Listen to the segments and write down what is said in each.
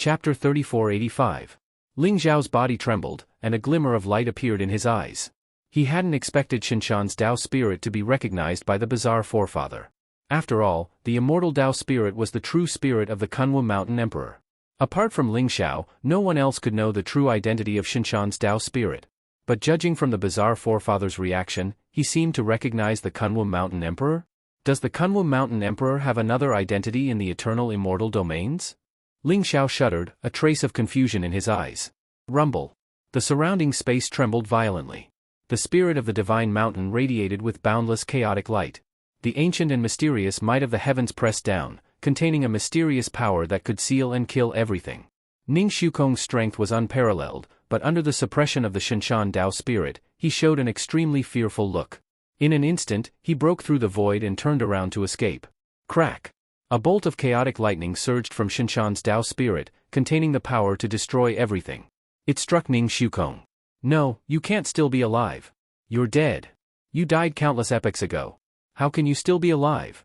Chapter 3485. Ling Xiao's body trembled, and a glimmer of light appeared in his eyes. He hadn't expected Xinshan's Dao spirit to be recognized by the bizarre forefather. After all, the immortal Dao spirit was the true spirit of the Kunwu Mountain Emperor. Apart from Ling Xiao, no one else could know the true identity of Xinshan's Dao spirit. But judging from the bizarre forefather's reaction, he seemed to recognize the Kunwu Mountain Emperor? Does the Kunwu Mountain Emperor have another identity in the eternal immortal domains? Ling Xiao shuddered, a trace of confusion in his eyes. Rumble. The surrounding space trembled violently. The spirit of the divine mountain radiated with boundless chaotic light. The ancient and mysterious might of the heavens pressed down, containing a mysterious power that could seal and kill everything. Ning Xueqing's strength was unparalleled, but under the suppression of the Xinshan Dao spirit, he showed an extremely fearful look. In an instant, he broke through the void and turned around to escape. Crack! A bolt of chaotic lightning surged from Xinshan's Dao spirit, containing the power to destroy everything. It struck Ning Xueqing. No, you can't still be alive. You're dead. You died countless epochs ago. How can you still be alive?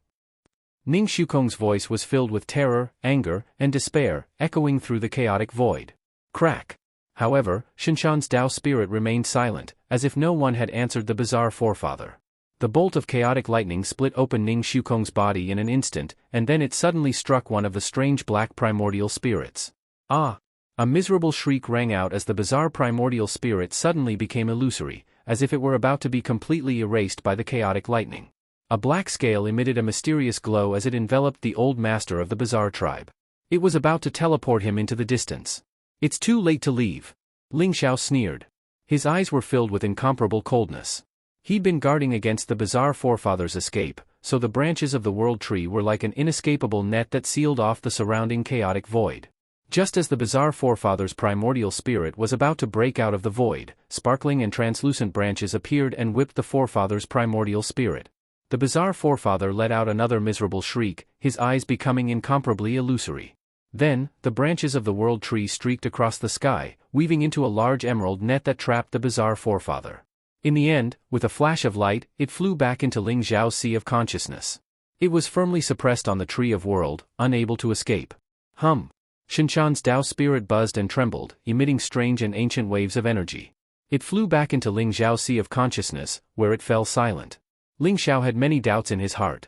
Ning Xueqing's voice was filled with terror, anger, and despair, echoing through the chaotic void. Crack! However, Xinshan's Dao spirit remained silent, as if no one had answered the bizarre forefather. The bolt of chaotic lightning split open Ning Xueqing's body in an instant, and then it suddenly struck one of the strange black primordial spirits. Ah! A miserable shriek rang out as the bizarre primordial spirit suddenly became illusory, as if it were about to be completely erased by the chaotic lightning. A black scale emitted a mysterious glow as it enveloped the old master of the bizarre tribe. It was about to teleport him into the distance. It's too late to leave. Ling Xiao sneered. His eyes were filled with incomparable coldness. He'd been guarding against the bizarre forefather's escape, so the branches of the world tree were like an inescapable net that sealed off the surrounding chaotic void. Just as the bizarre forefather's primordial spirit was about to break out of the void, sparkling and translucent branches appeared and whipped the forefather's primordial spirit. The bizarre forefather let out another miserable shriek, his eyes becoming incomparably illusory. Then, the branches of the world tree streaked across the sky, weaving into a large emerald net that trapped the bizarre forefather. In the end, with a flash of light, it flew back into Ling Xiao's sea of consciousness. It was firmly suppressed on the tree of world, unable to escape. Xinshan's Dao spirit buzzed and trembled, emitting strange and ancient waves of energy. It flew back into Ling Xiao's sea of consciousness, where it fell silent. Ling Xiao had many doubts in his heart.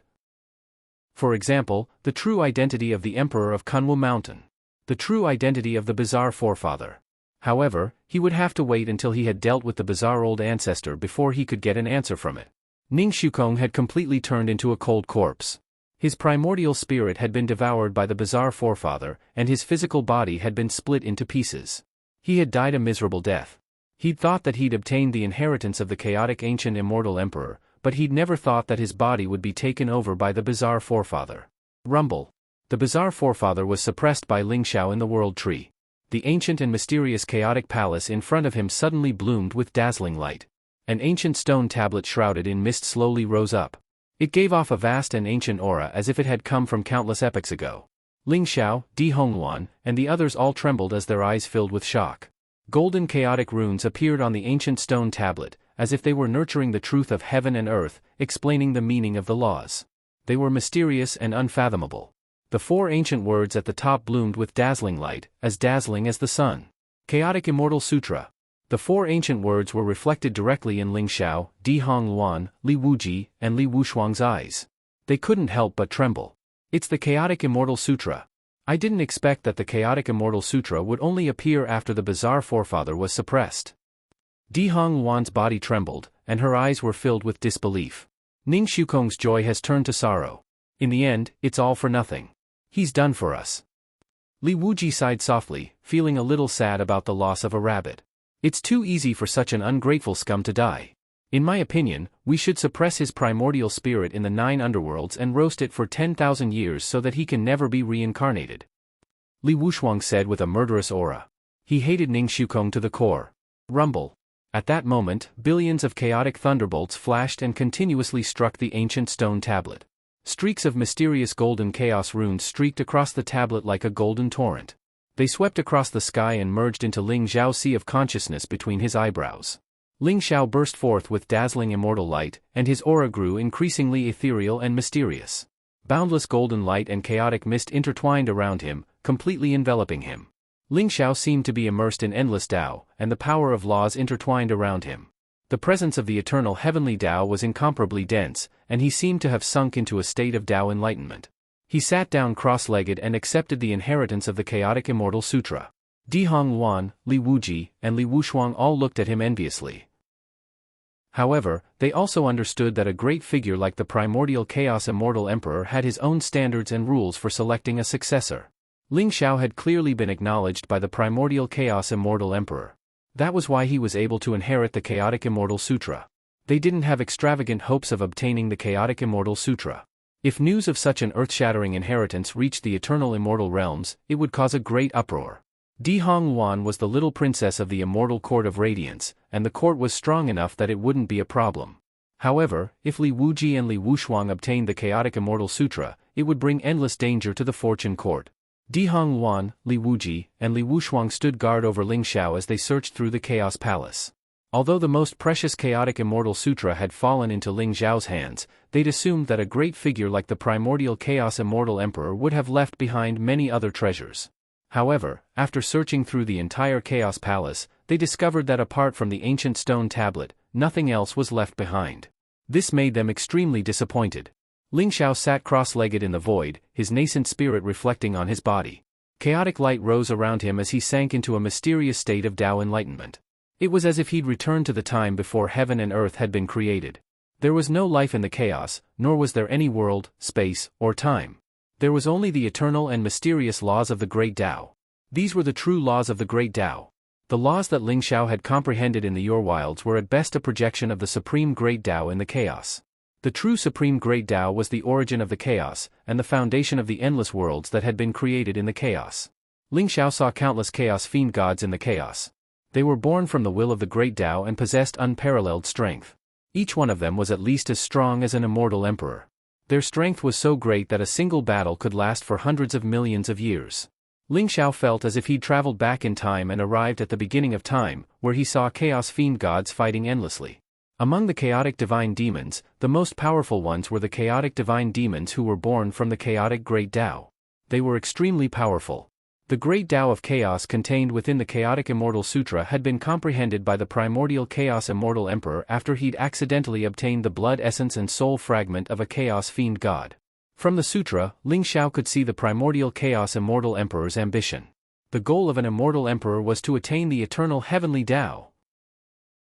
For example, the true identity of the Emperor of Kunwu Mountain. The true identity of the bizarre forefather. However, he would have to wait until he had dealt with the bizarre old ancestor before he could get an answer from it. Ning Xueqing had completely turned into a cold corpse. His primordial spirit had been devoured by the bizarre forefather, and his physical body had been split into pieces. He had died a miserable death. He'd thought that he'd obtained the inheritance of the chaotic ancient immortal emperor, but he'd never thought that his body would be taken over by the bizarre forefather. Rumble. The bizarre forefather was suppressed by Ling Xiao in the world tree. The ancient and mysterious chaotic palace in front of him suddenly bloomed with dazzling light. An ancient stone tablet shrouded in mist slowly rose up. It gave off a vast and ancient aura as if it had come from countless epochs ago. Ling Xiao, Di Hongluan, and the others all trembled as their eyes filled with shock. Golden chaotic runes appeared on the ancient stone tablet, as if they were nurturing the truth of heaven and earth, explaining the meaning of the laws. They were mysterious and unfathomable. The 4 ancient words at the top bloomed with dazzling light, as dazzling as the sun. Chaotic Immortal Sutra. The 4 ancient words were reflected directly in Ling Xiao, Di Hongluan, Li Wuji, and Li Wushuang's eyes. They couldn't help but tremble. It's the Chaotic Immortal Sutra. I didn't expect that the Chaotic Immortal Sutra would only appear after the bizarre forefather was suppressed. Di Hongluan's body trembled, and her eyes were filled with disbelief. Ning Xueqing's joy has turned to sorrow. In the end, it's all for nothing. He's done for us. Li Wuji sighed softly, feeling a little sad about the loss of a rabbit. It's too easy for such an ungrateful scum to die. In my opinion, we should suppress his primordial spirit in the 9 underworlds and roast it for 10,000 years so that he can never be reincarnated. Li Wushuang said with a murderous aura. He hated Ning Xueqing to the core. Rumble. At that moment, billions of chaotic thunderbolts flashed and continuously struck the ancient stone tablet. Streaks of mysterious golden chaos runes streaked across the tablet like a golden torrent. They swept across the sky and merged into Ling Xiao's sea of consciousness between his eyebrows. Ling Xiao burst forth with dazzling immortal light, and his aura grew increasingly ethereal and mysterious. Boundless golden light and chaotic mist intertwined around him, completely enveloping him. Ling Xiao seemed to be immersed in endless Tao, and the power of laws intertwined around him. The presence of the eternal heavenly Tao was incomparably dense, and he seemed to have sunk into a state of Tao enlightenment. He sat down cross-legged and accepted the inheritance of the chaotic immortal sutra. Dihong Luan, Li Wuji, and Li Wushuang all looked at him enviously. However, they also understood that a great figure like the primordial chaos immortal emperor had his own standards and rules for selecting a successor. Ling Xiao had clearly been acknowledged by the primordial chaos immortal emperor. That was why he was able to inherit the chaotic immortal sutra. They didn't have extravagant hopes of obtaining the chaotic immortal sutra. If news of such an earth-shattering inheritance reached the eternal immortal realms, it would cause a great uproar. Dihong Luan was the little princess of the immortal court of radiance, and the court was strong enough that it wouldn't be a problem. However, if Li Wuji and Li Wushuang obtained the chaotic immortal sutra, it would bring endless danger to the fortune court. Dihong Luan, Li Wuji, and Li Wushuang stood guard over Ling Xiao as they searched through the Chaos Palace. Although the most precious chaotic immortal sutra had fallen into Ling Xiao's hands, they'd assumed that a great figure like the primordial chaos immortal emperor would have left behind many other treasures. However, after searching through the entire Chaos Palace, they discovered that apart from the ancient stone tablet, nothing else was left behind. This made them extremely disappointed. Ling Xiao sat cross-legged in the void, his nascent spirit reflecting on his body. Chaotic light rose around him as he sank into a mysterious state of Tao enlightenment. It was as if he'd returned to the time before heaven and earth had been created. There was no life in the chaos, nor was there any world, space, or time. There was only the eternal and mysterious laws of the Great Tao. These were the true laws of the Great Tao. The laws that Ling Xiao had comprehended in the Your-Wilds were at best a projection of the supreme Great Tao in the chaos. The true supreme Great Tao was the origin of the chaos, and the foundation of the endless worlds that had been created in the chaos. Ling Xiao saw countless chaos fiend gods in the chaos. They were born from the will of the Great Tao and possessed unparalleled strength. Each one of them was at least as strong as an immortal emperor. Their strength was so great that a single battle could last for hundreds of millions of years. Ling Xiao felt as if he'd traveled back in time and arrived at the beginning of time, where he saw chaos fiend gods fighting endlessly. Among the chaotic divine demons, the most powerful ones were the chaotic divine demons who were born from the chaotic Great Tao. They were extremely powerful. The Great Tao of Chaos contained within the Chaotic Immortal Sutra had been comprehended by the primordial Chaos Immortal Emperor after he'd accidentally obtained the blood essence and soul fragment of a Chaos Fiend god. From the sutra, Ling Xiao could see the primordial Chaos Immortal Emperor's ambition. The goal of an immortal emperor was to attain the eternal heavenly Tao.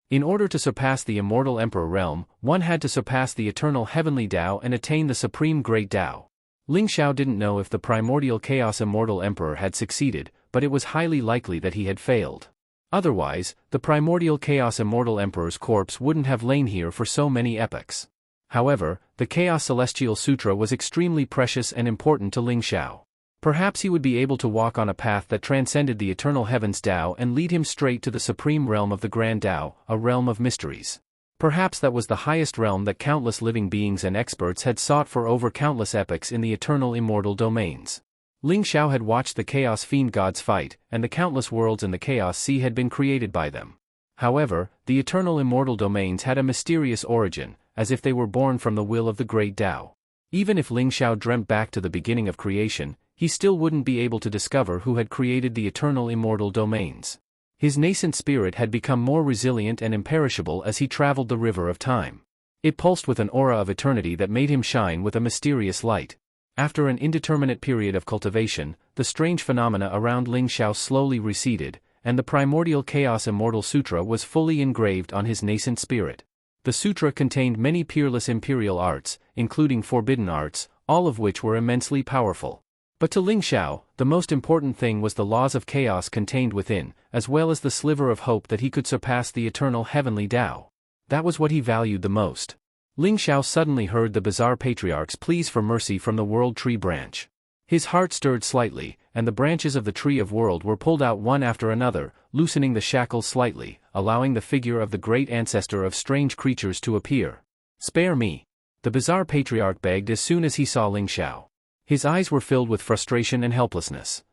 In order to surpass the immortal emperor realm, one had to surpass the eternal heavenly Tao and attain the supreme Great Tao. Ling Xiao didn't know if the primordial Chaos Immortal Emperor had succeeded, but it was highly likely that he had failed. Otherwise, the primordial Chaos Immortal Emperor's corpse wouldn't have lain here for so many epochs. However, the Chaos Celestial Sutra was extremely precious and important to Ling Xiao. Perhaps he would be able to walk on a path that transcended the eternal heavens Tao and lead him straight to the supreme realm of the Grand Tao, a realm of mysteries. Perhaps that was the highest realm that countless living beings and experts had sought for over countless epochs in the eternal immortal domains. Ling Xiao had watched the Chaos Fiend gods fight, and the countless worlds in the Chaos Sea had been created by them. However, the eternal immortal domains had a mysterious origin, as if they were born from the will of the Great Tao. Even if Ling Xiao dreamt back to the beginning of creation, he still wouldn't be able to discover who had created the eternal immortal domains. His nascent spirit had become more resilient and imperishable as he traveled the river of time. It pulsed with an aura of eternity that made him shine with a mysterious light. After an indeterminate period of cultivation, the strange phenomena around Ling Xiao slowly receded, and the primordial Chaos Immortal Sutra was fully engraved on his nascent spirit. The sutra contained many peerless imperial arts, including forbidden arts, all of which were immensely powerful. But to Ling Xiao, the most important thing was the laws of chaos contained within, as well as the sliver of hope that he could surpass the eternal heavenly Tao. That was what he valued the most. Ling Xiao suddenly heard the bizarre patriarch's pleas for mercy from the World Tree branch. His heart stirred slightly, and the branches of the Tree of World were pulled out one after another, loosening the shackles slightly, allowing the figure of the great ancestor of strange creatures to appear. "Spare me," the bizarre patriarch begged as soon as he saw Ling Xiao. His eyes were filled with frustration and helplessness.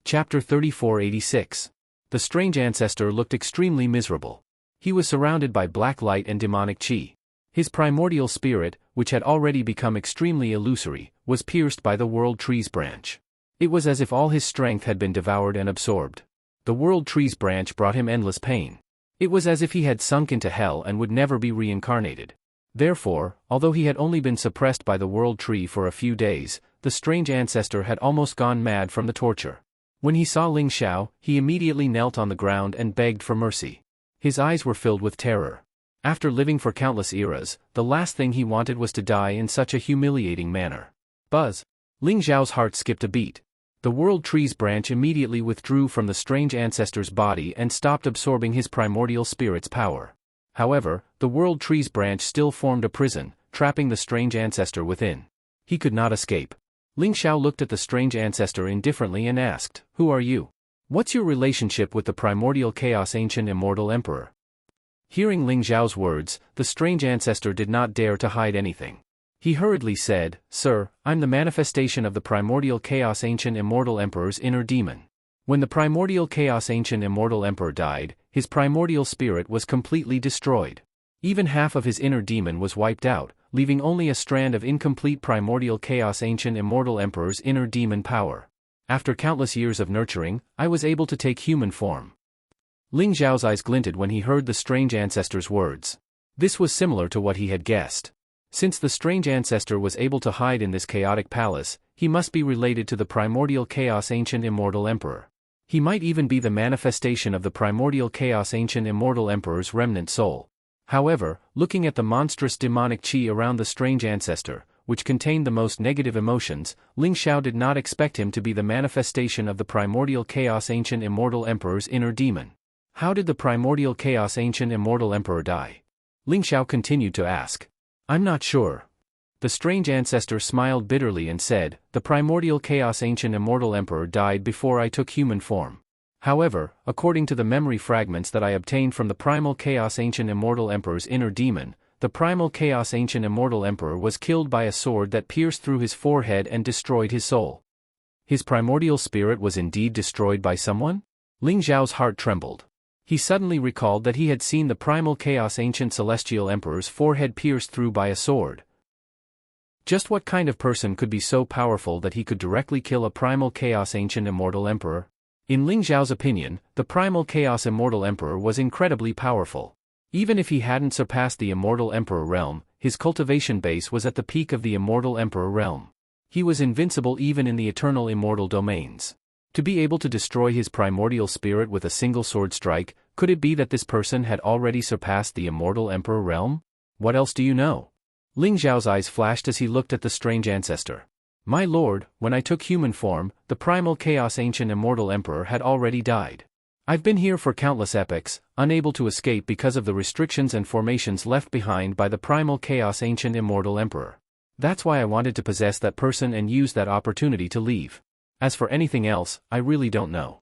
Chapter 3486. The strange ancestor looked extremely miserable. He was surrounded by black light and demonic qi. His primordial spirit, which had already become extremely illusory, was pierced by the World Tree's branch. It was as if all his strength had been devoured and absorbed. The world tree's branch brought him endless pain. It was as if he had sunk into hell and would never be reincarnated. Therefore, although he had only been suppressed by the world tree for a few days, the strange ancestor had almost gone mad from the torture. When he saw Ling Xiao, he immediately knelt on the ground and begged for mercy. His eyes were filled with terror. After living for countless eras, the last thing he wanted was to die in such a humiliating manner. Buzz! Ling Xiao's heart skipped a beat. The world tree's branch immediately withdrew from the strange ancestor's body and stopped absorbing his primordial spirit's power. However, the world tree's branch still formed a prison, trapping the strange ancestor within. He could not escape. Ling Xiao looked at the strange ancestor indifferently and asked, "Who are you? What's your relationship with the primordial chaos ancient immortal emperor?" Hearing Ling Xiao's words, the strange ancestor did not dare to hide anything. He hurriedly said, "Sir, I'm the manifestation of the primordial chaos ancient immortal emperor's inner demon. When the primordial chaos ancient immortal emperor died, his primordial spirit was completely destroyed. Even half of his inner demon was wiped out, leaving only a strand of incomplete primordial chaos ancient immortal emperor's inner demon power. After countless years of nurturing, I was able to take human form." Ling Xiao's eyes glinted when he heard the strange ancestor's words. This was similar to what he had guessed. Since the strange ancestor was able to hide in this chaotic palace, he must be related to the primordial chaos ancient immortal emperor. He might even be the manifestation of the primordial chaos ancient immortal emperor's remnant soul. However, looking at the monstrous demonic qi around the strange ancestor, which contained the most negative emotions, Ling Xiao did not expect him to be the manifestation of the primordial chaos ancient immortal emperor's inner demon. How did the primordial chaos ancient immortal emperor die? Ling Xiao continued to ask. "I'm not sure." The strange ancestor smiled bitterly and said, "The primordial chaos ancient immortal emperor died before I took human form. However, according to the memory fragments that I obtained from the primal chaos ancient immortal emperor's inner demon, the primal chaos ancient immortal emperor was killed by a sword that pierced through his forehead and destroyed his soul." His primordial spirit was indeed destroyed by someone? Ling Xiao's heart trembled. He suddenly recalled that he had seen the primal chaos ancient celestial emperor's forehead pierced through by a sword. Just what kind of person could be so powerful that he could directly kill a primal chaos ancient immortal emperor? In Ling Xiao's opinion, the primal chaos immortal emperor was incredibly powerful. Even if he hadn't surpassed the immortal emperor realm, his cultivation base was at the peak of the immortal emperor realm. He was invincible even in the eternal immortal domains. To be able to destroy his primordial spirit with a single sword strike, could it be that this person had already surpassed the immortal emperor realm? What else do you know? Ling Xiao's eyes flashed as he looked at the strange ancestor. "My lord, when I took human form, the primal chaos ancient immortal emperor had already died. I've been here for countless epochs, unable to escape because of the restrictions and formations left behind by the primal chaos ancient immortal emperor. That's why I wanted to possess that person and use that opportunity to leave. As for anything else, I really don't know."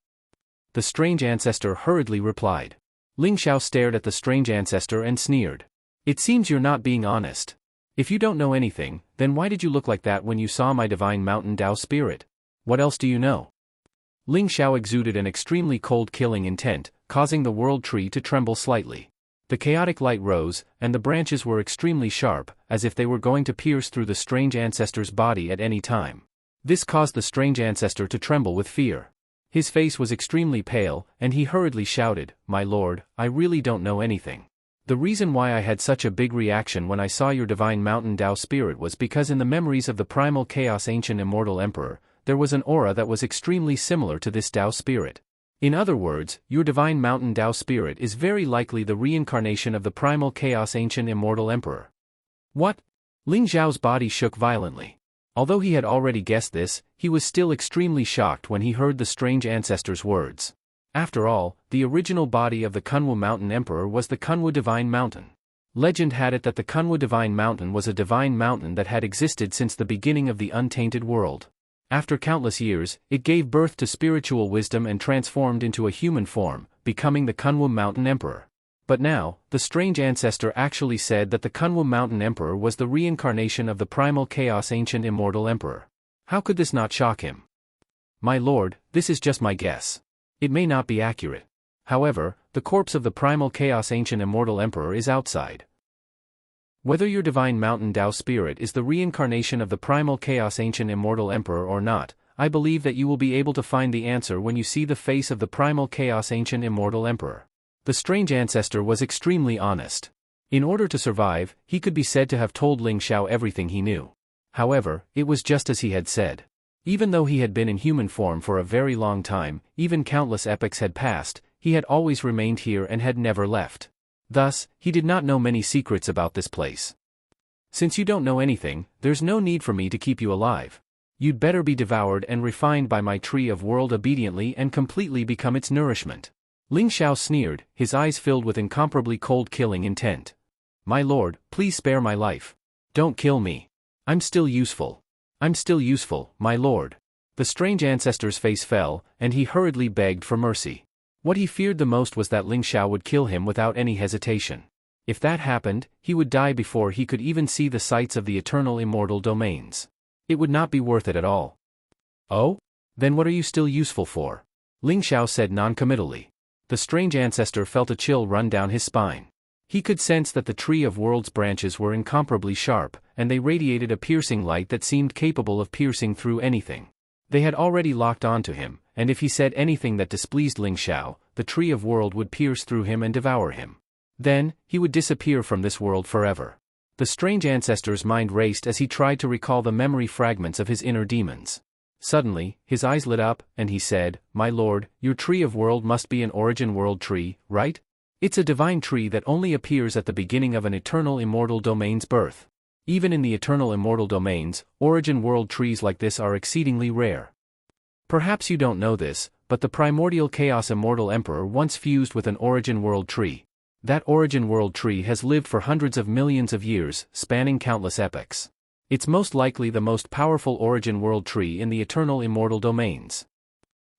The strange ancestor hurriedly replied. Ling Xiao stared at the strange ancestor and sneered. "It seems you're not being honest. If you don't know anything, then why did you look like that when you saw my divine mountain Tao spirit? What else do you know?" Ling Xiao exuded an extremely cold killing intent, causing the world tree to tremble slightly. The chaotic light rose, and the branches were extremely sharp, as if they were going to pierce through the strange ancestor's body at any time. This caused the strange ancestor to tremble with fear. His face was extremely pale, and he hurriedly shouted, "My lord, I really don't know anything. The reason why I had such a big reaction when I saw your divine mountain Tao spirit was because in the memories of the primal chaos ancient immortal emperor, there was an aura that was extremely similar to this Tao spirit. In other words, your divine mountain Tao spirit is very likely the reincarnation of the primal chaos ancient immortal emperor." "What?" Ling Xiao's body shook violently. Although he had already guessed this, he was still extremely shocked when he heard the strange ancestor's words. After all, the original body of the Kunwu Mountain Emperor was the Kunwu Divine Mountain. Legend had it that the Kunwu Divine Mountain was a divine mountain that had existed since the beginning of the untainted world. After countless years, it gave birth to spiritual wisdom and transformed into a human form, becoming the Kunwu Mountain Emperor. But now, the strange ancestor actually said that the Kunwu Mountain Emperor was the reincarnation of the primal chaos ancient immortal emperor. How could this not shock him? "My lord, this is just my guess. It may not be accurate. However, the corpse of the primal chaos ancient immortal emperor is outside. Whether your divine mountain Tao spirit is the reincarnation of the primal chaos ancient immortal emperor or not, I believe that you will be able to find the answer when you see the face of the primal chaos ancient immortal emperor. The strange ancestor was extremely honest. In order to survive, he could be said to have told Ling Xiao everything he knew. However, it was just as he had said. Even though he had been in human form for a very long time, even countless epochs had passed, he had always remained here and had never left. Thus, he did not know many secrets about this place. Since you don't know anything, there's no need for me to keep you alive. You'd better be devoured and refined by my tree of world obediently and completely become its nourishment. Ling Xiao sneered, his eyes filled with incomparably cold killing intent. My lord, please spare my life. Don't kill me. I'm still useful. I'm still useful, my lord. The strange ancestor's face fell, and he hurriedly begged for mercy. What he feared the most was that Ling Xiao would kill him without any hesitation. If that happened, he would die before he could even see the sights of the eternal immortal domains. It would not be worth it at all. Oh? Then what are you still useful for? Ling Xiao said non-committally. The strange ancestor felt a chill run down his spine. He could sense that the tree of worlds branches were incomparably sharp, and they radiated a piercing light that seemed capable of piercing through anything. They had already locked onto him, and if he said anything that displeased Ling Xiao, the tree of world would pierce through him and devour him. Then, he would disappear from this world forever. The strange ancestor's mind raced as he tried to recall the memory fragments of his inner demons. Suddenly, his eyes lit up, and he said, My lord, your tree of world must be an origin world tree, right? It's a divine tree that only appears at the beginning of an eternal immortal domain's birth. Even in the eternal immortal domains, origin world trees like this are exceedingly rare. Perhaps you don't know this, but the primordial chaos immortal emperor once fused with an origin world tree. That origin world tree has lived for hundreds of millions of years, spanning countless epochs. It's most likely the most powerful origin world tree in the eternal immortal domains.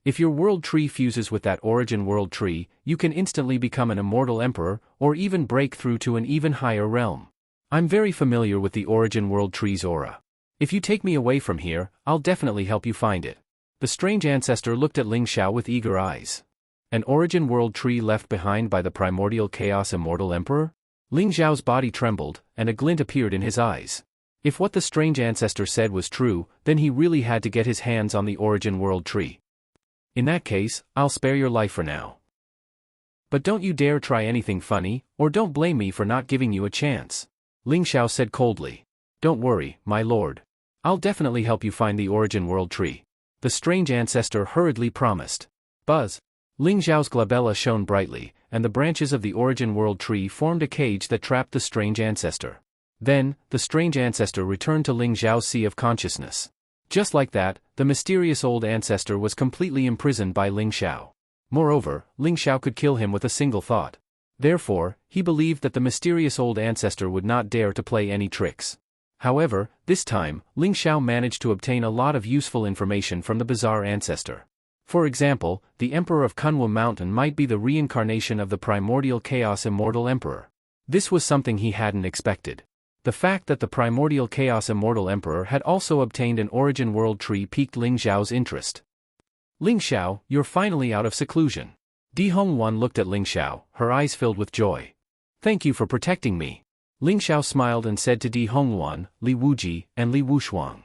If your world tree fuses with that origin world tree, you can instantly become an immortal emperor, or even break through to an even higher realm. I'm very familiar with the origin world tree's aura. If you take me away from here, I'll definitely help you find it. The strange ancestor looked at Ling Xiao with eager eyes. An origin world tree left behind by the primordial chaos immortal emperor? Ling Xiao's body trembled, and a glint appeared in his eyes. If what the strange ancestor said was true, then he really had to get his hands on the origin world tree. In that case, I'll spare your life for now. But don't you dare try anything funny, or don't blame me for not giving you a chance. Ling Xiao said coldly. Don't worry, my lord. I'll definitely help you find the origin world tree. The strange ancestor hurriedly promised. Buzz. Ling Xiao's glabella shone brightly, and the branches of the origin world tree formed a cage that trapped the strange ancestor. Then, the strange ancestor returned to Ling Xiao's sea of consciousness. Just like that, the mysterious old ancestor was completely imprisoned by Ling Xiao. Moreover, Ling Xiao could kill him with a single thought. Therefore, he believed that the mysterious old ancestor would not dare to play any tricks. However, this time, Ling Xiao managed to obtain a lot of useful information from the bizarre ancestor. For example, the Emperor of Kunwa Mountain might be the reincarnation of the primordial chaos immortal emperor. This was something he hadn't expected. The fact that the primordial chaos immortal emperor had also obtained an origin world tree piqued Ling Xiao's interest. Ling Xiao, you're finally out of seclusion. Di Hongwan looked at Ling Xiao, her eyes filled with joy. Thank you for protecting me. Ling Xiao smiled and said to Di Hongwan, Li Wuji, and Li Wushuang.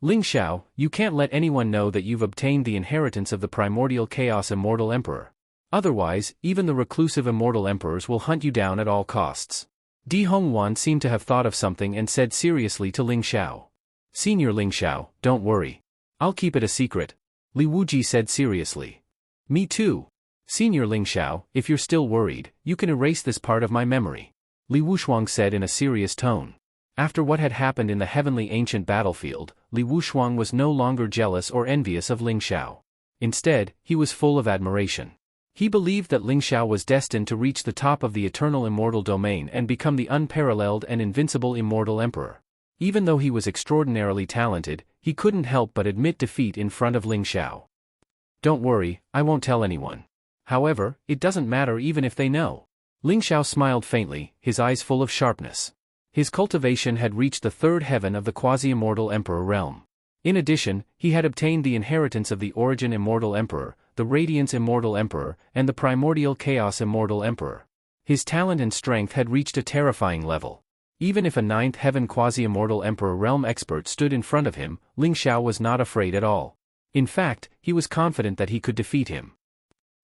Ling Xiao, you can't let anyone know that you've obtained the inheritance of the primordial chaos immortal emperor. Otherwise, even the reclusive immortal emperors will hunt you down at all costs. Di Hongwan seemed to have thought of something and said seriously to Ling Xiao. Senior Ling Xiao, don't worry. I'll keep it a secret. Li Wuji said seriously. Me too. Senior Ling Xiao, if you're still worried, you can erase this part of my memory. Li Wushuang said in a serious tone. After what had happened in the heavenly ancient battlefield, Li Wushuang was no longer jealous or envious of Ling Xiao. Instead, he was full of admiration. He believed that Ling Xiao was destined to reach the top of the eternal immortal domain and become the unparalleled and invincible immortal emperor. Even though he was extraordinarily talented, he couldn't help but admit defeat in front of Ling Xiao. Don't worry, I won't tell anyone. However, it doesn't matter even if they know. Ling Xiao smiled faintly, his eyes full of sharpness. His cultivation had reached the third heaven of the quasi-immortal emperor realm. In addition, he had obtained the inheritance of the origin immortal emperor, the radiance immortal emperor, and the primordial chaos immortal emperor. His talent and strength had reached a terrifying level. Even if a ninth heaven quasi-immortal emperor realm expert stood in front of him, Ling Xiao was not afraid at all. In fact, he was confident that he could defeat him.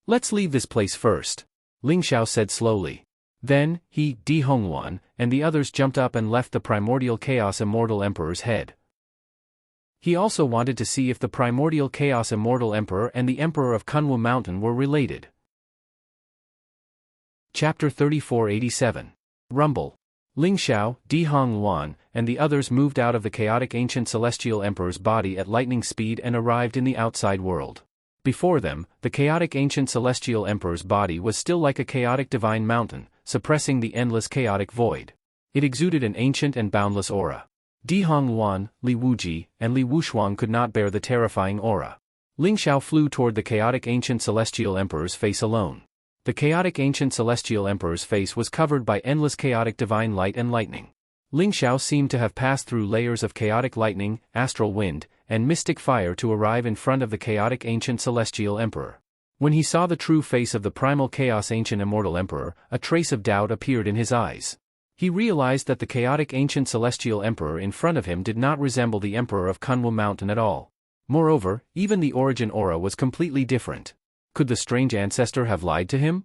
"Let's leave this place first," Ling Xiao said slowly. Then, he, Di Hongwan, and the others jumped up and left the Primordial Chaos Immortal Emperor's head. He also wanted to see if the Primordial Chaos Immortal Emperor and the Emperor of Kunwu Mountain were related. Chapter 3487. Rumble. Ling Xiao, Di Hongwan, and the others moved out of the chaotic ancient celestial emperor's body at lightning speed and arrived in the outside world. Before them, the chaotic ancient celestial emperor's body was still like a chaotic divine mountain, suppressing the endless chaotic void. It exuded an ancient and boundless aura. Di Hongwan, Li Wuji, and Li Wushuang could not bear the terrifying aura. Ling Xiao flew toward the chaotic ancient celestial emperor's face alone. The chaotic ancient celestial emperor's face was covered by endless chaotic divine light and lightning. Ling Xiao seemed to have passed through layers of chaotic lightning, astral wind, and mystic fire to arrive in front of the chaotic ancient celestial emperor. When he saw the true face of the primal chaos ancient immortal emperor, a trace of doubt appeared in his eyes. He realized that the chaotic ancient celestial emperor in front of him did not resemble the emperor of Kunwu Mountain at all. Moreover, even the origin aura was completely different. Could the strange ancestor have lied to him?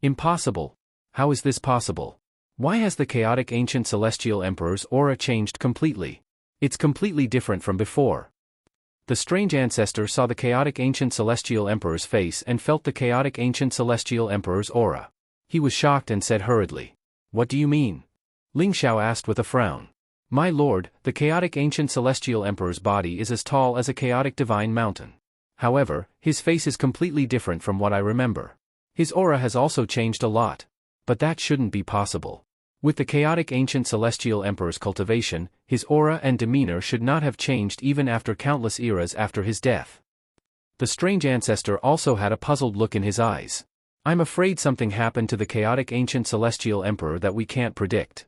Impossible. How is this possible? Why has the chaotic ancient celestial emperor's aura changed completely? It's completely different from before. The strange ancestor saw the chaotic ancient celestial emperor's face and felt the chaotic ancient celestial emperor's aura. He was shocked and said hurriedly, "What do you mean?" Ling Xiao asked with a frown. "My lord, the chaotic ancient celestial emperor's body is as tall as a chaotic divine mountain. However, his face is completely different from what I remember. His aura has also changed a lot. But that shouldn't be possible. With the chaotic ancient celestial emperor's cultivation, his aura and demeanor should not have changed even after countless eras after his death." The strange ancestor also had a puzzled look in his eyes. "I'm afraid something happened to the chaotic ancient celestial emperor that we can't predict."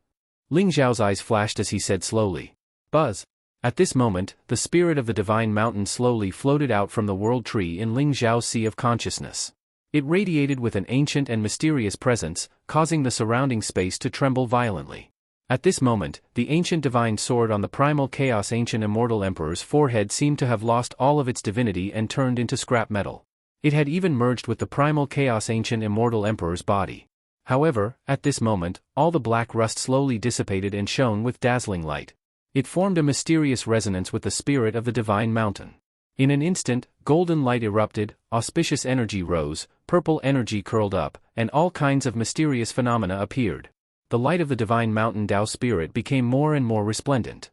Ling Xiao's eyes flashed as he said slowly, "Buzz." At this moment, the spirit of the divine mountain slowly floated out from the world tree in Ling Xiao's sea of consciousness. It radiated with an ancient and mysterious presence, causing the surrounding space to tremble violently. At this moment, the ancient divine sword on the primal chaos ancient immortal emperor's forehead seemed to have lost all of its divinity and turned into scrap metal. It had even merged with the primal chaos ancient immortal emperor's body. However, at this moment, all the black rust slowly dissipated and shone with dazzling light. It formed a mysterious resonance with the spirit of the divine mountain. In an instant, golden light erupted, auspicious energy rose, purple energy curled up, and all kinds of mysterious phenomena appeared. The light of the divine mountain Tao spirit became more and more resplendent.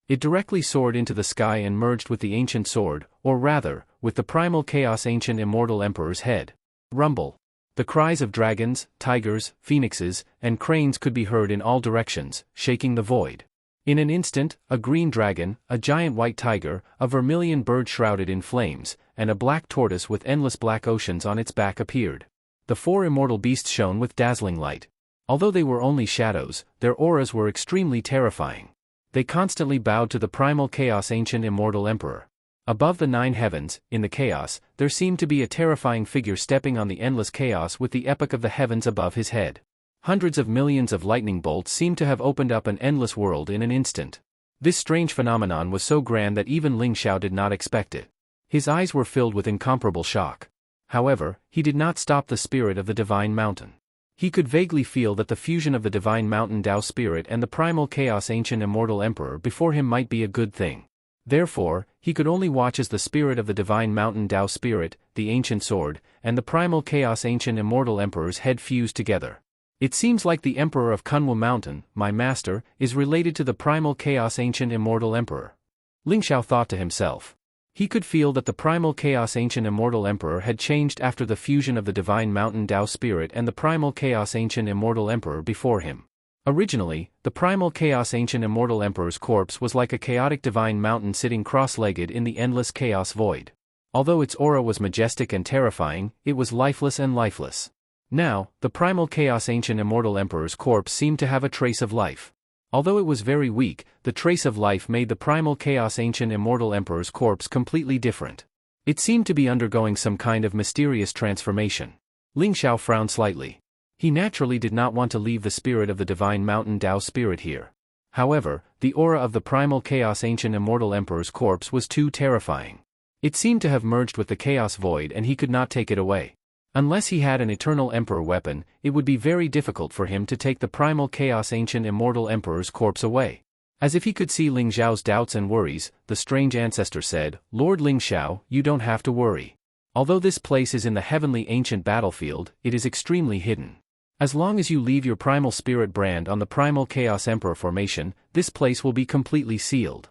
It directly soared into the sky and merged with the ancient sword, or rather, with the primal chaos ancient immortal emperor's head. Rumble. The cries of dragons, tigers, phoenixes, and cranes could be heard in all directions, shaking the void. In an instant, a green dragon, a giant white tiger, a vermilion bird shrouded in flames, and a black tortoise with endless black oceans on its back appeared. The four immortal beasts shone with dazzling light. Although they were only shadows, their auras were extremely terrifying. They constantly bowed to the primal chaos ancient immortal emperor. Above the nine heavens, in the chaos, there seemed to be a terrifying figure stepping on the endless chaos with the epoch of the heavens above his head. Hundreds of millions of lightning bolts seemed to have opened up an endless world in an instant. This strange phenomenon was so grand that even Ling Xiao did not expect it. His eyes were filled with incomparable shock. However, he did not stop the spirit of the divine mountain. He could vaguely feel that the fusion of the divine mountain Tao spirit and the primal chaos ancient immortal emperor before him might be a good thing. Therefore, he could only watch as the spirit of the divine mountain Tao spirit, the ancient sword, and the primal chaos ancient immortal emperor's head fused together. It seems like the emperor of Kunwu Mountain, my master, is related to the primal chaos ancient immortal emperor. Ling Xiao thought to himself. He could feel that the primal chaos ancient immortal emperor had changed after the fusion of the divine mountain Tao spirit and the primal chaos ancient immortal emperor before him. Originally, the primal chaos ancient immortal emperor's corpse was like a chaotic divine mountain sitting cross-legged in the endless chaos void. Although its aura was majestic and terrifying, it was lifeless and lifeless. Now, the primal chaos ancient immortal emperor's corpse seemed to have a trace of life. Although it was very weak, the trace of life made the primal chaos ancient immortal emperor's corpse completely different. It seemed to be undergoing some kind of mysterious transformation. Ling Xiao frowned slightly. He naturally did not want to leave the spirit of the divine mountain Tao spirit here. However, the aura of the primal chaos ancient immortal emperor's corpse was too terrifying. It seemed to have merged with the chaos void and he could not take it away. Unless he had an eternal emperor weapon, it would be very difficult for him to take the primal chaos ancient immortal emperor's corpse away. As if he could see Ling Xiao's doubts and worries, the strange ancestor said, "Lord Ling Xiao, you don't have to worry. Although this place is in the heavenly ancient battlefield, it is extremely hidden. As long as you leave your primal spirit brand on the primal chaos emperor formation, this place will be completely sealed.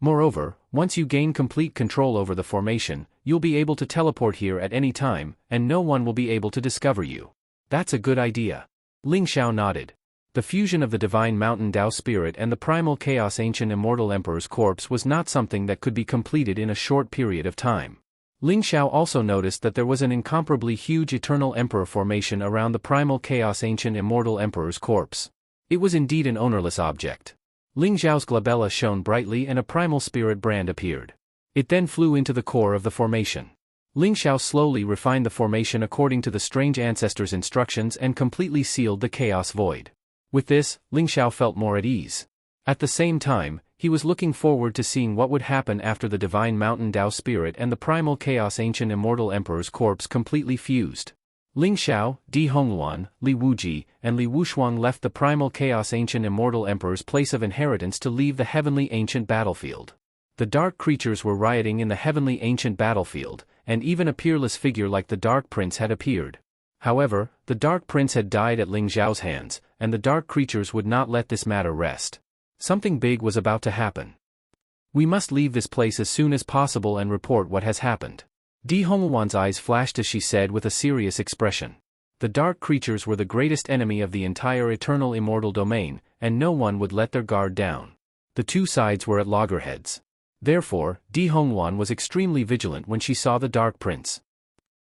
Moreover, once you gain complete control over the formation, you'll be able to teleport here at any time, and no one will be able to discover you." "That's a good idea." Ling Xiao nodded. The fusion of the divine mountain Dao spirit and the primal chaos ancient immortal emperor's corpse was not something that could be completed in a short period of time. Ling Xiao also noticed that there was an incomparably huge eternal emperor formation around the primal chaos ancient immortal emperor's corpse. It was indeed an ownerless object. Ling Xiao's glabella shone brightly and a primal spirit brand appeared. It then flew into the core of the formation. Ling Xiao slowly refined the formation according to the strange ancestor's instructions and completely sealed the chaos void. With this, Ling Xiao felt more at ease. At the same time, he was looking forward to seeing what would happen after the divine mountain Dao spirit and the primal chaos ancient immortal emperor's corpse completely fused. Ling Xiao, Di Hongluan, Li Wuji, and Li Wushuang left the primal chaos ancient immortal emperor's place of inheritance to leave the heavenly ancient battlefield. The dark creatures were rioting in the heavenly ancient battlefield, and even a peerless figure like the Dark Prince had appeared. However, the Dark Prince had died at Ling Xiao's hands, and the dark creatures would not let this matter rest. Something big was about to happen. "We must leave this place as soon as possible and report what has happened." Di Hongluan's eyes flashed as she said with a serious expression. The dark creatures were the greatest enemy of the entire eternal immortal domain, and no one would let their guard down. The two sides were at loggerheads. Therefore, Di Hongluan was extremely vigilant when she saw the Dark Prince.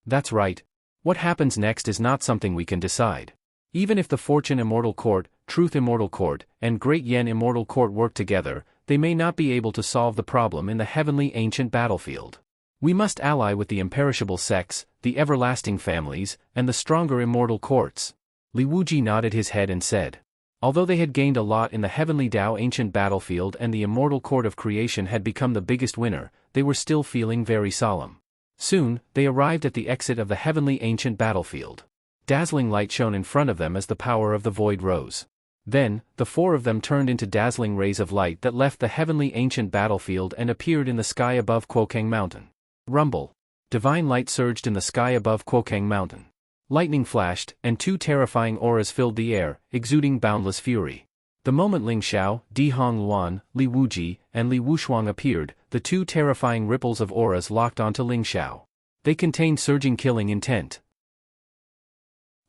"That's right. What happens next is not something we can decide. Even if the Fortune Immortal Court, Truth Immortal Court, and Great Yen Immortal Court work together, they may not be able to solve the problem in the heavenly ancient battlefield. We must ally with the imperishable sects, the everlasting families, and the stronger immortal courts." Li Wuji nodded his head and said. Although they had gained a lot in the heavenly Dao ancient battlefield and the immortal court of creation had become the biggest winner, they were still feeling very solemn. Soon, they arrived at the exit of the heavenly ancient battlefield. Dazzling light shone in front of them as the power of the void rose. Then, the four of them turned into dazzling rays of light that left the heavenly ancient battlefield and appeared in the sky above Xueqi Mountain. Rumble. Divine light surged in the sky above Xueqi Mountain. Lightning flashed, and two terrifying auras filled the air, exuding boundless fury. The moment Ling Xiao, Di Hongluan, Li Wuji, and Li Wushuang appeared, the two terrifying ripples of auras locked onto Ling Xiao. They contained surging killing intent.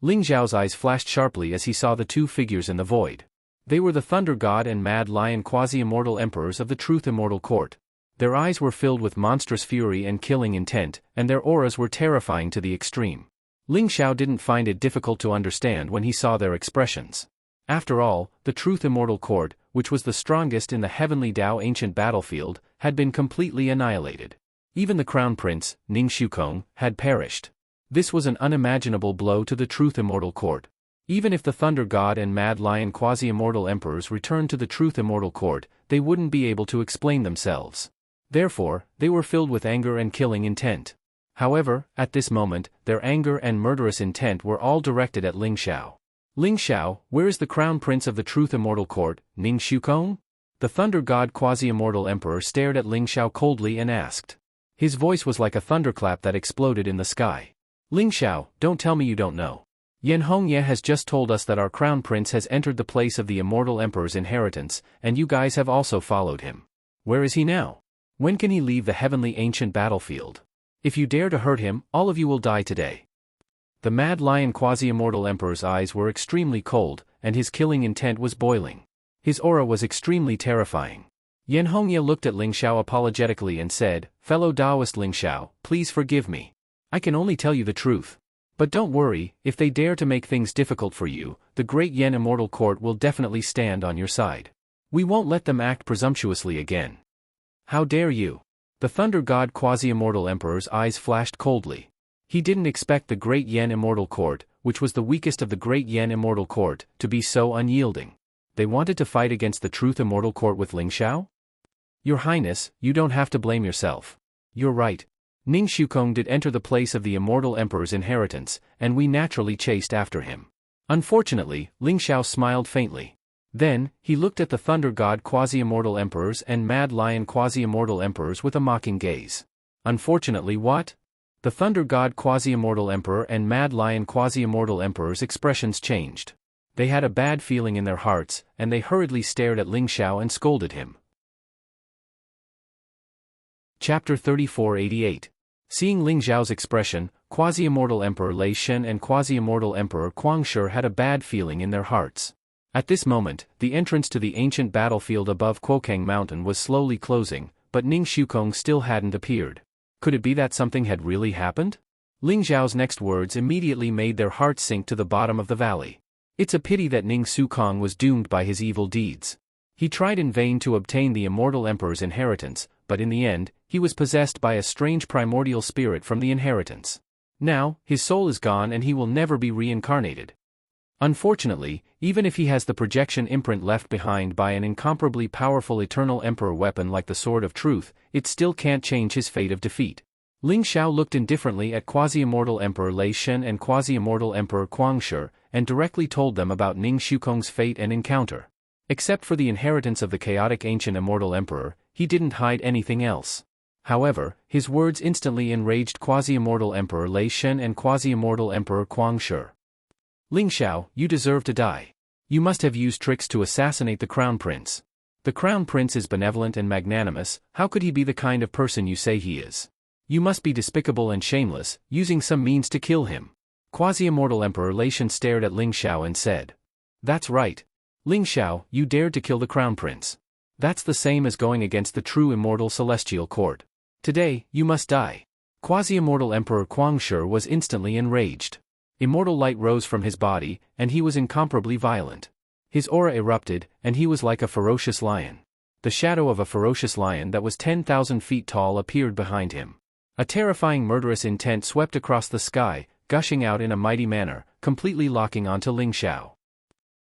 Ling Xiao's eyes flashed sharply as he saw the two figures in the void. They were the Thunder God and Mad Lion quasi-immortal emperors of the Truth Immortal Court. Their eyes were filled with monstrous fury and killing intent, and their auras were terrifying to the extreme. Ling Xiao didn't find it difficult to understand when he saw their expressions. After all, the Truth Immortal Court, which was the strongest in the heavenly Dao ancient battlefield, had been completely annihilated. Even the Crown Prince, Ning Xueqi, had perished. This was an unimaginable blow to the Truth Immortal Court. Even if the Thunder God and Mad Lion quasi-immortal emperors returned to the Truth Immortal Court, they wouldn't be able to explain themselves. Therefore, they were filled with anger and killing intent. However, at this moment, their anger and murderous intent were all directed at Ling Xiao. "Ling Xiao, where is the Crown Prince of the Truth Immortal Court, Ning Xueqi?" The Thunder God quasi-immortal emperor stared at Ling Xiao coldly and asked. His voice was like a thunderclap that exploded in the sky. "Ling Xiao, don't tell me you don't know. Yan Hongye has just told us that our Crown Prince has entered the place of the Immortal Emperor's inheritance, and you guys have also followed him. Where is he now? When can he leave the heavenly ancient battlefield? If you dare to hurt him, all of you will die today." The Mad Lion quasi-immortal emperor's eyes were extremely cold, and his killing intent was boiling. His aura was extremely terrifying. Yan Hongye looked at Ling Xiao apologetically and said, "Fellow Taoist Ling Xiao, please forgive me. I can only tell you the truth. But don't worry, if they dare to make things difficult for you, the Great Yen Immortal Court will definitely stand on your side. We won't let them act presumptuously again." "How dare you?" The Thunder God quasi-immortal emperor's eyes flashed coldly. He didn't expect the Great Yen Immortal Court, which was the weakest of the Great Yen Immortal Court, to be so unyielding. They wanted to fight against the Truth Immortal Court with Ling Xiao? Your Highness, you don't have to blame yourself. You're right. Ning Xueqi did enter the place of the Immortal Emperor's inheritance, and we naturally chased after him. Unfortunately, Ling Xiao smiled faintly. Then, he looked at the Thunder God Quasi-Immortal Emperors and Mad Lion Quasi-Immortal Emperors with a mocking gaze. Unfortunately what? The Thunder God Quasi-Immortal Emperor and Mad Lion Quasi-Immortal Emperor's expressions changed. They had a bad feeling in their hearts, and they hurriedly stared at Ling Xiao and scolded him. Chapter 3488. Seeing Ling Xiao's expression, Quasi-Immortal Emperor Lei Shen and Quasi-Immortal Emperor Conqueror had a bad feeling in their hearts. At this moment, the entrance to the ancient battlefield above Xueqi Mountain was slowly closing, but Ning Xueqi still hadn't appeared. Could it be that something had really happened? Ling Xiao's next words immediately made their hearts sink to the bottom of the valley. It's a pity that Ning Xueqi was doomed by his evil deeds. He tried in vain to obtain the Immortal Emperor's inheritance, but in the end, he was possessed by a strange primordial spirit from the inheritance. Now, his soul is gone and he will never be reincarnated. Unfortunately, even if he has the projection imprint left behind by an incomparably powerful Eternal Emperor weapon like the Sword of Truth, it still can't change his fate of defeat. Ling Xiao looked indifferently at Quasi-Immortal Emperor Lei Shen and Quasi-Immortal Emperor Conqueror, and directly told them about Ning Xueqi's fate and encounter. Except for the inheritance of the chaotic ancient Immortal Emperor, he didn't hide anything else. However, his words instantly enraged Quasi-Immortal Emperor Lei Shen and Quasi-Immortal Emperor Conqueror. Ling Xiao, you deserve to die. You must have used tricks to assassinate the Crown Prince. The Crown Prince is benevolent and magnanimous, how could he be the kind of person you say he is? You must be despicable and shameless, using some means to kill him. Quasi-Immortal Emperor Lei Shen stared at Ling Xiao and said. That's right. Ling Xiao, you dared to kill the Crown Prince. That's the same as going against the true Immortal Celestial Court. Today, you must die. Quasi-Immortal Emperor Conqueror was instantly enraged. Immortal light rose from his body, and he was incomparably violent. His aura erupted, and he was like a ferocious lion. The shadow of a ferocious lion that was 10,000 feet tall appeared behind him. A terrifying murderous intent swept across the sky, gushing out in a mighty manner, completely locking onto Ling Xiao.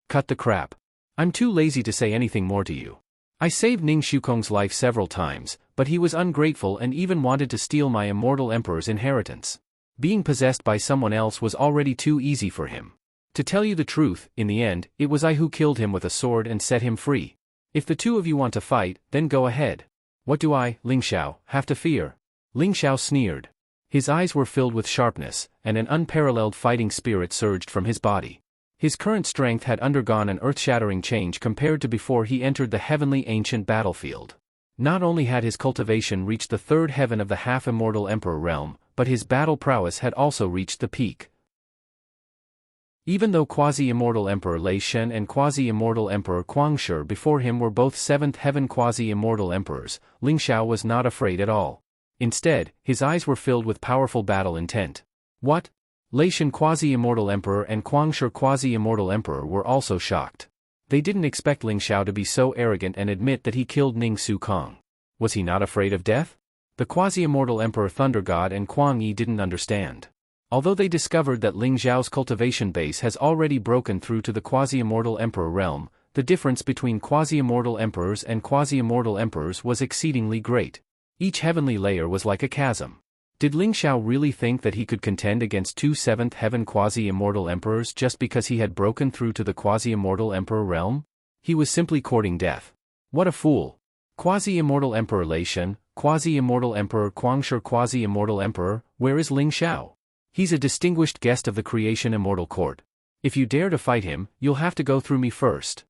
Cut the crap. I'm too lazy to say anything more to you. I saved Ning Xueqi's life several times, but he was ungrateful and even wanted to steal my Immortal Emperor's inheritance. Being possessed by someone else was already too easy for him. To tell you the truth, in the end, it was I who killed him with a sword and set him free. If the two of you want to fight, then go ahead. What do I, Ling Xiao, have to fear? Ling Xiao sneered. His eyes were filled with sharpness, and an unparalleled fighting spirit surged from his body. His current strength had undergone an earth-shattering change compared to before he entered the heavenly ancient battlefield. Not only had his cultivation reached the third heaven of the half-immortal Emperor realm, but his battle prowess had also reached the peak. Even though Quasi-Immortal Emperor Lei Shen and Quasi-Immortal Emperor Conqueror before him were both seventh heaven Quasi-Immortal Emperors, Ling Xiao was not afraid at all. Instead, his eyes were filled with powerful battle intent. What? Lei Shen Quasi-Immortal Emperor and Conqueror Quasi-Immortal Emperor were also shocked. They didn't expect Ling Xiao to be so arrogant and admit that he killed Ning Xueqi. Was he not afraid of death? The Quasi-Immortal Emperor Thunder God and Xueqi didn't understand. Although they discovered that Ling Xiao's cultivation base has already broken through to the Quasi-Immortal Emperor realm, the difference between Quasi-Immortal Emperors and Quasi-Immortal Emperors was exceedingly great. Each heavenly layer was like a chasm. Did Ling Xiao really think that he could contend against two seventh heaven Quasi-Immortal Emperors just because he had broken through to the Quasi-Immortal Emperor realm? He was simply courting death. What a fool! Quasi-Immortal Emperor Lei Shen, Quasi-Immortal Emperor Conqueror Quasi-Immortal Emperor, where is Ling Xiao? He's a distinguished guest of the Creation Immortal Court. If you dare to fight him, you'll have to go through me first.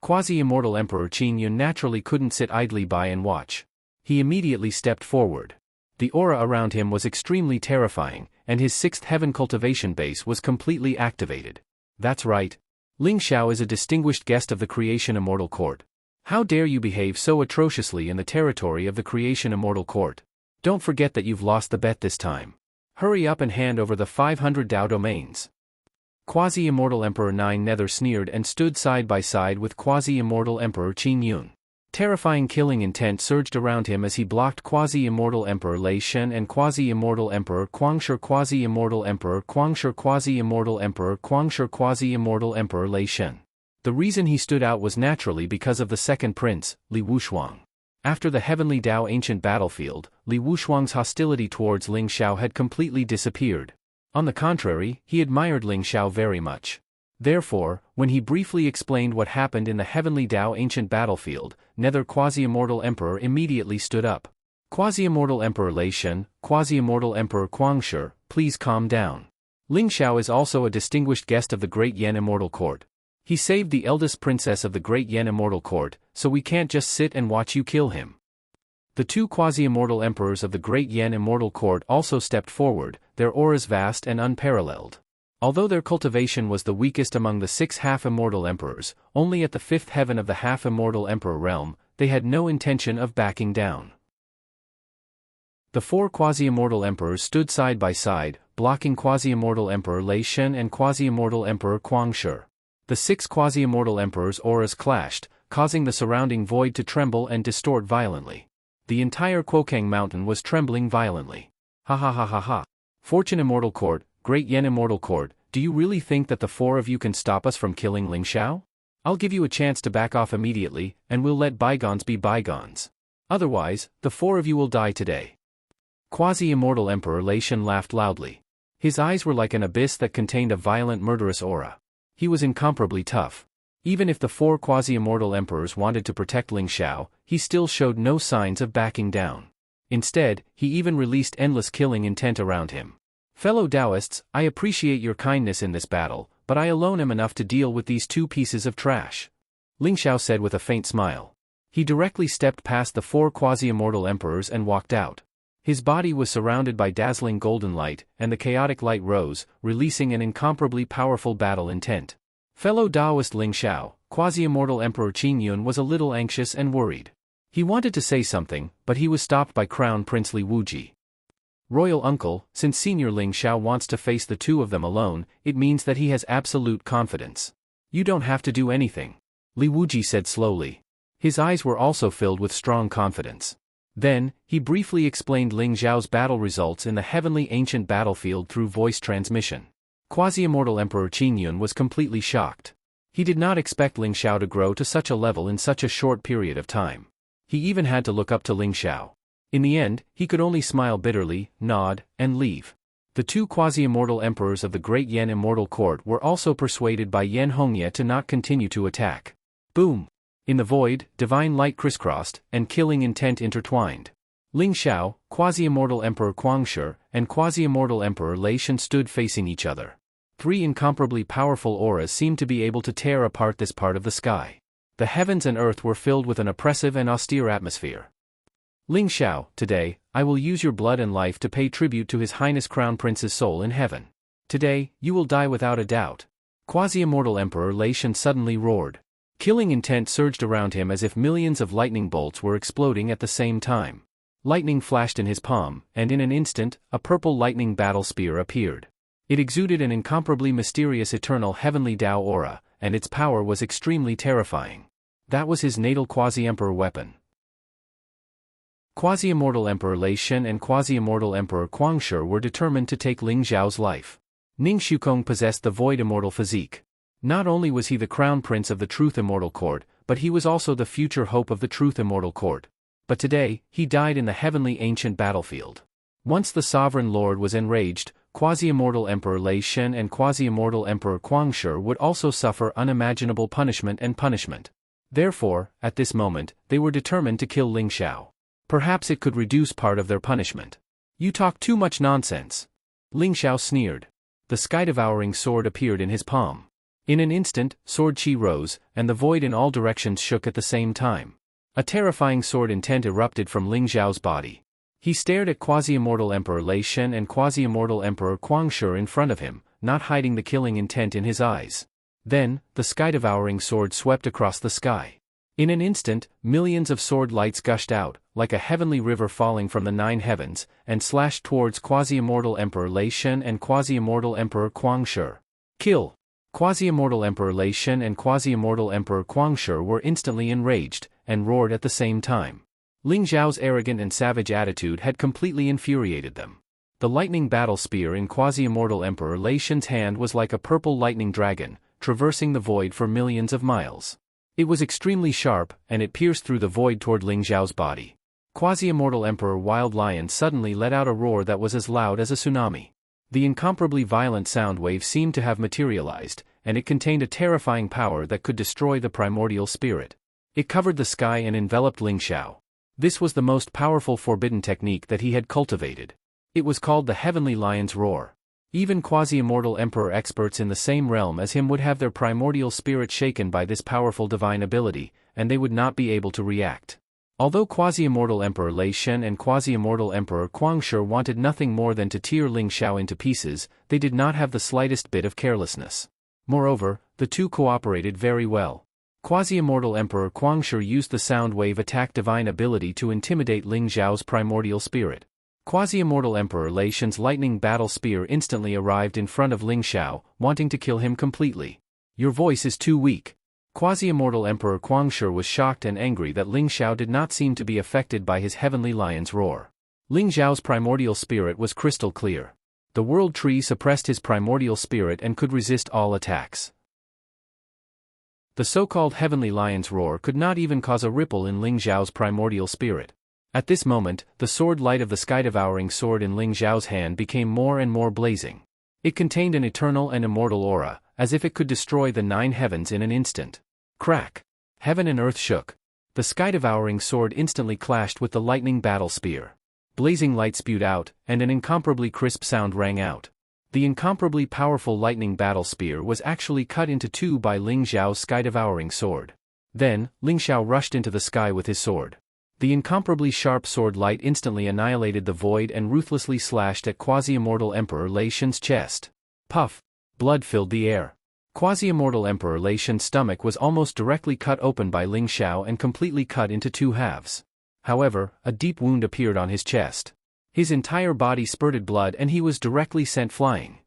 Quasi-Immortal Emperor Qin Yun naturally couldn't sit idly by and watch. He immediately stepped forward. The aura around him was extremely terrifying, and his sixth heaven cultivation base was completely activated. That's right. Ling Xiao is a distinguished guest of the Creation Immortal Court. How dare you behave so atrociously in the territory of the Creation Immortal Court? Don't forget that you've lost the bet this time. Hurry up and hand over the 500 Dao domains. Quasi-Immortal Emperor Nine Nether sneered and stood side by side with Quasi-Immortal Emperor Qin Yun. Terrifying killing intent surged around him as he blocked Quasi-Immortal Emperor Lei Shen and Quasi-Immortal Emperor Conqueror Quasi-Immortal Emperor Conqueror Quasi-Immortal Emperor Conqueror Quasi-Immortal Emperor Lei Shen. The reason he stood out was naturally because of the second prince, Li Wushuang. After the Heavenly Dao ancient battlefield, Li Wushuang's hostility towards Ling Xiao had completely disappeared. On the contrary, he admired Ling Xiao very much. Therefore, when he briefly explained what happened in the Heavenly Dao ancient battlefield, Nether Quasi-Immortal Emperor immediately stood up. Quasi-Immortal Emperor Lei Shen, Quasi-Immortal Emperor Guangshi, please calm down. Ling Xiao is also a distinguished guest of the Great Yan Immortal Court. He saved the eldest princess of the Great Yan Immortal Court, so we can't just sit and watch you kill him. The two quasi-immortal emperors of the Great Yan Immortal Court also stepped forward, their auras vast and unparalleled. Although their cultivation was the weakest among the 6 half-immortal emperors, only at the 5th heaven of the half-immortal emperor realm, they had no intention of backing down. The 4 quasi-immortal emperors stood side by side, blocking quasi-immortal emperor Lei Shen and quasi-immortal emperor Guangshi. The 6 quasi-immortal emperors' auras clashed, causing the surrounding void to tremble and distort violently. The entire Quokang mountain was trembling violently. Ha ha ha ha ha. Fortune Immortal Court, Great Yan Immortal Court, do you really think that the 4 of you can stop us from killing Ling Xiao? I'll give you a chance to back off immediately, and we'll let bygones be bygones. Otherwise, the 4 of you will die today. Quasi-Immortal Emperor Lei Shen laughed loudly. His eyes were like an abyss that contained a violent murderous aura. He was incomparably tough. Even if the 4 quasi-immortal emperors wanted to protect Ling Xiao, he still showed no signs of backing down. Instead, he even released endless killing intent around him. Fellow Taoists, I appreciate your kindness in this battle, but I alone am enough to deal with these 2 pieces of trash. Ling Xiao said with a faint smile. He directly stepped past the 4 quasi-immortal emperors and walked out. His body was surrounded by dazzling golden light, and the chaotic light rose, releasing an incomparably powerful battle intent. Fellow Taoist Ling Xiao, quasi-immortal Emperor Qin Yun was a little anxious and worried. He wanted to say something, but he was stopped by Crown Prince Li Wuji. Royal Uncle, since Senior Ling Xiao wants to face the 2 of them alone, it means that he has absolute confidence. You don't have to do anything. Li Wuji said slowly. His eyes were also filled with strong confidence. Then, he briefly explained Ling Xiao's battle results in the heavenly ancient battlefield through voice transmission. Quasi-immortal Emperor Qin Yun was completely shocked. He did not expect Ling Xiao to grow to such a level in such a short period of time. He even had to look up to Ling Xiao. In the end, he could only smile bitterly, nod, and leave. The 2 quasi-immortal emperors of the Great Yan Immortal Court were also persuaded by Yan Hongye to not continue to attack. Boom! In the void, divine light crisscrossed, and killing intent intertwined. Ling Xiao, quasi-immortal Emperor Guangshi, and quasi-immortal Emperor Lei Shen stood facing each other. 3 incomparably powerful auras seemed to be able to tear apart this part of the sky. The heavens and earth were filled with an oppressive and austere atmosphere. Ling Xiao, today, I will use your blood and life to pay tribute to His Highness Crown Prince's soul in heaven. Today, you will die without a doubt. Quasi-immortal Emperor Lei Shen suddenly roared. Killing intent surged around him as if millions of lightning bolts were exploding at the same time. Lightning flashed in his palm, and in an instant, a purple lightning battle spear appeared. It exuded an incomparably mysterious eternal heavenly Dao aura, and its power was extremely terrifying. That was his natal quasi-emperor weapon. Quasi-immortal Emperor Lei Shen and quasi-immortal Emperor Guangshi were determined to take Ling Xiao's life. Ning Xueqi possessed the void immortal physique. Not only was he the crown prince of the Truth Immortal Court, but he was also the future hope of the Truth Immortal Court. But today, he died in the heavenly ancient battlefield. Once the sovereign lord was enraged, quasi-immortal Emperor Lei Shen and quasi-immortal Emperor Guangshi would also suffer unimaginable punishment. Therefore, at this moment, they were determined to kill Ling Xiao. Perhaps it could reduce part of their punishment. You talk too much nonsense. Ling Xiao sneered. The sky-devouring sword appeared in his palm. In an instant, sword chi rose, and the void in all directions shook at the same time. A terrifying sword intent erupted from Ling Xiao's body. He stared at quasi-immortal Emperor Lei Shen and quasi-immortal Emperor Guangshi in front of him, not hiding the killing intent in his eyes. Then, the sky-devouring sword swept across the sky. In an instant, millions of sword lights gushed out, like a heavenly river falling from the 9 heavens, and slashed towards quasi-immortal Emperor Lei Shen and quasi-immortal Emperor Guangshi. Kill! Quasi-immortal Emperor Lei Shen and quasi-immortal Emperor Guangshi were instantly enraged, and roared at the same time. Ling Xiao's arrogant and savage attitude had completely infuriated them. The lightning battle spear in quasi-immortal Emperor Lei Shen's hand was like a purple lightning dragon, traversing the void for millions of miles. It was extremely sharp, and it pierced through the void toward Ling Xiao's body. Quasi-immortal Emperor Wild Lion suddenly let out a roar that was as loud as a tsunami. The incomparably violent sound wave seemed to have materialized, and it contained a terrifying power that could destroy the primordial spirit. It covered the sky and enveloped Ling Xiao. This was the most powerful forbidden technique that he had cultivated. It was called the Heavenly Lion's Roar. Even quasi-immortal emperor experts in the same realm as him would have their primordial spirit shaken by this powerful divine ability, and they would not be able to react. Although quasi-immortal Emperor Lei Shen and quasi-immortal Emperor Guangshi wanted nothing more than to tear Ling Xiao into pieces, they did not have the slightest bit of carelessness. Moreover, the two cooperated very well. Quasi-immortal Emperor Guangshi used the sound wave attack divine ability to intimidate Ling Xiao's primordial spirit. Quasi-immortal Emperor Lei Shen's lightning battle spear instantly arrived in front of Ling Xiao, wanting to kill him completely. "Your voice is too weak." Quasi-immortal Emperor Guangshi was shocked and angry that Ling Xiao did not seem to be affected by his heavenly lion's roar. Ling Xiao's primordial spirit was crystal clear. The world tree suppressed his primordial spirit and could resist all attacks. The so-called heavenly lion's roar could not even cause a ripple in Ling Xiao's primordial spirit. At this moment, the sword light of the sky-devouring sword in Ling Xiao's hand became more and more blazing. It contained an eternal and immortal aura, as if it could destroy the 9 heavens in an instant. Crack! Heaven and earth shook. The sky-devouring sword instantly clashed with the lightning battle spear. Blazing light spewed out, and an incomparably crisp sound rang out. The incomparably powerful lightning battle spear was actually cut into 2 by Ling Xiao's sky-devouring sword. Then, Ling Xiao rushed into the sky with his sword. The incomparably sharp sword light instantly annihilated the void and ruthlessly slashed at quasi-immortal Emperor Lei Shen's chest. Puff! Blood filled the air. Quasi-immortal Emperor Lei Shen's stomach was almost directly cut open by Ling Xiao and completely cut into 2 halves. However, a deep wound appeared on his chest. His entire body spurted blood and he was directly sent flying.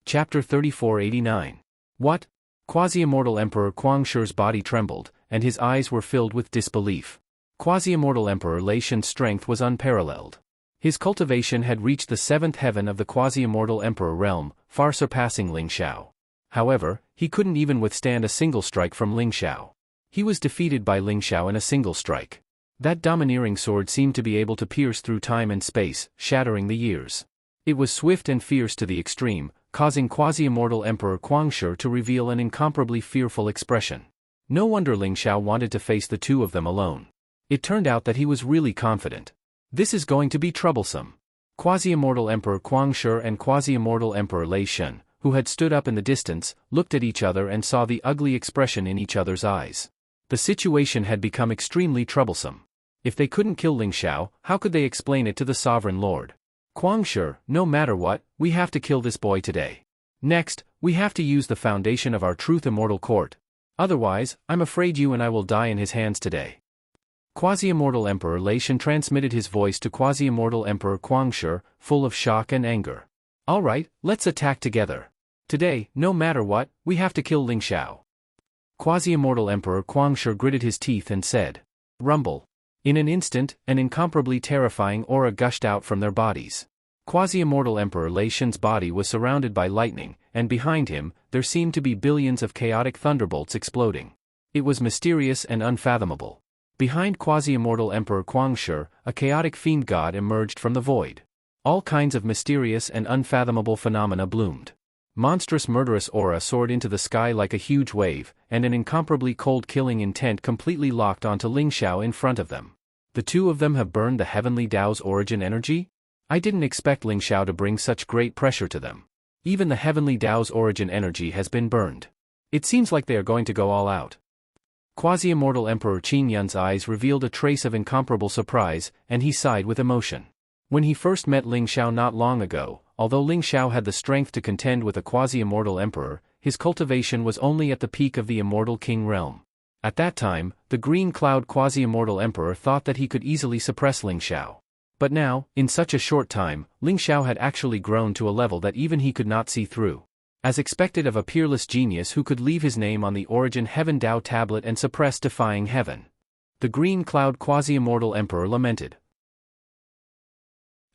Chapter 3489. What? Quasi-immortal Emperor Guangshi's body trembled, and his eyes were filled with disbelief. Quasi-immortal Emperor Lei Shen's strength was unparalleled. His cultivation had reached the 7th heaven of the quasi-immortal Emperor realm, far surpassing Ling Xiao. However, he couldn't even withstand a single strike from Ling Xiao. He was defeated by Ling Xiao in a single strike. That domineering sword seemed to be able to pierce through time and space, shattering the years. It was swift and fierce to the extreme, causing quasi-immortal Emperor Guangshi to reveal an incomparably fearful expression. No wonder Ling Xiao wanted to face the 2 of them alone. It turned out that he was really confident. This is going to be troublesome. Quasi-immortal Emperor Guangshi and quasi-immortal Emperor Lei Shen, who had stood up in the distance, looked at each other and saw the ugly expression in each other's eyes. The situation had become extremely troublesome. If they couldn't kill Ling Xiao, how could they explain it to the Sovereign Lord? Guangshi, no matter what, we have to kill this boy today. Next, we have to use the foundation of our truth immortal court. Otherwise, I'm afraid you and I will die in his hands today. Quasi-immortal Emperor Lei Shen transmitted his voice to quasi-immortal Emperor Guangshi, full of shock and anger. All right, let's attack together. Today, no matter what, we have to kill Ling Xiao. Quasi-immortal Emperor Guangshi gritted his teeth and said, "Rumble." In an instant, an incomparably terrifying aura gushed out from their bodies. Quasi-immortal Emperor Lei Shen's body was surrounded by lightning, and behind him, there seemed to be billions of chaotic thunderbolts exploding. It was mysterious and unfathomable. Behind quasi-immortal Emperor Guangshi, a chaotic fiend god emerged from the void. All kinds of mysterious and unfathomable phenomena bloomed. Monstrous murderous aura soared into the sky like a huge wave, and an incomparably cold killing intent completely locked onto Ling Xiao in front of them. The 2 of them have burned the heavenly Tao's origin energy? I didn't expect Ling Xiao to bring such great pressure to them. Even the heavenly Tao's origin energy has been burned. It seems like they are going to go all out. Quasi-immortal Emperor Qin Yun's eyes revealed a trace of incomparable surprise, and he sighed with emotion. When he first met Ling Xiao not long ago, although Ling Xiao had the strength to contend with a quasi-immortal emperor, his cultivation was only at the peak of the immortal king realm. At that time, the green cloud quasi-immortal emperor thought that he could easily suppress Ling Xiao. But now, in such a short time, Ling Xiao had actually grown to a level that even he could not see through. As expected of a peerless genius who could leave his name on the origin Heaven Tao tablet and suppress defying heaven. The green cloud quasi-immortal emperor lamented.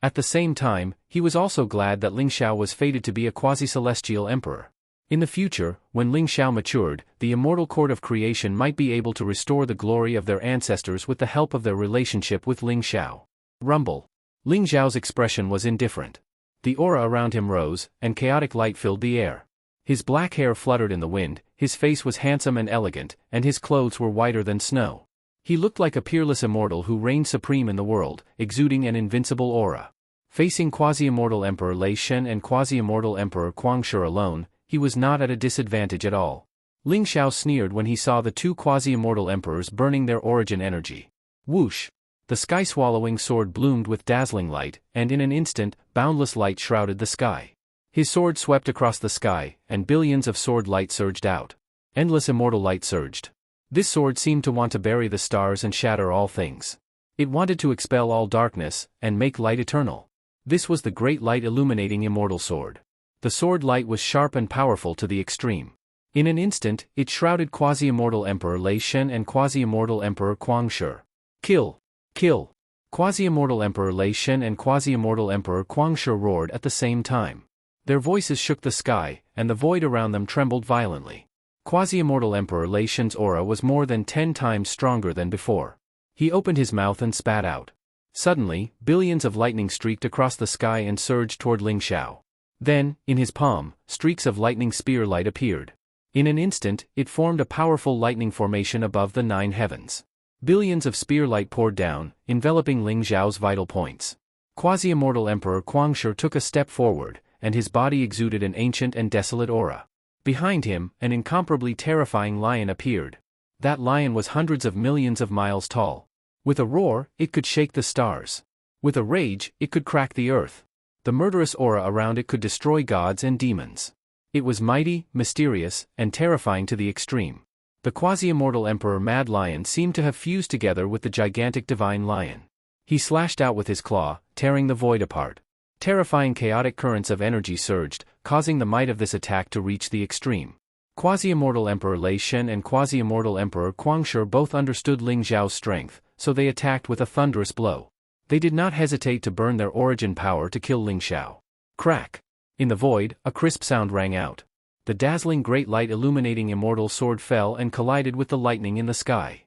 At the same time, he was also glad that Ling Xiao was fated to be a quasi-celestial emperor. In the future, when Ling Xiao matured, the immortal court of creation might be able to restore the glory of their ancestors with the help of their relationship with Ling Xiao. Rumble. Ling Xiao's expression was indifferent. The aura around him rose, and chaotic light filled the air. His black hair fluttered in the wind, his face was handsome and elegant, and his clothes were whiter than snow. He looked like a peerless immortal who reigned supreme in the world, exuding an invincible aura. Facing quasi-immortal Emperor Lei Shen and quasi-immortal Emperor Conqueror alone, he was not at a disadvantage at all. Ling Xiao sneered when he saw the two quasi-immortal emperors burning their origin energy. Whoosh! The sky-swallowing sword bloomed with dazzling light, and in an instant, boundless light shrouded the sky. His sword swept across the sky, and billions of sword light surged out. Endless immortal light surged. This sword seemed to want to bury the stars and shatter all things. It wanted to expel all darkness, and make light eternal. This was the great light illuminating immortal sword. The sword light was sharp and powerful to the extreme. In an instant, it shrouded quasi-immortal Emperor Lei Shen and quasi-immortal Emperor Conqueror. Kill! Kill! Quasi-immortal Emperor Lei Shen and quasi-immortal Emperor Conqueror roared at the same time. Their voices shook the sky, and the void around them trembled violently. Quasi-immortal Emperor Lei Shen's aura was more than 10 times stronger than before. He opened his mouth and spat out. Suddenly, billions of lightning streaked across the sky and surged toward Ling Xiao. Then, in his palm, streaks of lightning spear light appeared. In an instant, it formed a powerful lightning formation above the 9 heavens. Billions of spear light poured down, enveloping Ling Xiao's vital points. Quasi-immortal Emperor Conqueror took a step forward, and his body exuded an ancient and desolate aura. Behind him, an incomparably terrifying lion appeared. That lion was hundreds of millions of miles tall. With a roar, it could shake the stars. With a rage, it could crack the earth. The murderous aura around it could destroy gods and demons. It was mighty, mysterious, and terrifying to the extreme. The quasi-immortal Emperor Mad Lion seemed to have fused together with the gigantic divine lion. He slashed out with his claw, tearing the void apart. Terrifying chaotic currents of energy surged, causing the might of this attack to reach the extreme. Quasi-immortal Emperor Lei Shen and quasi-immortal Emperor Conqueror both understood Ling Xiao's strength, so they attacked with a thunderous blow. They did not hesitate to burn their origin power to kill Ling Xiao. Crack! In the void, a crisp sound rang out. The dazzling great light illuminating immortal sword fell and collided with the lightning in the sky.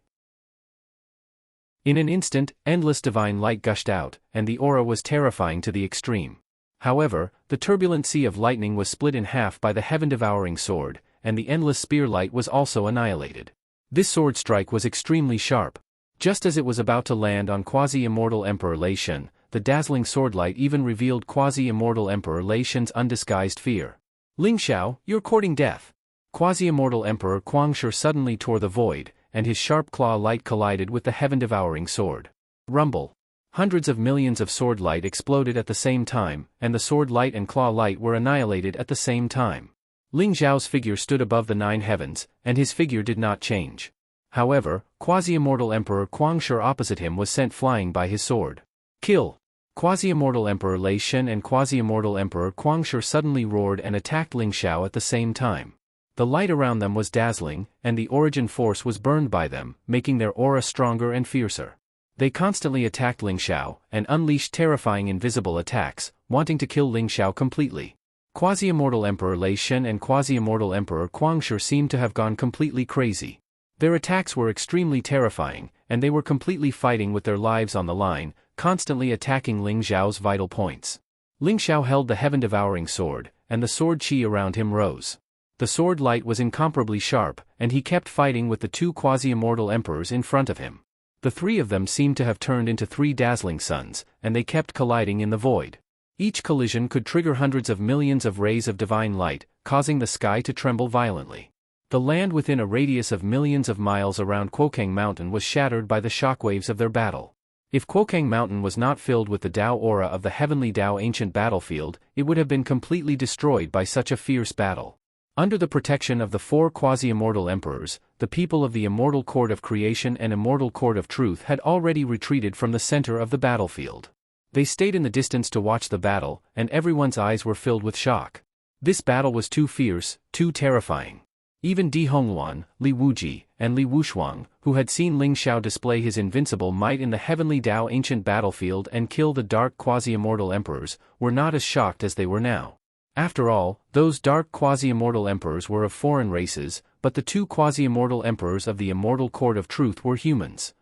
In an instant, endless divine light gushed out, and the aura was terrifying to the extreme. However, the turbulent sea of lightning was split in half by the heaven-devouring sword, and the endless spear light was also annihilated. This sword strike was extremely sharp. Just as it was about to land on quasi-immortal Emperor Lei Shen, the dazzling swordlight even revealed quasi-immortal Emperor Lei Shen's undisguised fear. Ling Xiao, you're courting death. Quasi-immortal Emperor Conqueror suddenly tore the void, and his sharp claw light collided with the heaven-devouring sword. Rumble. Hundreds of millions of sword light exploded at the same time, and the sword light and claw light were annihilated at the same time. Ling Xiao's figure stood above the 9 heavens, and his figure did not change. However, quasi-immortal Emperor Conqueror opposite him was sent flying by his sword. Kill! Quasi-immortal Emperor Lei Shen and quasi-immortal Emperor Conqueror suddenly roared and attacked Ling Xiao at the same time. The light around them was dazzling, and the origin force was burned by them, making their aura stronger and fiercer. They constantly attacked Ling Xiao, and unleashed terrifying invisible attacks, wanting to kill Ling Xiao completely. Quasi-immortal Emperor Lei Shen and quasi-immortal Emperor Conqueror seemed to have gone completely crazy. Their attacks were extremely terrifying, and they were completely fighting with their lives on the line, constantly attacking Ling Xiao's vital points. Ling Xiao held the heaven-devouring sword, and the sword chi around him rose. The sword light was incomparably sharp, and he kept fighting with the 2 quasi-immortal emperors in front of him. The 3 of them seemed to have turned into 3 dazzling suns, and they kept colliding in the void. Each collision could trigger hundreds of millions of rays of divine light, causing the sky to tremble violently. The land within a radius of millions of miles around Xueqi Mountain was shattered by the shockwaves of their battle. If Xueqi Mountain was not filled with the Tao aura of the heavenly Tao ancient battlefield, it would have been completely destroyed by such a fierce battle. Under the protection of the 4 quasi-immortal emperors, the people of the Immortal Court of Creation and Immortal Court of Truth had already retreated from the center of the battlefield. They stayed in the distance to watch the battle, and everyone's eyes were filled with shock. This battle was too fierce, too terrifying. Even Di Hongluan, Li Wuji, and Li Wushuang, who had seen Ling Xiao display his invincible might in the heavenly Tao ancient battlefield and kill the dark quasi-immortal emperors, were not as shocked as they were now. After all, those dark quasi-immortal emperors were of foreign races, but the two quasi-immortal emperors of the immortal court of truth were humans.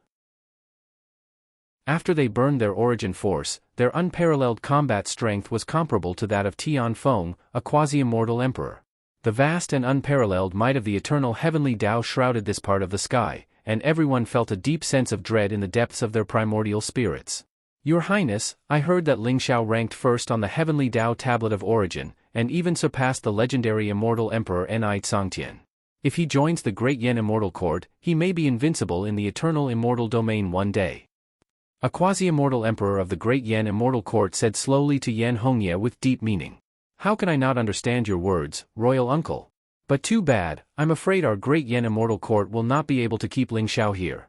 After they burned their origin force, their unparalleled combat strength was comparable to that of Tian Feng, a quasi-immortal emperor. The vast and unparalleled might of the eternal heavenly Tao shrouded this part of the sky, and everyone felt a deep sense of dread in the depths of their primordial spirits. Your Highness, I heard that Ling Xiao ranked first on the heavenly Tao tablet of origin, and even surpassed the legendary immortal emperor Ni Tsangtian. If he joins the great Yan immortal court, he may be invincible in the eternal immortal domain one day. A quasi-immortal emperor of the great Yan immortal court said slowly to Yan Hongye with deep meaning. How can I not understand your words, royal uncle? But too bad, I'm afraid our great Yan immortal court will not be able to keep Ling Xiao here.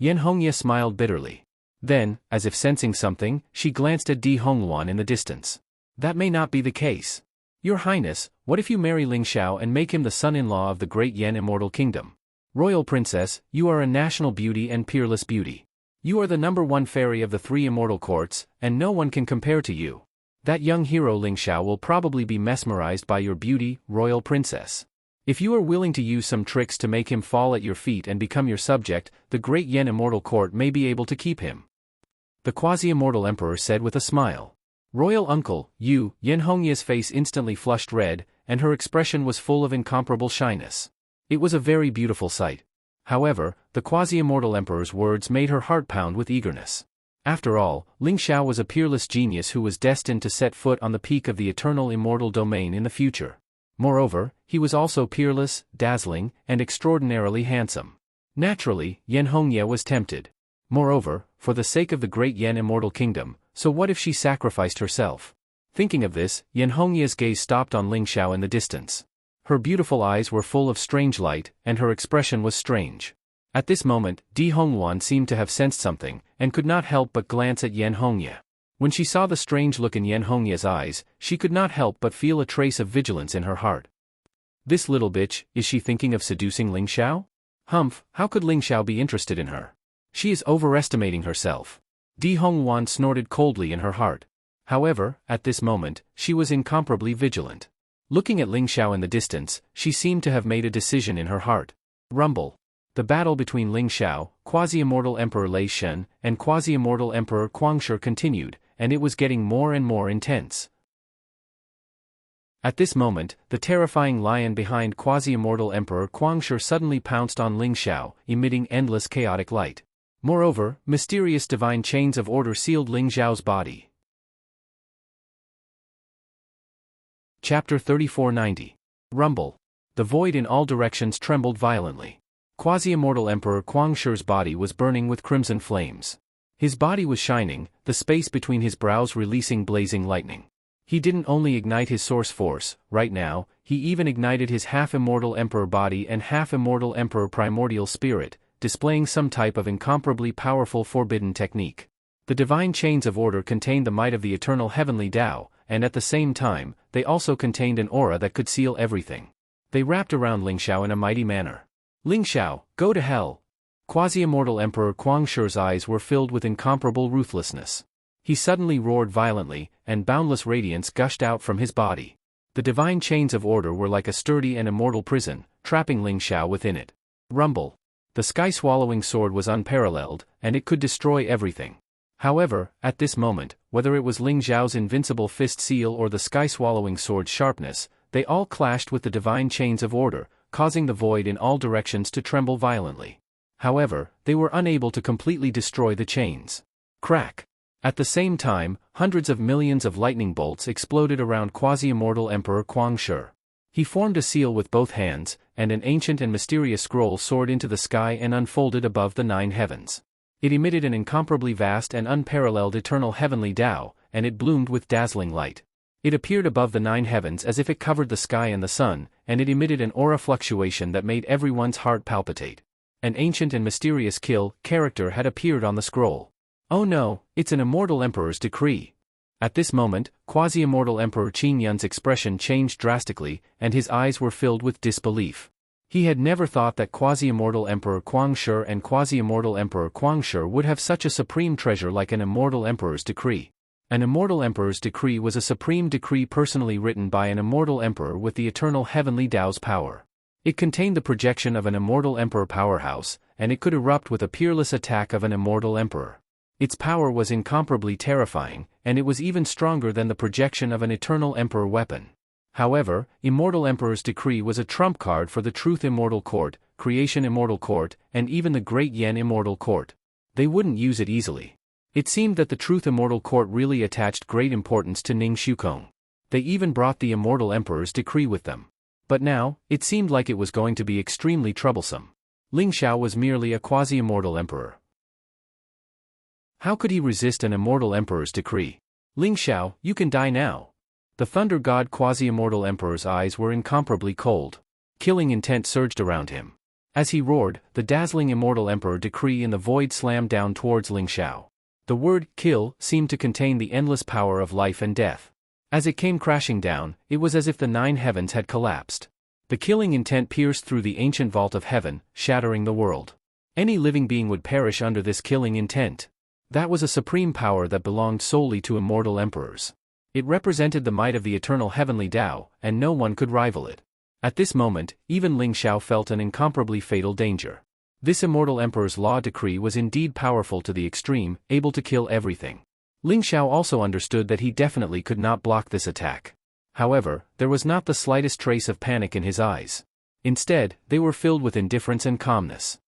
Yan Hongye smiled bitterly. Then, as if sensing something, she glanced at Di Hongluan in the distance. That may not be the case. Your Highness, what if you marry Ling Xiao and make him the son-in-law of the great Yan immortal kingdom? Royal princess, you are a national beauty and peerless beauty. You are the #1 fairy of the 3 immortal courts, and no one can compare to you. That young hero Ling Xiao will probably be mesmerized by your beauty, royal princess. If you are willing to use some tricks to make him fall at your feet and become your subject, the great Yan immortal court may be able to keep him. The quasi-immortal emperor said with a smile. Royal uncle, you, Yan Hongye's face instantly flushed red, and her expression was full of incomparable shyness. It was a very beautiful sight. However, the quasi-immortal emperor's words made her heart pound with eagerness. After all, Ling Xiao was a peerless genius who was destined to set foot on the peak of the eternal immortal domain in the future. Moreover, he was also peerless, dazzling, and extraordinarily handsome. Naturally, Yan Hongye was tempted. Moreover, for the sake of the great Yan immortal kingdom, so what if she sacrificed herself? Thinking of this, Yan Hongye's gaze stopped on Ling Xiao in the distance. Her beautiful eyes were full of strange light, and her expression was strange. At this moment, Di Hongluan seemed to have sensed something, and could not help but glance at Yan Hongye. When she saw the strange look in Yan Hongye's eyes, she could not help but feel a trace of vigilance in her heart. This little bitch, is she thinking of seducing Ling Xiao? Humph, how could Ling Xiao be interested in her? She is overestimating herself. Di Hongluan snorted coldly in her heart. However, at this moment, she was incomparably vigilant. Looking at Ling Xiao in the distance, she seemed to have made a decision in her heart. Rumble. The battle between Ling Xiao, quasi-immortal Emperor Lei Shen, and quasi-immortal Emperor Guangshi continued, and it was getting more and more intense. At this moment, the terrifying lion behind quasi-immortal Emperor Guangshi suddenly pounced on Ling Xiao, emitting endless chaotic light. Moreover, mysterious divine chains of order sealed Ling Xiao's body. Chapter 3490. Rumble. The void in all directions trembled violently. Quasi-immortal Emperor Guangshi's body was burning with crimson flames. His body was shining, the space between his brows releasing blazing lightning. He didn't only ignite his source force, right now, he even ignited his half-immortal Emperor body and half-immortal Emperor primordial spirit, displaying some type of incomparably powerful forbidden technique. The divine chains of order contained the might of the eternal heavenly Tao, and at the same time, they also contained an aura that could seal everything. They wrapped around Ling Xiao in a mighty manner. Ling Xiao, go to hell! Quasi-immortal Emperor Guangshi's eyes were filled with incomparable ruthlessness. He suddenly roared violently, and boundless radiance gushed out from his body. The divine chains of order were like a sturdy and immortal prison, trapping Ling Xiao within it. Rumble. The sky-swallowing sword was unparalleled, and it could destroy everything. However, at this moment, whether it was Ling Xiao's invincible fist seal or the sky-swallowing sword's sharpness, they all clashed with the divine chains of order, causing the void in all directions to tremble violently. However, they were unable to completely destroy the chains. Crack! At the same time, hundreds of millions of lightning bolts exploded around quasi-immortal Emperor Guangshi. He formed a seal with both hands, and an ancient and mysterious scroll soared into the sky and unfolded above the 9 heavens. It emitted an incomparably vast and unparalleled eternal heavenly Tao, and it bloomed with dazzling light. It appeared above the 9 heavens as if it covered the sky and the sun, and it emitted an aura fluctuation that made everyone's heart palpitate. An ancient and mysterious character had appeared on the scroll. Oh no, it's an immortal emperor's decree. At this moment, quasi-immortal Emperor Qin Yun's expression changed drastically, and his eyes were filled with disbelief. He had never thought that quasi-immortal Emperor Conqueror and quasi-immortal Emperor Conqueror would have such a supreme treasure like an immortal Emperor's decree. An immortal Emperor's decree was a supreme decree personally written by an immortal Emperor with the eternal heavenly Tao's power. It contained the projection of an immortal Emperor powerhouse, and it could erupt with a peerless attack of an immortal Emperor. Its power was incomparably terrifying, and it was even stronger than the projection of an eternal Emperor weapon. However, Immortal Emperor's decree was a trump card for the Truth Immortal Court, Creation Immortal Court, and even the Great Yen Immortal Court. They wouldn't use it easily. It seemed that the Truth Immortal Court really attached great importance to Ning Xueqi. They even brought the Immortal Emperor's decree with them. But now, it seemed like it was going to be extremely troublesome. Ling Xiao was merely a quasi-immortal emperor. How could he resist an immortal emperor's decree? Ling Xiao, you can die now. The Thunder God quasi-immortal emperor's eyes were incomparably cold. Killing intent surged around him. As he roared, the dazzling immortal emperor decree in the void slammed down towards Ling Xiao. The word, kill, seemed to contain the endless power of life and death. As it came crashing down, it was as if the 9 heavens had collapsed. The killing intent pierced through the ancient vault of heaven, shattering the world. Any living being would perish under this killing intent. That was a supreme power that belonged solely to immortal emperors. It represented the might of the eternal heavenly Tao, and no one could rival it. At this moment, even Ling Xiao felt an incomparably fatal danger. This immortal emperor's law decree was indeed powerful to the extreme, able to kill everything. Ling Xiao also understood that he definitely could not block this attack. However, there was not the slightest trace of panic in his eyes. Instead, they were filled with indifference and calmness.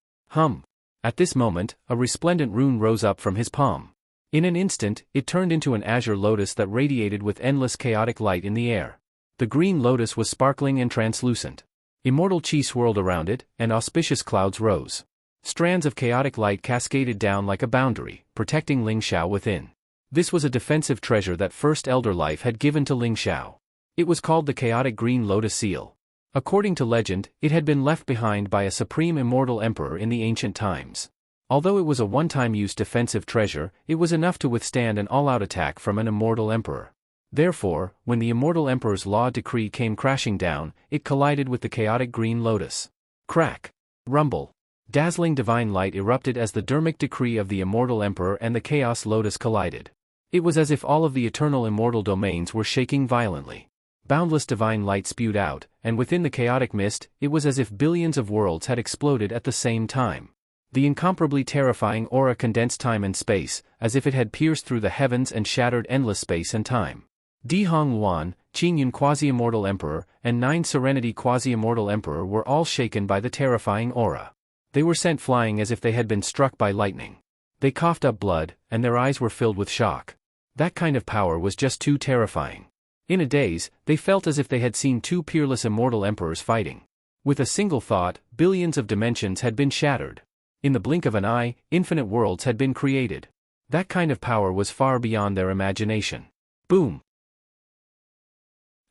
At this moment, a resplendent rune rose up from his palm. In an instant, it turned into an azure lotus that radiated with endless chaotic light in the air. The green lotus was sparkling and translucent. Immortal chi swirled around it, and auspicious clouds rose. Strands of chaotic light cascaded down like a boundary, protecting Ling Xiao within. This was a defensive treasure that First Elder Life had given to Ling Xiao. It was called the Chaotic Green Lotus Seal. According to legend, it had been left behind by a supreme immortal emperor in the ancient times. Although it was a one-time use defensive treasure, it was enough to withstand an all-out attack from an immortal emperor. Therefore, when the immortal emperor's law decree came crashing down, it collided with the chaotic green lotus. Crack! Rumble! Dazzling divine light erupted as the dharmic decree of the immortal emperor and the chaos lotus collided. It was as if all of the eternal immortal domains were shaking violently. Boundless divine light spewed out, and within the chaotic mist, it was as if billions of worlds had exploded at the same time. The incomparably terrifying aura condensed time and space, as if it had pierced through the heavens and shattered endless space and time. Di Hong Luan, Qingyun Quasi-Immortal Emperor, and 9 Serenity Quasi-Immortal Emperor were all shaken by the terrifying aura. They were sent flying as if they had been struck by lightning. They coughed up blood, and their eyes were filled with shock. That kind of power was just too terrifying. In a daze, they felt as if they had seen 2 peerless immortal emperors fighting. With a single thought, billions of dimensions had been shattered. In the blink of an eye, infinite worlds had been created. That kind of power was far beyond their imagination. Boom!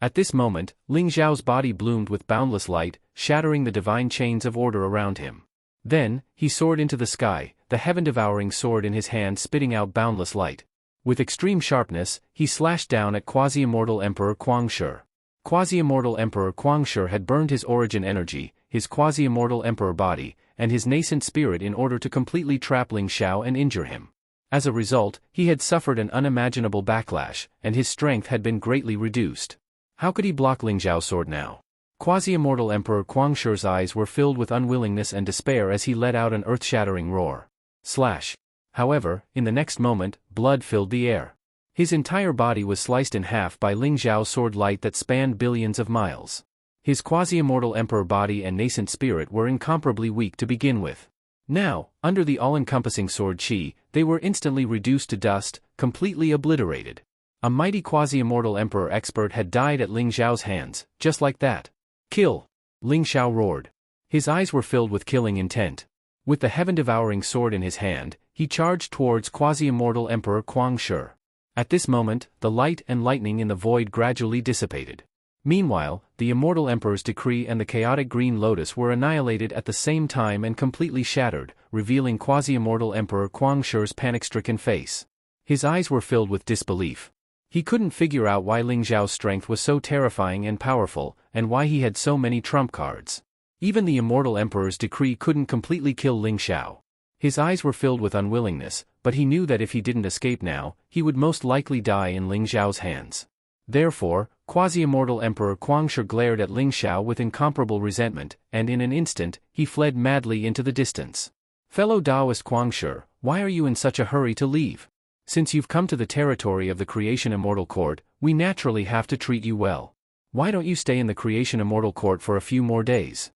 At this moment, Ling Xiao's body bloomed with boundless light, shattering the divine chains of order around him. Then, he soared into the sky, the heaven-devouring sword in his hand spitting out boundless light. With extreme sharpness, he slashed down at quasi-immortal Emperor Conqueror. Quasi-immortal Emperor Conqueror had burned his origin energy, his quasi-immortal emperor body, and his nascent spirit in order to completely trap Ling Xiao and injure him. As a result, he had suffered an unimaginable backlash, and his strength had been greatly reduced. How could he block Ling Xiao's sword now? Quasi-immortal Emperor Conqueror's eyes were filled with unwillingness and despair as he let out an earth-shattering roar. Slash! However, in the next moment, blood filled the air. His entire body was sliced in half by Ling Xiao's sword light that spanned billions of miles. His quasi-immortal emperor body and nascent spirit were incomparably weak to begin with. Now, under the all-encompassing sword chi, they were instantly reduced to dust, completely obliterated. A mighty quasi-immortal emperor expert had died at Ling Xiao's hands, just like that. Kill! Ling Xiao roared. His eyes were filled with killing intent. With the heaven-devouring sword in his hand, he charged towards quasi-immortal Emperor Conqueror. At this moment, the light and lightning in the void gradually dissipated. Meanwhile, the immortal emperor's decree and the chaotic green lotus were annihilated at the same time and completely shattered, revealing quasi-immortal Emperor Conqueror's panic-stricken face. His eyes were filled with disbelief. He couldn't figure out why Ling Xiao's strength was so terrifying and powerful, and why he had so many trump cards. Even the immortal emperor's decree couldn't completely kill Ling Xiao. His eyes were filled with unwillingness, but he knew that if he didn't escape now, he would most likely die in Ling Xiao's hands. Therefore, quasi-immortal Emperor Guangshi glared at Ling Xiao with incomparable resentment, and in an instant, he fled madly into the distance. Fellow Taoist Guangshi, why are you in such a hurry to leave? Since you've come to the territory of the Creation Immortal Court, we naturally have to treat you well. Why don't you stay in the Creation Immortal Court for a few more days?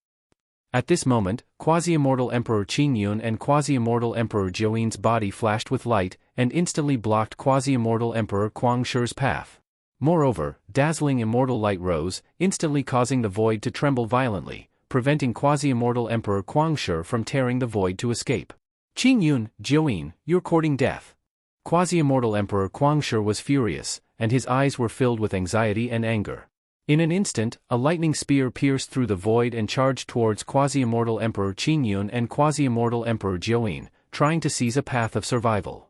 At this moment, quasi-immortal Emperor Qingyun and quasi-immortal Emperor Xueqi's body flashed with light, and instantly blocked quasi-immortal Emperor Guangshi's path. Moreover, dazzling immortal light rose, instantly causing the void to tremble violently, preventing quasi-immortal Emperor Guangshi from tearing the void to escape. Qingyun, Xueqi, you're courting death. Quasi-immortal Emperor Guangshi was furious, and his eyes were filled with anxiety and anger. In an instant, a lightning spear pierced through the void and charged towards quasi-immortal Emperor Qingyun and quasi-immortal Emperor Xueqi, trying to seize a path of survival.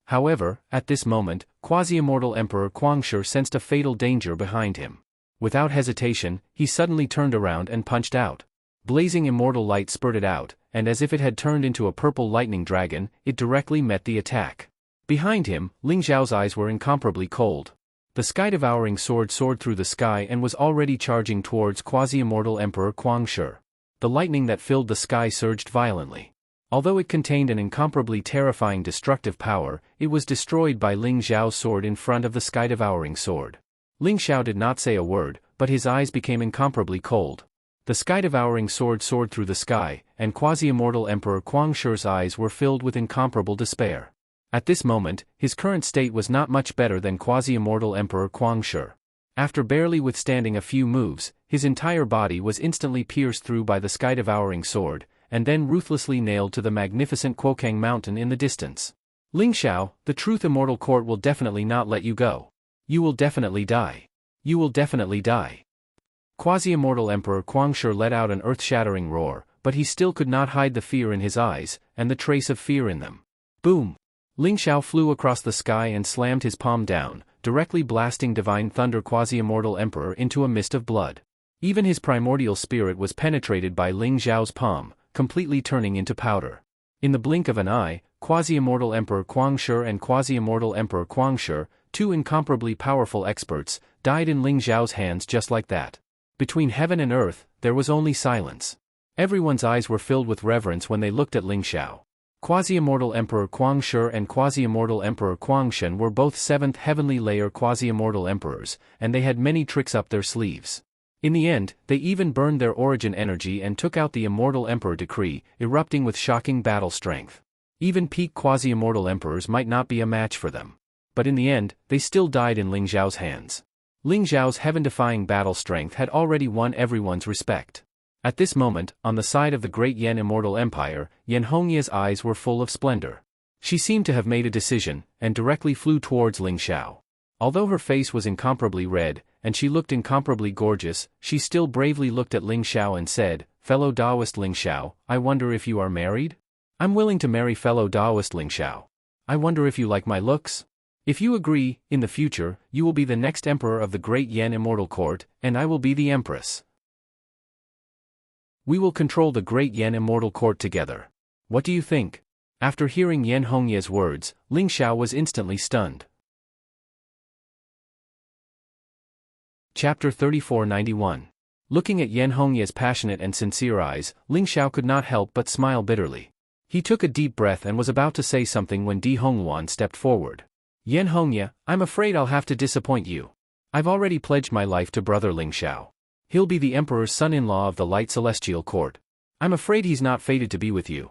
However, at this moment, quasi-immortal Emperor Guangshi sensed a fatal danger behind him. Without hesitation, he suddenly turned around and punched out. Blazing immortal light spurted out, and as if it had turned into a purple lightning dragon, it directly met the attack. Behind him, Ling Xiao's eyes were incomparably cold. The sky-devouring sword soared through the sky and was already charging towards quasi-immortal Emperor Guangshi. The lightning that filled the sky surged violently. Although it contained an incomparably terrifying destructive power, it was destroyed by Ling Xiao's sword in front of the sky-devouring sword. Ling Xiao did not say a word, but his eyes became incomparably cold. The sky-devouring sword soared through the sky, and quasi-immortal Emperor Guangshi's eyes were filled with incomparable despair. At this moment, his current state was not much better than quasi-immortal Emperor Guangshi. After barely withstanding a few moves, his entire body was instantly pierced through by the sky-devouring sword, and then ruthlessly nailed to the magnificent Quokang mountain in the distance. Ling Xiao, the Truth Immortal Court will definitely not let you go. You will definitely die. You will definitely die. Quasi-immortal Emperor Guangshi let out an earth-shattering roar, but he still could not hide the fear in his eyes, and the trace of fear in them. Boom! Ling Xiao flew across the sky and slammed his palm down, directly blasting divine thunder quasi-immortal Emperor into a mist of blood. Even his primordial spirit was penetrated by Ling Xiao's palm, completely turning into powder. In the blink of an eye, quasi-immortal Emperor Guangshi and quasi-immortal Emperor Guangshi, two incomparably powerful experts, died in Ling Xiao's hands just like that. Between heaven and earth, there was only silence. Everyone's eyes were filled with reverence when they looked at Ling Xiao. Quasi-immortal Emperor Guangshi and quasi-immortal Emperor Guangshen were both 7th heavenly layer quasi-immortal emperors, and they had many tricks up their sleeves. In the end, they even burned their origin energy and took out the immortal emperor decree, erupting with shocking battle strength. Even peak quasi-immortal emperors might not be a match for them. But in the end, they still died in Ling Xiao's hands. Ling Xiao's heaven-defying battle strength had already won everyone's respect. At this moment, on the side of the great Yan Immortal Empire, Yan Hongye's eyes were full of splendor. She seemed to have made a decision, and directly flew towards Ling Xiao. Although her face was incomparably red, and she looked incomparably gorgeous, she still bravely looked at Ling Xiao and said, "Fellow Taoist Ling Xiao, I wonder if you are married? I'm willing to marry fellow Taoist Ling Xiao. I wonder if you like my looks? If you agree, in the future, you will be the next emperor of the great Yan Immortal Court, and I will be the empress. We will control the great Yan Immortal Court together. What do you think?" After hearing Yan Hongye's words, Ling Xiao was instantly stunned. Chapter 3491. Looking at Yan Hongye's passionate and sincere eyes, Ling Xiao could not help but smile bitterly. He took a deep breath and was about to say something when Di Hongluan stepped forward. "Yan Hongye, I'm afraid I'll have to disappoint you. I've already pledged my life to brother Ling Xiao. He'll be the emperor's son-in-law of the Light Celestial Court. I'm afraid he's not fated to be with you."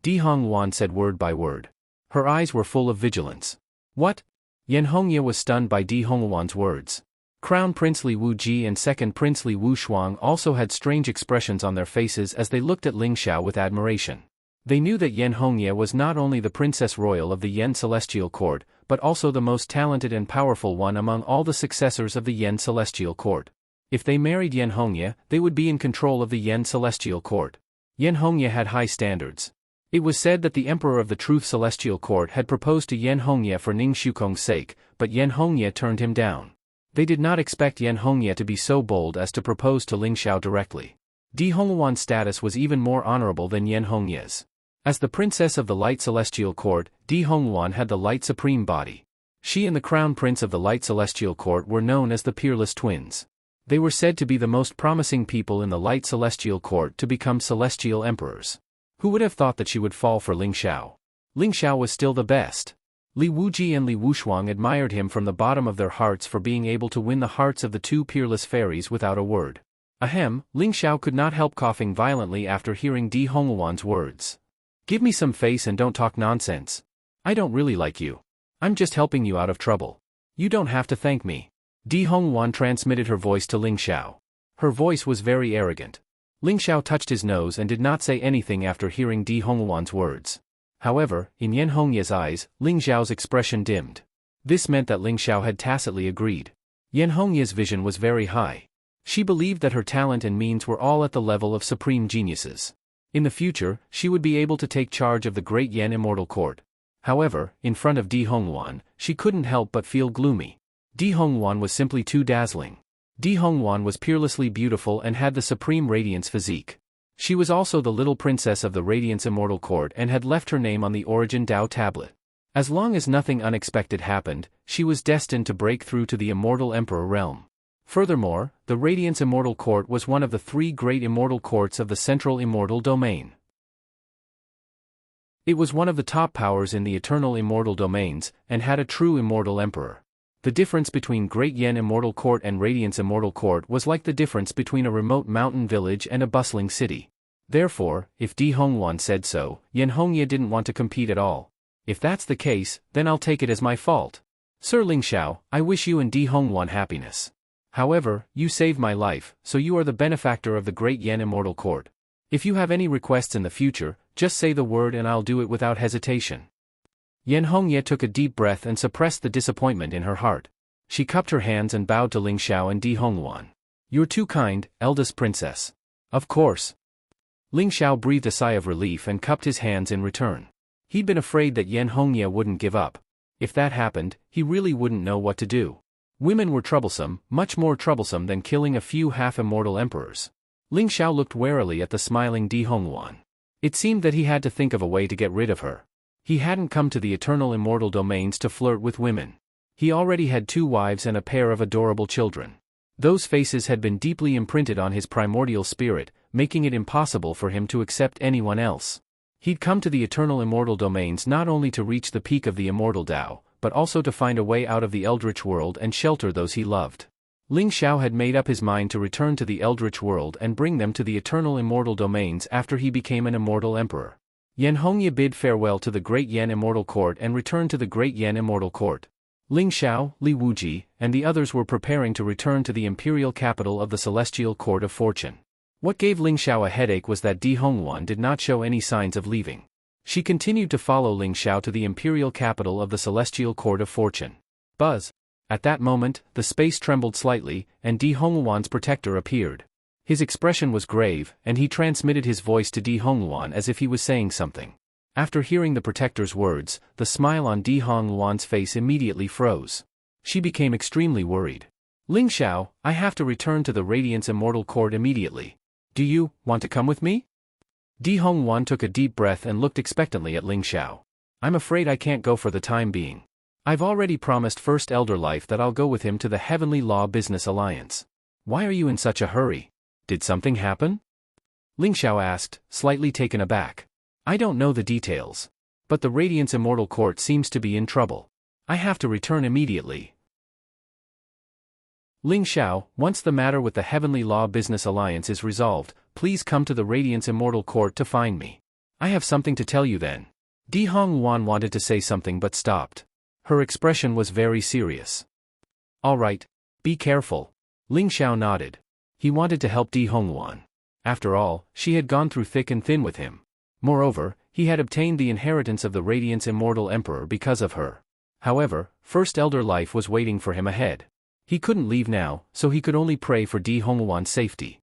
Di Hongluan said word by word. Her eyes were full of vigilance. What? Yan Hongye was stunned by Di Hongluan's words. Crown Prince Li Wuji and Second Prince Li Wushuang also had strange expressions on their faces as they looked at Ling Xiao with admiration. They knew that Yan Hongye was not only the Princess Royal of the Yan Celestial Court, but also the most talented and powerful one among all the successors of the Yan Celestial Court. If they married Yan Hongye, they would be in control of the Yan Celestial Court. Yan Hongye had high standards. It was said that the Emperor of the Truth Celestial Court had proposed to Yan Hongye for Ning Shukong's sake, but Yan Hongye turned him down. They did not expect Yan Hongye to be so bold as to propose to Ling Xiao directly. Di Hongwan's status was even more honorable than Yan Hongye's. As the princess of the Light Celestial Court, Di Hongwan had the Light Supreme body. She and the Crown Prince of the Light Celestial Court were known as the Peerless Twins. They were said to be the most promising people in the Light Celestial Court to become Celestial Emperors. Who would have thought that she would fall for Ling Xiao? Ling Xiao was still the best. Li Wuji and Li Wushuang admired him from the bottom of their hearts for being able to win the hearts of the two peerless fairies without a word. Ahem, Ling Xiao could not help coughing violently after hearing Di Hongwan's words. Give me some face and don't talk nonsense. I don't really like you. I'm just helping you out of trouble. You don't have to thank me. Di Hongwan transmitted her voice to Ling Xiao. Her voice was very arrogant. Ling Xiao touched his nose and did not say anything after hearing Di Hongwan's words. However, in Yan Hongye's eyes, Ling Xiao's expression dimmed. This meant that Ling Xiao had tacitly agreed. Yan Hongye's vision was very high. She believed that her talent and means were all at the level of supreme geniuses. In the future, she would be able to take charge of the Great Yan Immortal Court. However, in front of Di Hongwan, she couldn't help but feel gloomy. Di Hongwan was simply too dazzling. Di Hongwan was peerlessly beautiful and had the supreme radiance physique. She was also the little princess of the Radiance Immortal Court and had left her name on the Origin Dao tablet. As long as nothing unexpected happened, she was destined to break through to the Immortal Emperor realm. Furthermore, the Radiance Immortal Court was one of the three great immortal courts of the Central Immortal Domain. It was one of the top powers in the Eternal Immortal Domains, and had a true immortal emperor. The difference between Great Yan Immortal Court and Radiance Immortal Court was like the difference between a remote mountain village and a bustling city. Therefore, if Di Hongwan said so, Yan Hongye didn't want to compete at all. If that's the case, then I'll take it as my fault. Sir Ling Xiao, I wish you and Di Hongwan happiness. However, you saved my life, so you are the benefactor of the Great Yan Immortal Court. If you have any requests in the future, just say the word and I'll do it without hesitation. Yan Hongye took a deep breath and suppressed the disappointment in her heart. She cupped her hands and bowed to Ling Xiao and Di Hongwan. You're too kind, eldest princess. Of course. Ling Xiao breathed a sigh of relief and cupped his hands in return. He'd been afraid that Yan Hongye wouldn't give up. If that happened, he really wouldn't know what to do. Women were troublesome, much more troublesome than killing a few half-immortal emperors. Ling Xiao looked warily at the smiling Di Hongwan. It seemed that he had to think of a way to get rid of her. He hadn't come to the Eternal Immortal Domains to flirt with women. He already had 2 wives and a pair of adorable children. Those faces had been deeply imprinted on his primordial spirit, making it impossible for him to accept anyone else. He'd come to the Eternal Immortal Domains not only to reach the peak of the Immortal Tao, but also to find a way out of the Eldritch world and shelter those he loved. Ling Xiao had made up his mind to return to the Eldritch world and bring them to the Eternal Immortal Domains after he became an immortal emperor. Yan Hongye bid farewell to the Great Yan Immortal Court and returned to the Great Yan Immortal Court. Ling Xiao, Li Wuji, and the others were preparing to return to the imperial capital of the Celestial Court of Fortune. What gave Ling Xiao a headache was that Di Hongwan did not show any signs of leaving. She continued to follow Ling Xiao to the imperial capital of the Celestial Court of Fortune. Buzz! At that moment, the space trembled slightly, and Di Hongwan's protector appeared. His expression was grave, and he transmitted his voice to Di Hongwan as if he was saying something. After hearing the protector's words, the smile on Di Hongwan's face immediately froze. She became extremely worried. Ling Xiao, I have to return to the Radiance Immortal Court immediately. Do you want to come with me? Di Hongwan took a deep breath and looked expectantly at Ling Xiao. I'm afraid I can't go for the time being. I've already promised First Elder Life that I'll go with him to the Heavenly Law Business Alliance. Why are you in such a hurry? Did something happen? Ling Xiao asked, slightly taken aback. I don't know the details. But the Radiance Immortal Court seems to be in trouble. I have to return immediately. Ling Xiao, once the matter with the Heavenly Law Business Alliance is resolved, please come to the Radiance Immortal Court to find me. I have something to tell you then. Di Hongwan wanted to say something but stopped. Her expression was very serious. All right. Be careful. Ling Xiao nodded. He wanted to help Di Hongwan. After all, she had gone through thick and thin with him. Moreover, he had obtained the inheritance of the Radiance Immortal Emperor because of her. However, First Elder Life was waiting for him ahead. He couldn't leave now, so he could only pray for Di Hongwan's safety.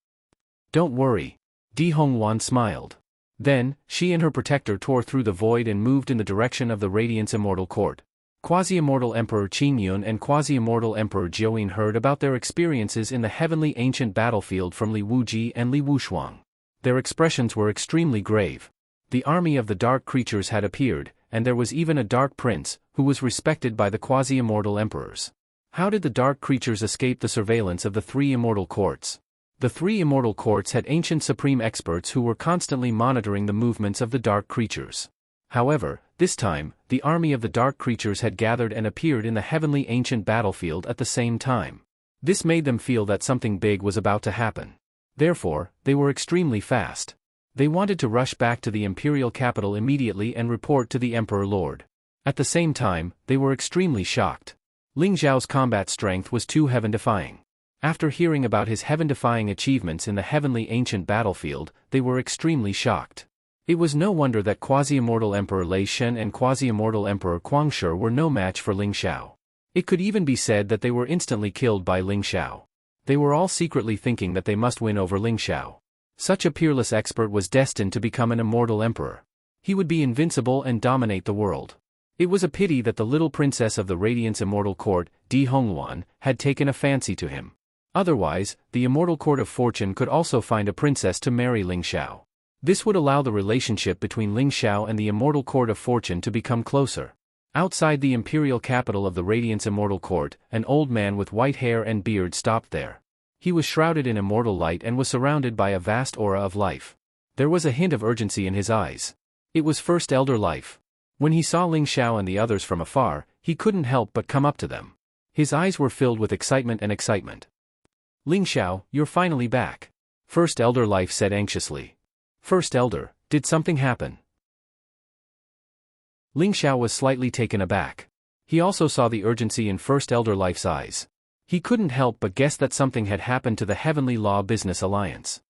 Don't worry. Di Hongwan smiled. Then, she and her protector tore through the void and moved in the direction of the Radiance Immortal Court. Quasi-immortal Emperor Qingyun and quasi-immortal Emperor Jiuyin heard about their experiences in the heavenly ancient battlefield from Li Wuji and Li Wushuang. Their expressions were extremely grave. The army of the dark creatures had appeared, and there was even a dark prince, who was respected by the quasi-immortal emperors. How did the dark creatures escape the surveillance of the three immortal courts? The three immortal courts had ancient supreme experts who were constantly monitoring the movements of the dark creatures. However, this time, the army of the dark creatures had gathered and appeared in the heavenly ancient battlefield at the same time. This made them feel that something big was about to happen. Therefore, they were extremely fast. They wanted to rush back to the imperial capital immediately and report to the Emperor Lord. At the same time, they were extremely shocked. Ling Xiao's combat strength was too heaven-defying. After hearing about his heaven-defying achievements in the heavenly ancient battlefield, they were extremely shocked. It was no wonder that quasi-immortal Emperor Lei Shen and quasi-immortal Emperor Guangshi were no match for Ling Xiao. It could even be said that they were instantly killed by Ling Xiao. They were all secretly thinking that they must win over Ling Xiao. Such a peerless expert was destined to become an immortal emperor. He would be invincible and dominate the world. It was a pity that the little princess of the Radiance Immortal Court, Di Hongluan, had taken a fancy to him. Otherwise, the Immortal Court of Fortune could also find a princess to marry Ling Xiao. This would allow the relationship between Ling Xiao and the Immortal Court of Fortune to become closer. Outside the imperial capital of the Radiance Immortal Court, an old man with white hair and beard stopped there. He was shrouded in immortal light and was surrounded by a vast aura of life. There was a hint of urgency in his eyes. It was First Elder Life. When he saw Ling Xiao and the others from afar, he couldn't help but come up to them. His eyes were filled with excitement. Ling Xiao, you're finally back. First Elder Life said anxiously. First Elder, did something happen? Ling Xiao was slightly taken aback. He also saw the urgency in First Elder Life's eyes. He couldn't help but guess that something had happened to the Heavenly Law Business Alliance.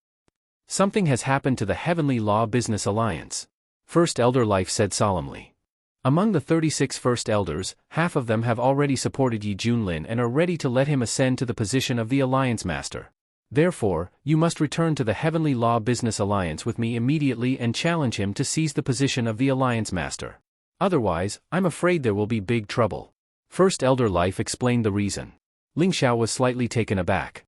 Something has happened to the Heavenly Law Business Alliance. First Elder Life said solemnly. Among the 36 First Elders, half of them have already supported Yi Junlin and are ready to let him ascend to the position of the Alliance Master. Therefore, you must return to the Heavenly Law Business Alliance with me immediately and challenge him to seize the position of the Alliance Master. Otherwise, I'm afraid there will be big trouble. First Elder Life explained the reason. Ling Xiao was slightly taken aback.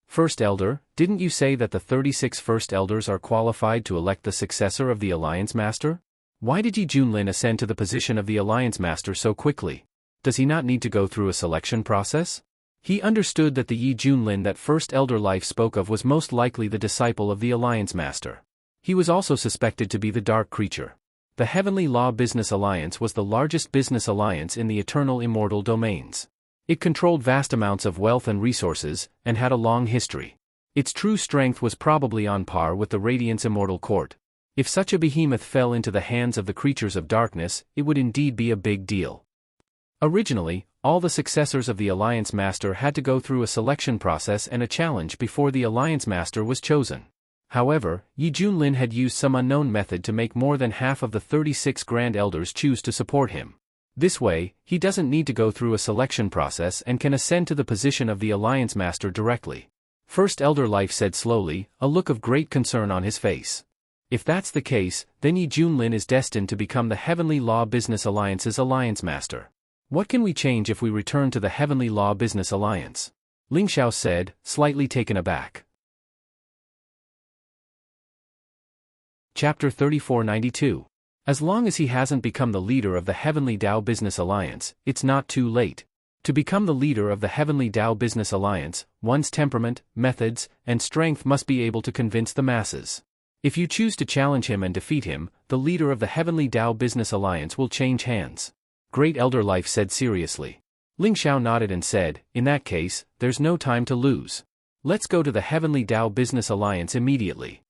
First Elder, didn't you say that the 36 First Elders are qualified to elect the successor of the Alliance Master? Why did Yi Junlin ascend to the position of the Alliance Master so quickly? Does he not need to go through a selection process? He understood that the Yi Junlin that First Elder Life spoke of was most likely the disciple of the Alliance Master. He was also suspected to be the Dark Creature. The Heavenly Law Business Alliance was the largest business alliance in the eternal immortal domains. It controlled vast amounts of wealth and resources, and had a long history. Its true strength was probably on par with the Radiance Immortal Court. If such a behemoth fell into the hands of the creatures of darkness, it would indeed be a big deal. Originally, all the successors of the Alliance Master had to go through a selection process and a challenge before the Alliance Master was chosen. However, Yi Junlin had used some unknown method to make more than half of the 36 Grand Elders choose to support him. This way, he doesn't need to go through a selection process and can ascend to the position of the Alliance Master directly. First Elder Life said slowly, a look of great concern on his face. If that's the case, then Yi Junlin is destined to become the Heavenly Law Business Alliance's Alliance Master. What can we change if we return to the Heavenly Law Business Alliance? Ling Xiao said, slightly taken aback. Chapter 3492. As long as he hasn't become the leader of the Heavenly Dao Business Alliance, it's not too late. To become the leader of the Heavenly Dao Business Alliance, one's temperament, methods, and strength must be able to convince the masses. If you choose to challenge him and defeat him, the leader of the Heavenly Dao Business Alliance will change hands. Great Elder Life said seriously. Ling Xiao nodded and said, in that case, there's no time to lose. Let's go to the Heavenly Dao Business Alliance immediately.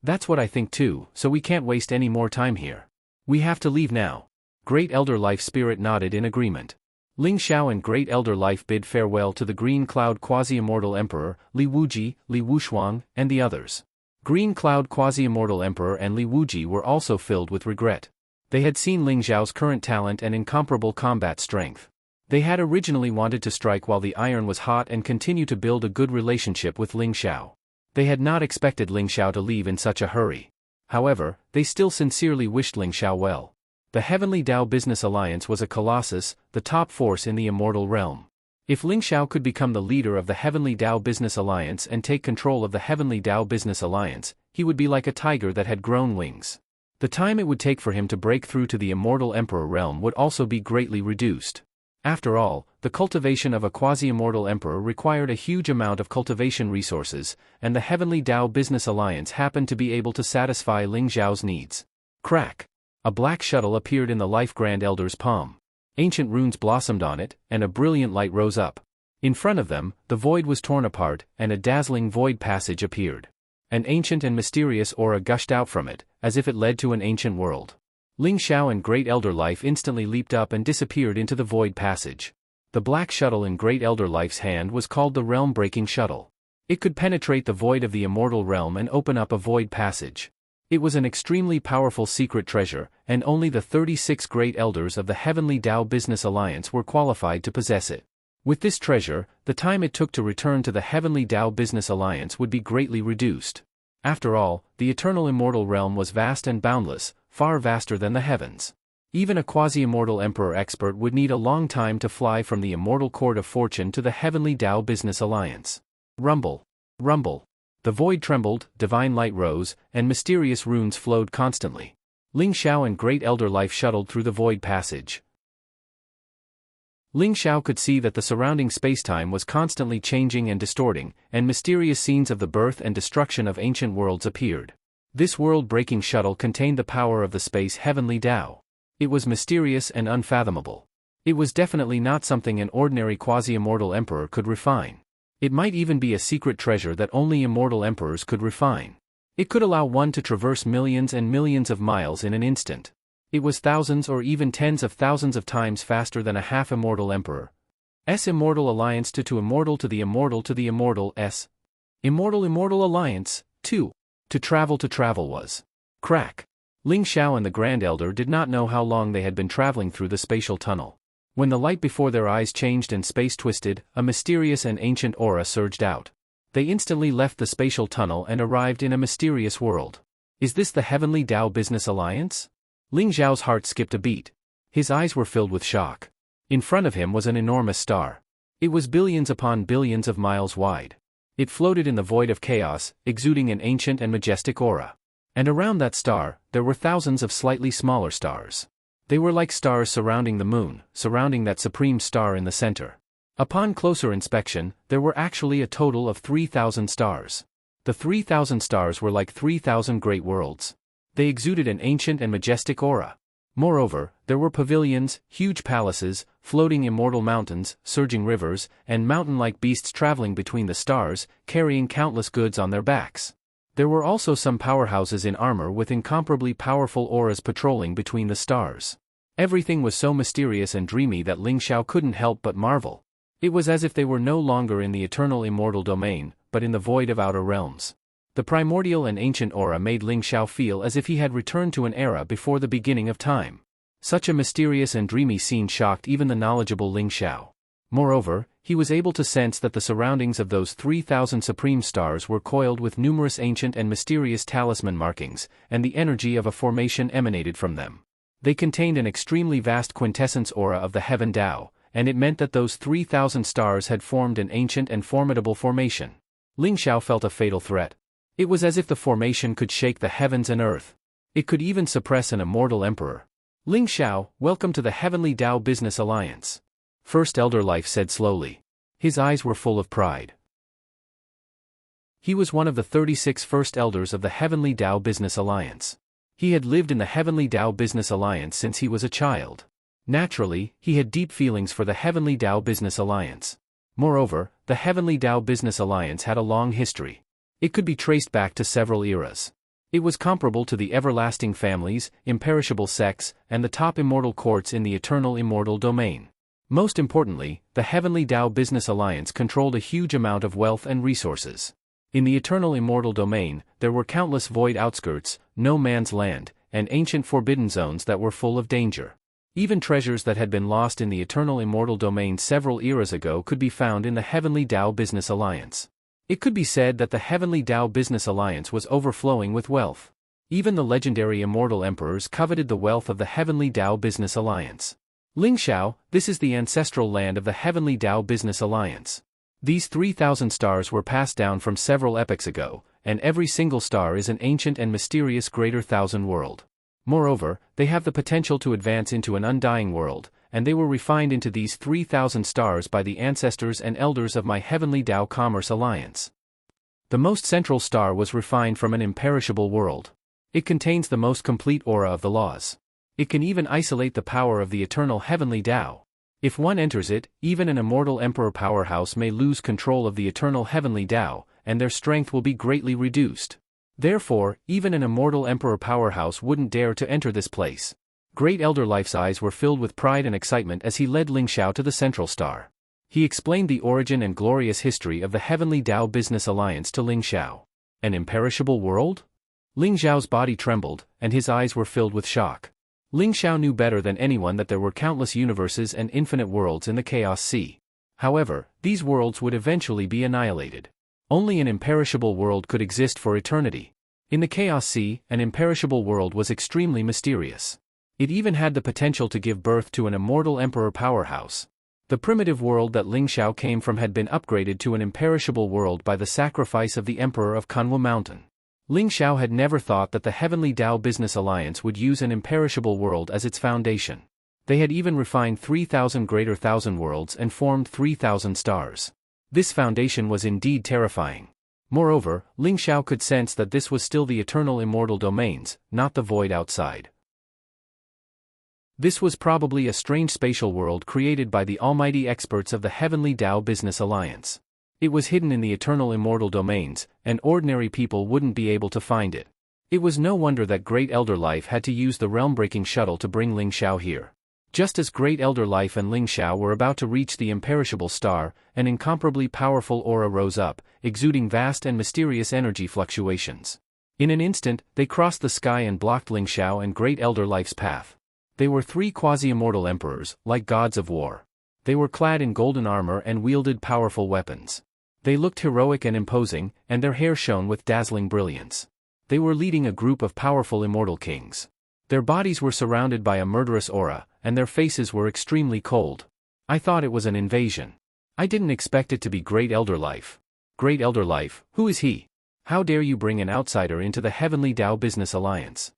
That's what I think too, so we can't waste any more time here. We have to leave now. Great Elder Life Spirit nodded in agreement. Ling Xiao and Great Elder Life bid farewell to the Green Cloud Quasi-Immortal Emperor, Li Wuji, Li Wushuang, and the others. Green Cloud Quasi-Immortal Emperor and Li Wuji were also filled with regret. They had seen Ling Xiao's current talent and incomparable combat strength. They had originally wanted to strike while the iron was hot and continue to build a good relationship with Ling Xiao. They had not expected Ling Xiao to leave in such a hurry. However, they still sincerely wished Ling Xiao well. The Heavenly Tao Business Alliance was a colossus, the top force in the immortal realm. If Ling Xiao could become the leader of the Heavenly Tao Business Alliance and take control of the Heavenly Tao Business Alliance, he would be like a tiger that had grown wings. The time it would take for him to break through to the immortal emperor realm would also be greatly reduced. After all, the cultivation of a quasi-immortal emperor required a huge amount of cultivation resources, and the Heavenly Tao Business Alliance happened to be able to satisfy Ling Xiao's needs. Crack! A black shuttle appeared in the Life Grand Elder's palm. Ancient runes blossomed on it, and a brilliant light rose up. In front of them, the void was torn apart, and a dazzling void passage appeared. An ancient and mysterious aura gushed out from it, as if it led to an ancient world. Ling Xiao and Great Elder Life instantly leaped up and disappeared into the void passage. The black shuttle in Great Elder Life's hand was called the Realm-Breaking Shuttle. It could penetrate the void of the immortal realm and open up a void passage. It was an extremely powerful secret treasure, and only the 36 Great Elders of the Heavenly Tao Business Alliance were qualified to possess it. With this treasure, the time it took to return to the Heavenly Tao Business Alliance would be greatly reduced. After all, the eternal immortal realm was vast and boundless, far vaster than the heavens. Even a quasi-immortal emperor expert would need a long time to fly from the immortal court of fortune to the Heavenly Tao Business Alliance. Rumble. Rumble. The void trembled, divine light rose, and mysterious runes flowed constantly. Ling Xiao and Great Elder Life shuttled through the void passage. Ling Xiao could see that the surrounding spacetime was constantly changing and distorting, and mysterious scenes of the birth and destruction of ancient worlds appeared. This world-breaking shuttle contained the power of the space Heavenly Tao. It was mysterious and unfathomable. It was definitely not something an ordinary quasi-immortal emperor could refine. It might even be a secret treasure that only immortal emperors could refine. It could allow one to traverse millions and millions of miles in an instant. It was thousands or even tens of thousands of times faster than a half-immortal emperor's immortal alliance to immortal to the immortal to the immortal's immortal alliance, too. To travel was. Crack. Ling Xiao and the Grand Elder did not know how long they had been traveling through the spatial tunnel. When the light before their eyes changed and space twisted, a mysterious and ancient aura surged out. They instantly left the spatial tunnel and arrived in a mysterious world. Is this the Heavenly Tao Business Alliance? Ling Xiao's heart skipped a beat. His eyes were filled with shock. In front of him was an enormous star. It was billions upon billions of miles wide. It floated in the void of chaos, exuding an ancient and majestic aura. And around that star, there were thousands of slightly smaller stars. They were like stars surrounding the moon, surrounding that supreme star in the center. Upon closer inspection, there were actually a total of 3,000 stars. The 3,000 stars were like 3,000 great worlds. They exuded an ancient and majestic aura. Moreover, there were pavilions, huge palaces, floating immortal mountains, surging rivers, and mountain-like beasts traveling between the stars, carrying countless goods on their backs. There were also some powerhouses in armor with incomparably powerful auras patrolling between the stars. Everything was so mysterious and dreamy that Ling Xiao couldn't help but marvel. It was as if they were no longer in the eternal immortal domain, but in the void of outer realms. The primordial and ancient aura made Ling Xiao feel as if he had returned to an era before the beginning of time. Such a mysterious and dreamy scene shocked even the knowledgeable Ling Xiao. Moreover, he was able to sense that the surroundings of those 3,000 supreme stars were coiled with numerous ancient and mysterious talisman markings, and the energy of a formation emanated from them. They contained an extremely vast quintessence aura of the Heaven Tao, and it meant that those 3,000 stars had formed an ancient and formidable formation. Ling Xiao felt a fatal threat. It was as if the formation could shake the heavens and earth. It could even suppress an immortal emperor. Ling Xiao, welcome to the Heavenly Tao Business Alliance. First Elder Life said slowly. His eyes were full of pride. He was one of the 36 First Elders of the Heavenly Tao Business Alliance. He had lived in the Heavenly Tao Business Alliance since he was a child. Naturally, he had deep feelings for the Heavenly Tao Business Alliance. Moreover, the Heavenly Tao Business Alliance had a long history. It could be traced back to several eras. It was comparable to the everlasting families, imperishable sects, and the top immortal courts in the eternal immortal domain. Most importantly, the Heavenly Tao Business Alliance controlled a huge amount of wealth and resources. In the eternal immortal domain, there were countless void outskirts, no man's land, and ancient forbidden zones that were full of danger. Even treasures that had been lost in the eternal immortal domain several eras ago could be found in the Heavenly Tao Business Alliance. It could be said that the Heavenly Tao Business Alliance was overflowing with wealth. Even the legendary immortal emperors coveted the wealth of the Heavenly Tao Business Alliance. Lingxiao, this is the ancestral land of the Heavenly Tao Business Alliance. These 3,000 stars were passed down from several epochs ago, and every single star is an ancient and mysterious greater thousand world. Moreover, they have the potential to advance into an undying world, and they were refined into these 3,000 stars by the ancestors and elders of my Heavenly Tao Commerce Alliance. The most central star was refined from an imperishable world. It contains the most complete aura of the laws. It can even isolate the power of the eternal Heavenly Tao. If one enters it, even an immortal emperor powerhouse may lose control of the eternal Heavenly Tao, and their strength will be greatly reduced. Therefore, even an immortal emperor powerhouse wouldn't dare to enter this place. Great Elder Life's eyes were filled with pride and excitement as he led Lingxiao to the central star. He explained the origin and glorious history of the Heavenly Tao Business Alliance to Lingxiao. An imperishable world? Lingxiao's body trembled, and his eyes were filled with shock. Lingxiao knew better than anyone that there were countless universes and infinite worlds in the Chaos Sea. However, these worlds would eventually be annihilated. Only an imperishable world could exist for eternity. In the Chaos Sea, an imperishable world was extremely mysterious. It even had the potential to give birth to an immortal emperor powerhouse. The primitive world that Lingxiao came from had been upgraded to an imperishable world by the sacrifice of the emperor of Kunwu Mountain. Lingxiao had never thought that the Heavenly Tao Business Alliance would use an imperishable world as its foundation. They had even refined 3,000 greater thousand worlds and formed 3,000 stars. This foundation was indeed terrifying. Moreover, Lingxiao could sense that this was still the eternal immortal domains, not the void outside. This was probably a strange spatial world created by the almighty experts of the Heavenly Tao Business Alliance. It was hidden in the eternal immortal domains, and ordinary people wouldn't be able to find it. It was no wonder that Great Elder Life had to use the realm-breaking shuttle to bring Lingxiao here. Just as Great Elder Life and Lingxiao were about to reach the imperishable star, an incomparably powerful aura rose up, exuding vast and mysterious energy fluctuations. In an instant, they crossed the sky and blocked Lingxiao and Great Elder Life's path. They were three quasi-immortal emperors, like gods of war. They were clad in golden armor and wielded powerful weapons. They looked heroic and imposing, and their hair shone with dazzling brilliance. They were leading a group of powerful immortal kings. Their bodies were surrounded by a murderous aura, and their faces were extremely cold. I thought it was an invasion. I didn't expect it to be Great Elder Life. Great Elder Life, who is he? How dare you bring an outsider into the Heavenly Tao Business Alliance?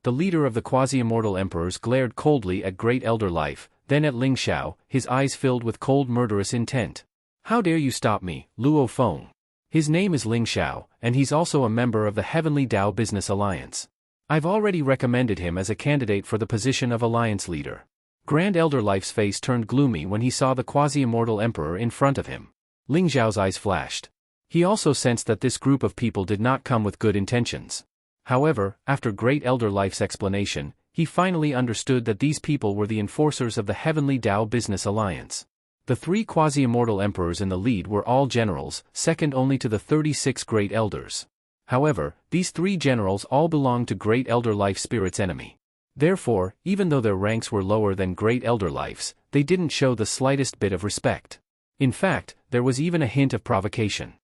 The leader of the quasi-immortal emperors glared coldly at Great Elder Life, then at Lingxiao, his eyes filled with cold murderous intent. How dare you stop me, Luo Feng? His name is Lingxiao, and he's also a member of the Heavenly Tao Business Alliance. I've already recommended him as a candidate for the position of Alliance Leader. Grand Elder Life's face turned gloomy when he saw the quasi-immortal emperor in front of him. Lingxiao's eyes flashed. He also sensed that this group of people did not come with good intentions. However, after Great Elder Life's explanation, he finally understood that these people were the enforcers of the Heavenly Tao Business Alliance. The three quasi-immortal emperors in the lead were all generals, second only to the 36 Great Elders. However, these three generals all belonged to Great Elder Life Spirit's enemy. Therefore, even though their ranks were lower than Great Elder Life's, they didn't show the slightest bit of respect. In fact, there was even a hint of provocation.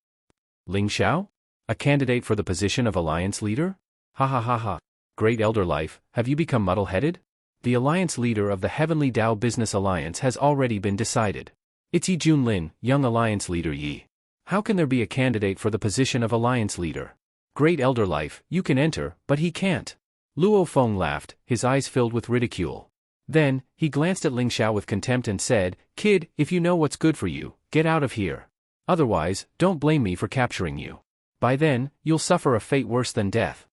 Lingxiao? A candidate for the position of Alliance Leader? Ha ha ha ha. Great Elder Life, have you become muddle-headed? The Alliance Leader of the Heavenly Tao Business Alliance has already been decided. It's Yi Junlin, young Alliance Leader Yi. How can there be a candidate for the position of Alliance Leader? Great Elder Life, you can enter, but he can't. Luo Feng laughed, his eyes filled with ridicule. Then, he glanced at Lingxiao with contempt and said, "Kid, if you know what's good for you, get out of here. Otherwise, don't blame me for capturing you. By then, you'll suffer a fate worse than death."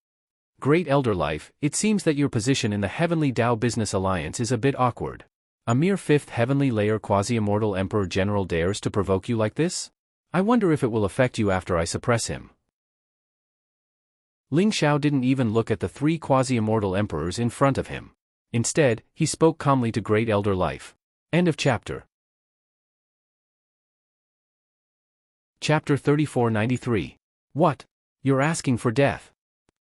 Great Elder Life, it seems that your position in the Heavenly Tao Business Alliance is a bit awkward. A mere fifth heavenly layer quasi-immortal emperor general dares to provoke you like this? I wonder if it will affect you after I suppress him. Lingxiao didn't even look at the three quasi-immortal emperors in front of him. Instead, he spoke calmly to Great Elder Life. End of chapter. Chapter 3493. What? You're asking for death?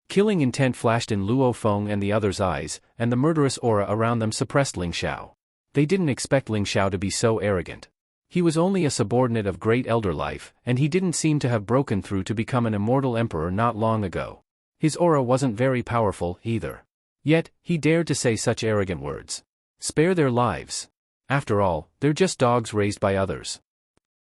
Killing intent flashed in Luo Feng and the others' eyes, and the murderous aura around them suppressed Lingxiao. They didn't expect Lingxiao to be so arrogant. He was only a subordinate of Great Elder Life, and he didn't seem to have broken through to become an immortal emperor not long ago. His aura wasn't very powerful, either. Yet, he dared to say such arrogant words. Spare their lives. After all, they're just dogs raised by others.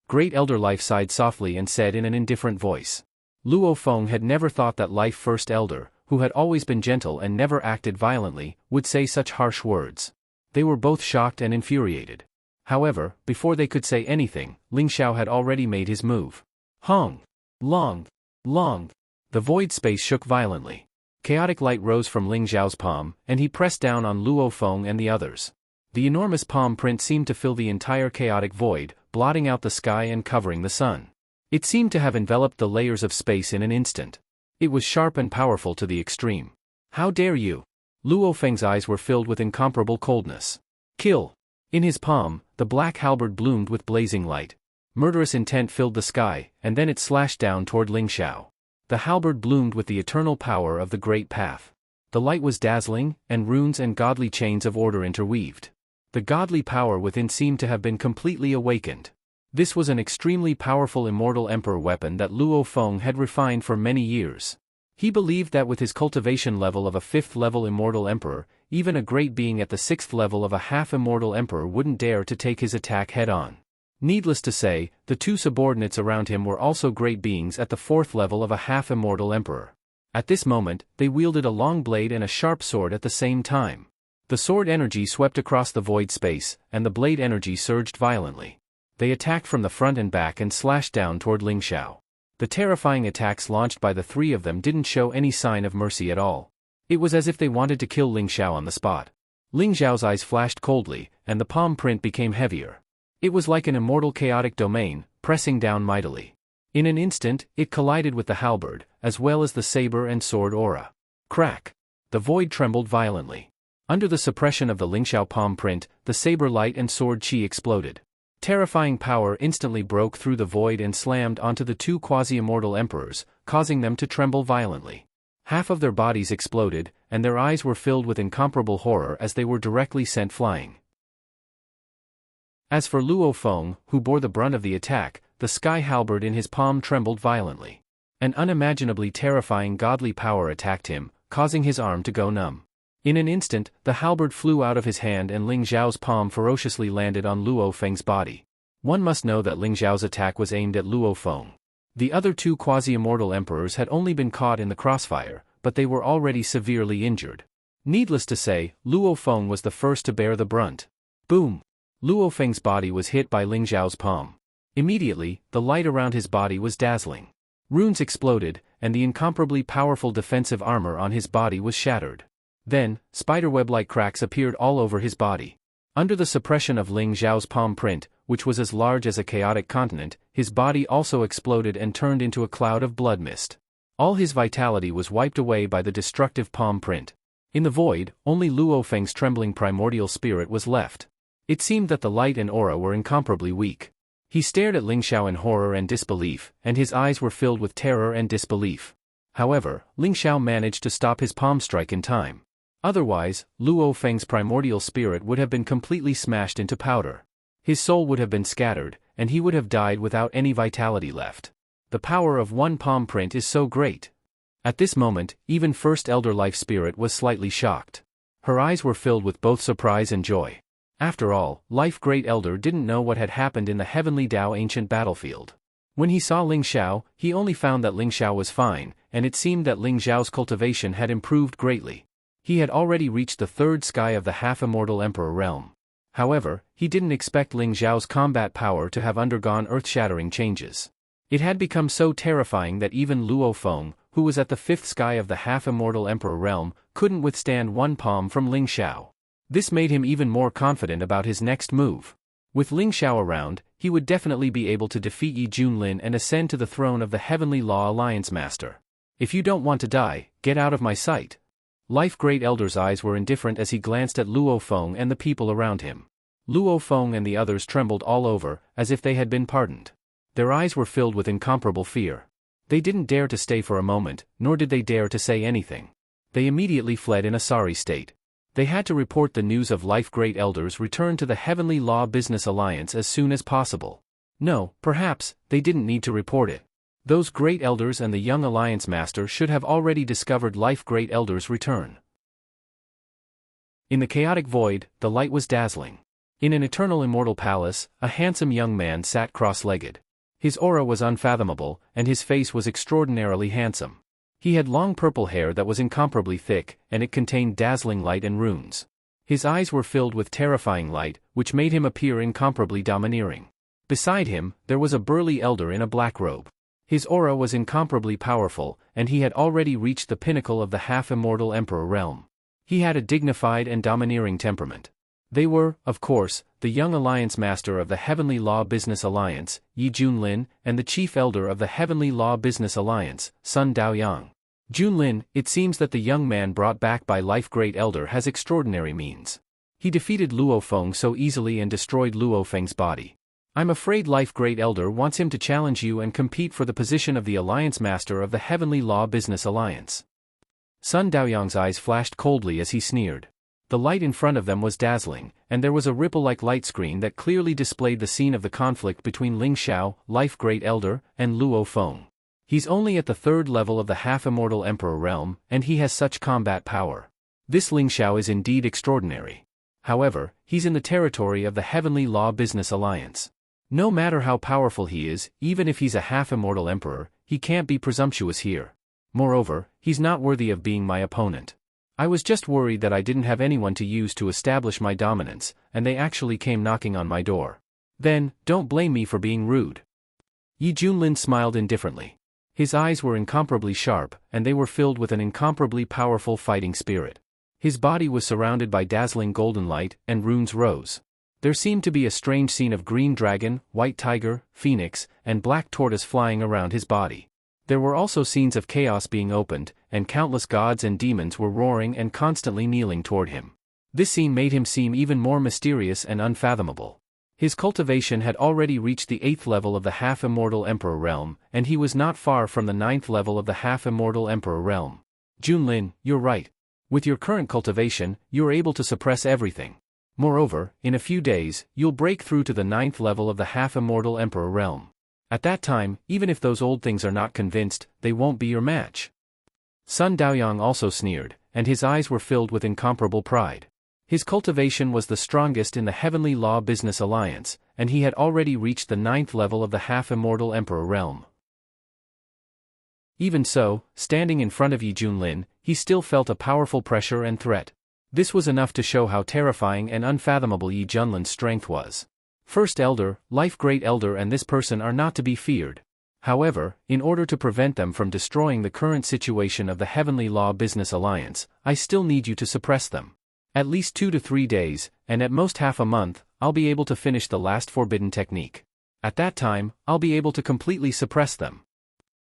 Great Elder Life sighed softly and said in an indifferent voice. Luo Feng had never thought that Life First Elder, who had always been gentle and never acted violently, would say such harsh words. They were both shocked and infuriated. However, before they could say anything, Ling Xiao had already made his move. Hong! Long! Long! The void space shook violently. Chaotic light rose from Ling Xiao's palm, and he pressed down on Luo Feng and the others. The enormous palm print seemed to fill the entire chaotic void, blotting out the sky and covering the sun. It seemed to have enveloped the layers of space in an instant. It was sharp and powerful to the extreme. How dare you? Luo Feng's eyes were filled with incomparable coldness. Kill! In his palm, the black halberd bloomed with blazing light. Murderous intent filled the sky, and then it slashed down toward Ling Xiao. The halberd bloomed with the eternal power of the Great Path. The light was dazzling, and runes and godly chains of order interweaved. The godly power within seemed to have been completely awakened. This was an extremely powerful immortal emperor weapon that Luo Feng had refined for many years. He believed that with his cultivation level of a 5th level immortal emperor, even a great being at the 6th level of a half-immortal emperor wouldn't dare to take his attack head-on. Needless to say, the two subordinates around him were also great beings at the 4th level of a half-immortal emperor. At this moment, they wielded a long blade and a sharp sword at the same time. The sword energy swept across the void space, and the blade energy surged violently. They attacked from the front and back and slashed down toward Ling Xiao. The terrifying attacks launched by the three of them didn't show any sign of mercy at all. It was as if they wanted to kill Ling Xiao on the spot. Ling Xiao's eyes flashed coldly, and the palm print became heavier. It was like an immortal chaotic domain, pressing down mightily. In an instant, it collided with the halberd, as well as the saber and sword aura. Crack! The void trembled violently. Under the suppression of the Ling Xiao palm print, the saber light and sword chi exploded. Terrifying power instantly broke through the void and slammed onto the two quasi-immortal emperors, causing them to tremble violently. Half of their bodies exploded, and their eyes were filled with incomparable horror as they were directly sent flying. As for Luo Feng, who bore the brunt of the attack, the sky halberd in his palm trembled violently. An unimaginably terrifying godly power attacked him, causing his arm to go numb. In an instant, the halberd flew out of his hand and Ling Xiao's palm ferociously landed on Luo Feng's body. One must know that Ling Xiao's attack was aimed at Luo Feng. The other two quasi-immortal emperors had only been caught in the crossfire, but they were already severely injured. Needless to say, Luo Feng was the first to bear the brunt. Boom! Luo Feng's body was hit by Ling Xiao's palm. Immediately, the light around his body was dazzling. Runes exploded, and the incomparably powerful defensive armor on his body was shattered. Then, spiderweb-like cracks appeared all over his body. Under the suppression of Ling Xiao's palm print, which was as large as a chaotic continent, his body also exploded and turned into a cloud of blood mist. All his vitality was wiped away by the destructive palm print. In the void, only Luo Feng's trembling primordial spirit was left. It seemed that the light and aura were incomparably weak. He stared at Ling Xiao in horror and disbelief, and his eyes were filled with terror and disbelief. However, Ling Xiao managed to stop his palm strike in time. Otherwise, Luo Feng's primordial spirit would have been completely smashed into powder. His soul would have been scattered, and he would have died without any vitality left. The power of one palm print is so great. At this moment, even First Elder Life Spirit was slightly shocked. Her eyes were filled with both surprise and joy. After all, Life Great Elder didn't know what had happened in the Heavenly Dao ancient battlefield. When he saw Ling Xiao, he only found that Ling Xiao was fine, and it seemed that Ling Xiao's cultivation had improved greatly. He had already reached the third sky of the half-immortal emperor realm. However, he didn't expect Ling Xiao's combat power to have undergone earth-shattering changes. It had become so terrifying that even Luo Feng, who was at the 5th sky of the half-immortal emperor realm, couldn't withstand one palm from Ling Xiao. This made him even more confident about his next move. With Ling Xiao around, he would definitely be able to defeat Yi Junlin and ascend to the throne of the Heavenly Law Alliance Master. If you don't want to die, get out of my sight. Life Great Elder's eyes were indifferent as he glanced at Luo Feng and the people around him. Luo Feng and the others trembled all over, as if they had been pardoned. Their eyes were filled with incomparable fear. They didn't dare to stay for a moment, nor did they dare to say anything. They immediately fled in a sorry state. They had to report the news of Life Great Elder's return to the Heavenly Law Business Alliance as soon as possible. No, perhaps, they didn't need to report it. Those Great Elders and the young Alliance Master should have already discovered Life Great Elder's return. In the chaotic void, the light was dazzling. In an eternal immortal palace, a handsome young man sat cross-legged. His aura was unfathomable, and his face was extraordinarily handsome. He had long purple hair that was incomparably thick, and it contained dazzling light and runes. His eyes were filled with terrifying light, which made him appear incomparably domineering. Beside him, there was a burly elder in a black robe. His aura was incomparably powerful, and he had already reached the pinnacle of the half-immortal Emperor realm. He had a dignified and domineering temperament. They were, of course, the young Alliance Master of the Heavenly Law Business Alliance, Yi Junlin, and the Chief Elder of the Heavenly Law Business Alliance, Sun Daoyang. Junlin, it seems that the young man brought back by Life Great Elder has extraordinary means. He defeated Luo Feng so easily and destroyed Luo Feng's body. I'm afraid Life Great Elder wants him to challenge you and compete for the position of the Alliance Master of the Heavenly Law Business Alliance. Sun Daoyang's eyes flashed coldly as he sneered. The light in front of them was dazzling, and there was a ripple-like light screen that clearly displayed the scene of the conflict between Ling Xiao, Life Great Elder, and Luo Feng. He's only at the 3rd level of the half-immortal Emperor realm, and he has such combat power. This Ling Xiao is indeed extraordinary. However, he's in the territory of the Heavenly Law Business Alliance. No matter how powerful he is, even if he's a half-immortal emperor, he can't be presumptuous here. Moreover, he's not worthy of being my opponent. I was just worried that I didn't have anyone to use to establish my dominance, and they actually came knocking on my door. Then, don't blame me for being rude. Yi Junlin smiled indifferently. His eyes were incomparably sharp, and they were filled with an incomparably powerful fighting spirit. His body was surrounded by dazzling golden light, and runes rose. There seemed to be a strange scene of green dragon, white tiger, phoenix, and black tortoise flying around his body. There were also scenes of chaos being opened, and countless gods and demons were roaring and constantly kneeling toward him. This scene made him seem even more mysterious and unfathomable. His cultivation had already reached the 8th level of the half-immortal Emperor realm, and he was not far from the 9th level of the half-immortal Emperor realm. Junlin, you're right. With your current cultivation, you're able to suppress everything. Moreover, in a few days, you'll break through to the 9th level of the half-immortal Emperor realm. At that time, even if those old things are not convinced, they won't be your match. Sun Daoyang also sneered, and his eyes were filled with incomparable pride. His cultivation was the strongest in the Heavenly Law Business Alliance, and he had already reached the 9th level of the half-immortal Emperor realm. Even so, standing in front of Yi Junlin, he still felt a powerful pressure and threat. This was enough to show how terrifying and unfathomable Yi Junlin's strength was. First Elder, Life Great Elder and this person are not to be feared. However, in order to prevent them from destroying the current situation of the Heavenly Law Business Alliance, I still need you to suppress them. At least 2 to 3 days, and at most half a month, I'll be able to finish the last forbidden technique. At that time, I'll be able to completely suppress them.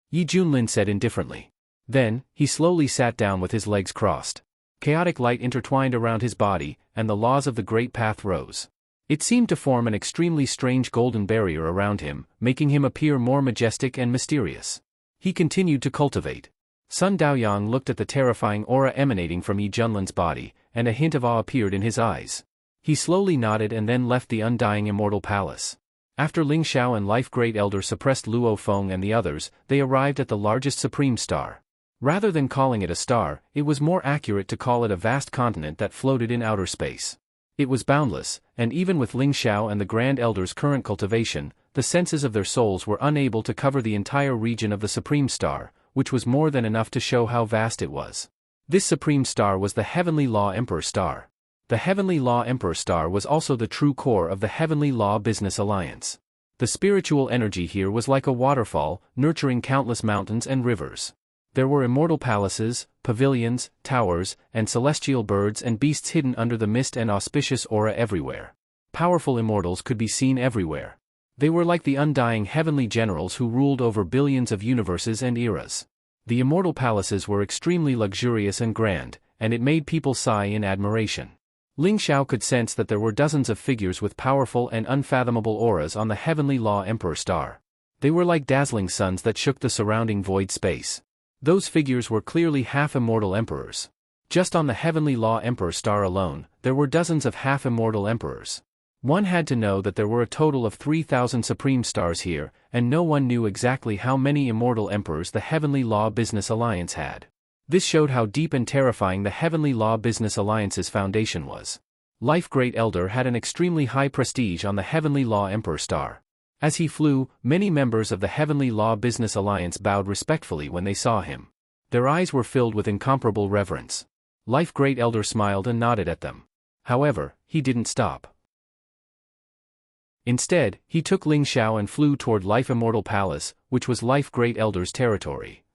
Yi Junlin said indifferently. Then, he slowly sat down with his legs crossed. Chaotic light intertwined around his body, and the laws of the Great Path rose. It seemed to form an extremely strange golden barrier around him, making him appear more majestic and mysterious. He continued to cultivate. Sun Daoyang looked at the terrifying aura emanating from Yi Junlin's body, and a hint of awe appeared in his eyes. He slowly nodded and then left the undying immortal palace. After Ling Xiao and Life Great Elder suppressed Luo Feng and the others, they arrived at the largest supreme star. Rather than calling it a star, it was more accurate to call it a vast continent that floated in outer space. It was boundless, and even with Ling Xiao and the Grand Elder's current cultivation, the senses of their souls were unable to cover the entire region of the Supreme Star, which was more than enough to show how vast it was. This Supreme Star was the Heavenly Law Emperor Star. The Heavenly Law Emperor Star was also the true core of the Heavenly Law Business Alliance. The spiritual energy here was like a waterfall, nurturing countless mountains and rivers. There were immortal palaces, pavilions, towers, and celestial birds and beasts hidden under the mist and auspicious aura everywhere. Powerful immortals could be seen everywhere. They were like the undying heavenly generals who ruled over billions of universes and eras. The immortal palaces were extremely luxurious and grand, and it made people sigh in admiration. Ling Xiao could sense that there were dozens of figures with powerful and unfathomable auras on the Heavenly Law Emperor Star. They were like dazzling suns that shook the surrounding void space. Those figures were clearly half-immortal emperors. Just on the Heavenly Law Emperor Star alone, there were dozens of half-immortal emperors. One had to know that there were a total of 3,000 Supreme Stars here, and no one knew exactly how many immortal emperors the Heavenly Law Business Alliance had. This showed how deep and terrifying the Heavenly Law Business Alliance's foundation was. Life Great Elder had an extremely high prestige on the Heavenly Law Emperor Star. As he flew, many members of the Heavenly Law Business Alliance bowed respectfully when they saw him. Their eyes were filled with incomparable reverence. Life Great Elder smiled and nodded at them. However, he didn't stop. Instead, he took Ling Xiao and flew toward Life Immortal Palace, which was Life Great Elder's territory.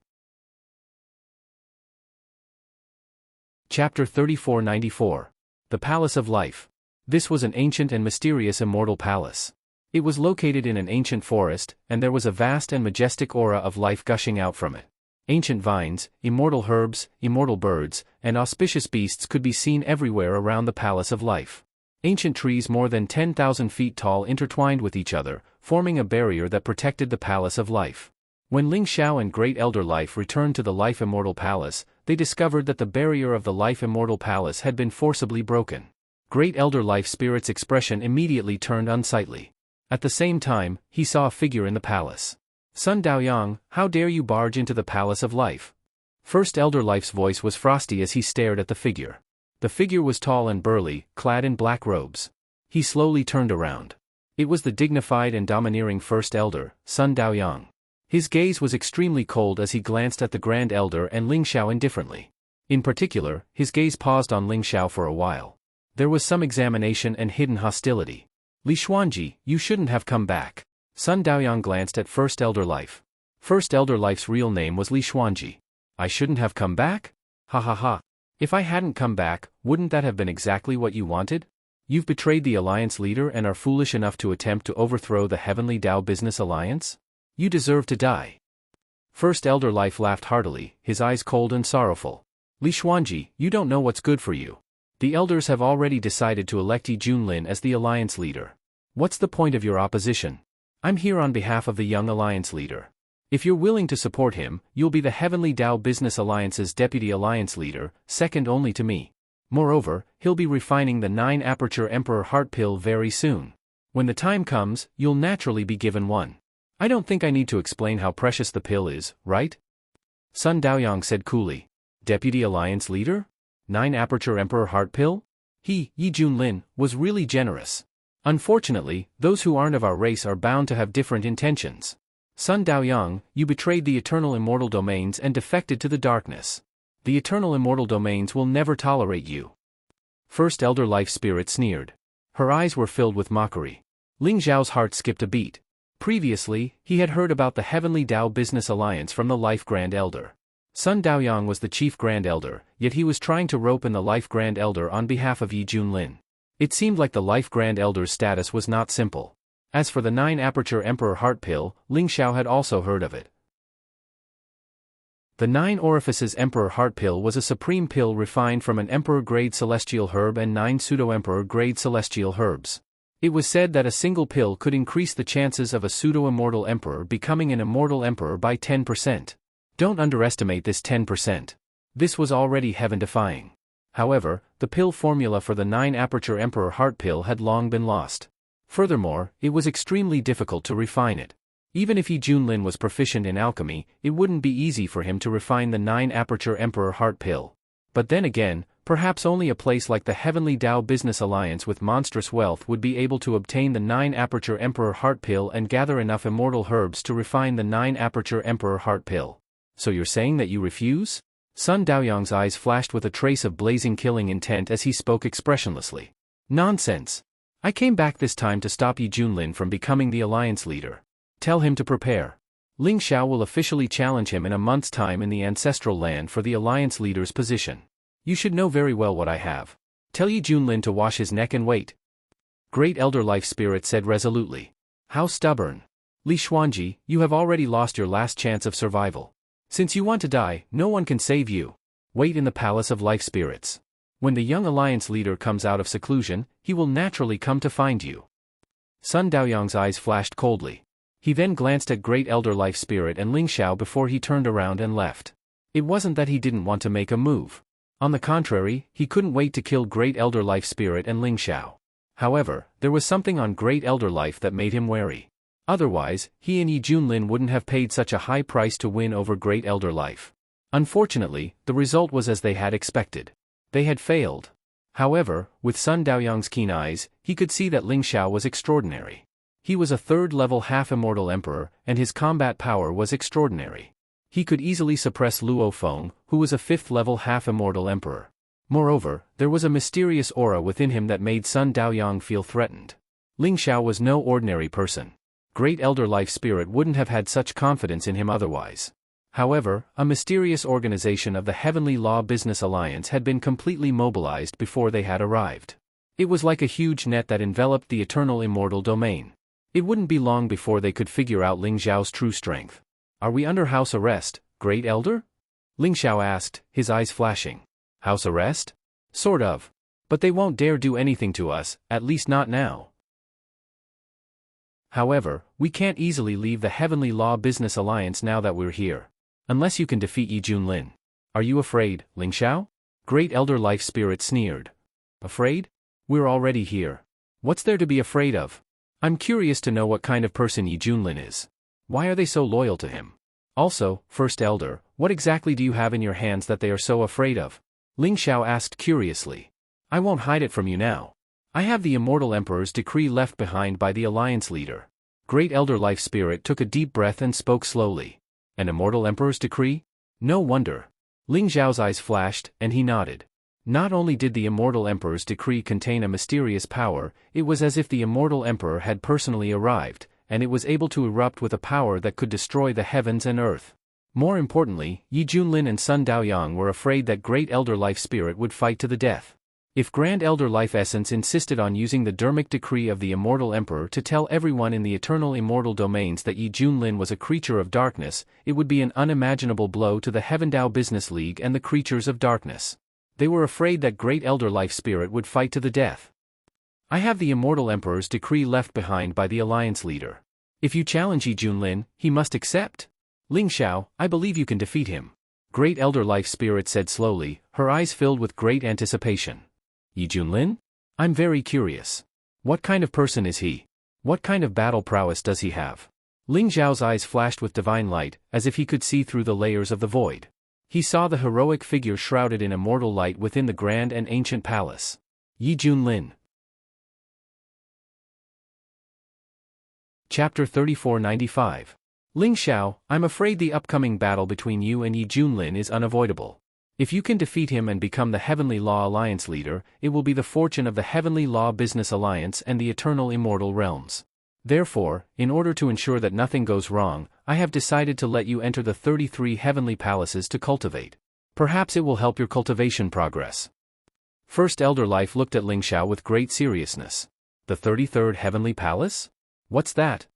Chapter 3494. The Palace of Life. This was an ancient and mysterious immortal palace. It was located in an ancient forest, and there was a vast and majestic aura of life gushing out from it. Ancient vines, immortal herbs, immortal birds, and auspicious beasts could be seen everywhere around the Palace of Life. Ancient trees more than 10,000 feet tall intertwined with each other, forming a barrier that protected the Palace of Life. When Ling Xiao and Great Elder Life returned to the Life Immortal Palace, they discovered that the barrier of the Life Immortal Palace had been forcibly broken. Great Elder Life Spirit's expression immediately turned unsightly. At the same time, he saw a figure in the palace. "Sun Daoyang, how dare you barge into the Palace of Life?" First Elder Life's voice was frosty as he stared at the figure. The figure was tall and burly, clad in black robes. He slowly turned around. It was the dignified and domineering First Elder, Sun Daoyang. His gaze was extremely cold as he glanced at the Grand Elder and Ling Xiao indifferently. In particular, his gaze paused on Ling Xiao for a while. There was some examination and hidden hostility. "Li Xuanji, you shouldn't have come back." Sun Daoyang glanced at First Elder Life. First Elder Life's real name was Li Xuanji. "I shouldn't have come back? Ha ha ha. If I hadn't come back, wouldn't that have been exactly what you wanted? You've betrayed the Alliance leader and are foolish enough to attempt to overthrow the Heavenly Dao Business Alliance? You deserve to die." First Elder Life laughed heartily, his eyes cold and sorrowful. "Li Xuanji, you don't know what's good for you. The elders have already decided to elect Yi Junlin as the Alliance leader. What's the point of your opposition? I'm here on behalf of the young Alliance leader. If you're willing to support him, you'll be the Heavenly Dao Business Alliance's deputy Alliance leader, second only to me. Moreover, he'll be refining the 9-aperture Emperor Heart Pill very soon. When the time comes, you'll naturally be given one. I don't think I need to explain how precious the pill is, right?" Sun Daoyang said coolly. "Deputy Alliance leader? 9-aperture Emperor Heart Pill?" He, Yi Junlin, was really generous. Unfortunately, those who aren't of our race are bound to have different intentions. Sun Daoyang, you betrayed the Eternal Immortal Domains and defected to the darkness. The Eternal Immortal Domains will never tolerate you." First Elder Life Spirit sneered. Her eyes were filled with mockery. Ling Xiao's heart skipped a beat. Previously, he had heard about the Heavenly Dao Business Alliance from the Life Grand Elder. Sun Daoyang was the Chief Grand Elder, yet he was trying to rope in the Life Grand Elder on behalf of Yi Junlin. It seemed like the Life Grand Elder's status was not simple. As for the 9-aperture Emperor Heart Pill, Ling Xiao had also heard of it. The 9 Orifices Emperor Heart Pill was a supreme pill refined from an Emperor-grade celestial herb and 9 pseudo-Emperor-grade celestial herbs. It was said that a single pill could increase the chances of a pseudo-immortal emperor becoming an immortal emperor by 10%. Don't underestimate this 10%. This was already heaven-defying. However, the pill formula for the 9-aperture Emperor Heart Pill had long been lost. Furthermore, it was extremely difficult to refine it. Even if Yi Junlin was proficient in alchemy, it wouldn't be easy for him to refine the 9-aperture Emperor Heart Pill. But then again, perhaps only a place like the Heavenly Dao Business Alliance with monstrous wealth would be able to obtain the 9-aperture Emperor Heart Pill and gather enough immortal herbs to refine the 9-aperture Emperor Heart Pill. So you're saying that you refuse? Sun Daoyang's eyes flashed with a trace of blazing killing intent as he spoke expressionlessly. Nonsense. I came back this time to stop Yi Junlin from becoming the Alliance leader. Tell him to prepare. Ling Xiao will officially challenge him in a month's time in the ancestral land for the Alliance leader's position. You should know very well what I have. Tell Yi Junlin to wash his neck and wait. Great Elder Life Spirit said resolutely. How stubborn. Li Xuanji, you have already lost your last chance of survival. Since you want to die, no one can save you. Wait in the Palace of Life Spirits. When the young Alliance leader comes out of seclusion, he will naturally come to find you. Sun Daoyang's eyes flashed coldly. He then glanced at Great Elder Life Spirit and Ling Xiao before he turned around and left. It wasn't that he didn't want to make a move. On the contrary, he couldn't wait to kill Great Elder Life Spirit and Ling Xiao. However, there was something on Great Elder Life that made him wary. Otherwise, he and Yi Junlin wouldn't have paid such a high price to win over Great Elder Life. Unfortunately, the result was as they had expected. They had failed. However, with Sun Daoyang's keen eyes, he could see that Ling Xiao was extraordinary. He was a third-level half-immortal emperor, and his combat power was extraordinary. He could easily suppress Luo Feng, who was a fifth-level half-immortal emperor. Moreover, there was a mysterious aura within him that made Sun Daoyang feel threatened. Ling Xiao was no ordinary person. Great Elder Life Spirit wouldn't have had such confidence in him otherwise. However, a mysterious organization of the Heavenly Law Business Alliance had been completely mobilized before they had arrived. It was like a huge net that enveloped the eternal immortal domain. It wouldn't be long before they could figure out Ling Xiao's true strength. "Are we under house arrest, Great Elder?" Ling Xiao asked, his eyes flashing. "House arrest? Sort of. But they won't dare do anything to us, at least not now. However, we can't easily leave the Heavenly Law Business Alliance now that we're here. Unless you can defeat Yi Junlin. Are you afraid, Ling Xiao?" Great Elder Life Spirit sneered. "Afraid? We're already here. What's there to be afraid of? I'm curious to know what kind of person Yi Junlin is. Why are they so loyal to him? Also, First Elder, what exactly do you have in your hands that they are so afraid of?" Ling Xiao asked curiously. "I won't hide it from you now. I have the Immortal Emperor's decree left behind by the Alliance leader." Great Elder Life Spirit took a deep breath and spoke slowly. "An Immortal Emperor's decree? No wonder." Ling Xiao's eyes flashed, and he nodded. Not only did the Immortal Emperor's decree contain a mysterious power, it was as if the Immortal Emperor had personally arrived, and it was able to erupt with a power that could destroy the heavens and earth. More importantly, Yi Junlin and Sun Daoyang were afraid that Great Elder Life Spirit would fight to the death. If Grand Elder Life Essence insisted on using the Dharmic decree of the Immortal Emperor to tell everyone in the eternal immortal domains that Yi Junlin was a creature of darkness, it would be an unimaginable blow to the Heavendao Business League and the creatures of darkness. They were afraid that Great Elder Life Spirit would fight to the death. "I have the Immortal Emperor's decree left behind by the Alliance leader. If you challenge Yi Junlin, he must accept. Ling Xiao, I believe you can defeat him." Great Elder Life Spirit said slowly, her eyes filled with great anticipation. "Yi Junlin? I'm very curious. What kind of person is he? What kind of battle prowess does he have?" Ling Xiao's eyes flashed with divine light, as if he could see through the layers of the void. He saw the heroic figure shrouded in immortal light within the grand and ancient palace. Yi Junlin. Chapter 3495. Ling Xiao, I'm afraid the upcoming battle between you and Yi Junlin is unavoidable. If you can defeat him and become the Heavenly Law Alliance leader, it will be the fortune of the Heavenly Law Business Alliance and the eternal immortal realms. Therefore, in order to ensure that nothing goes wrong, I have decided to let you enter the 33 heavenly palaces to cultivate. Perhaps it will help your cultivation progress. First Elder Life looked at Ling Xiao with great seriousness. The 33rd heavenly palace? What's that?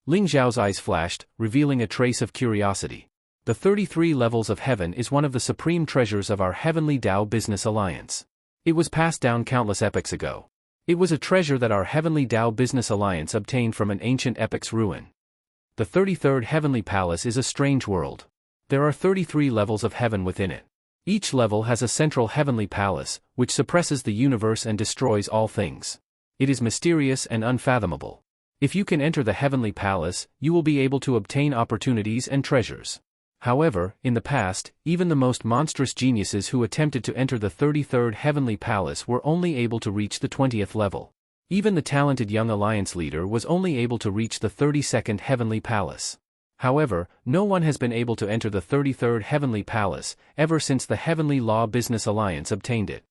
Ling Xiao's eyes flashed, revealing a trace of curiosity. The 33 levels of heaven is one of the supreme treasures of our Heavenly Dao Business Alliance. It was passed down countless epochs ago. It was a treasure that our Heavenly Dao Business Alliance obtained from an ancient epoc's ruin. The 33rd heavenly palace is a strange world. There are 33 levels of heaven within it. Each level has a central heavenly palace, which suppresses the universe and destroys all things. It is mysterious and unfathomable. If you can enter the heavenly palace, you will be able to obtain opportunities and treasures. However, in the past, even the most monstrous geniuses who attempted to enter the 33rd heavenly palace were only able to reach the 20th level. Even the talented young alliance leader was only able to reach the 32nd heavenly palace. However, no one has been able to enter the 33rd heavenly palace ever since the Heavenly Law Business Alliance obtained it.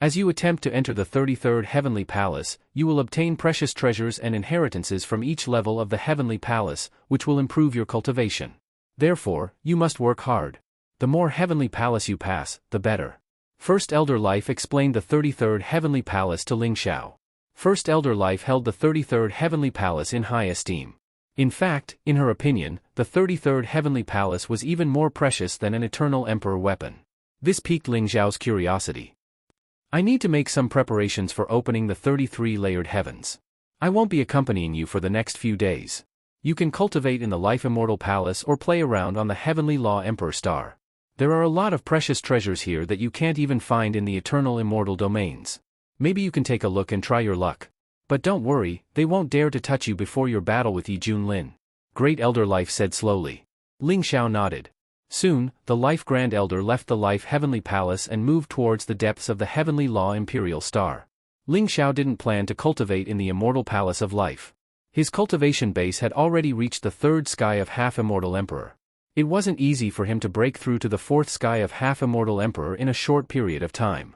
As you attempt to enter the 33rd heavenly palace, you will obtain precious treasures and inheritances from each level of the heavenly palace, which will improve your cultivation. Therefore, you must work hard. The more heavenly palace you pass, the better. First Elder Life explained the 33rd heavenly palace to Ling Xiao. First Elder Life held the 33rd heavenly palace in high esteem. In fact, in her opinion, the 33rd heavenly palace was even more precious than an eternal emperor weapon. This piqued Ling Xiao's curiosity. I need to make some preparations for opening the 33 layered heavens. I won't be accompanying you for the next few days. You can cultivate in the Life Immortal Palace or play around on the Heavenly Law Emperor Star. There are a lot of precious treasures here that you can't even find in the eternal immortal domains. Maybe you can take a look and try your luck. But don't worry, they won't dare to touch you before your battle with Yi Junlin. Great Elder Life said slowly. Ling Xiao nodded. Soon, the Life Grand Elder left the Life Heavenly Palace and moved towards the depths of the Heavenly Law Imperial Star. Ling Xiao didn't plan to cultivate in the Immortal Palace of Life. His cultivation base had already reached the third sky of Half-Immortal Emperor. It wasn't easy for him to break through to the fourth sky of Half-Immortal Emperor in a short period of time.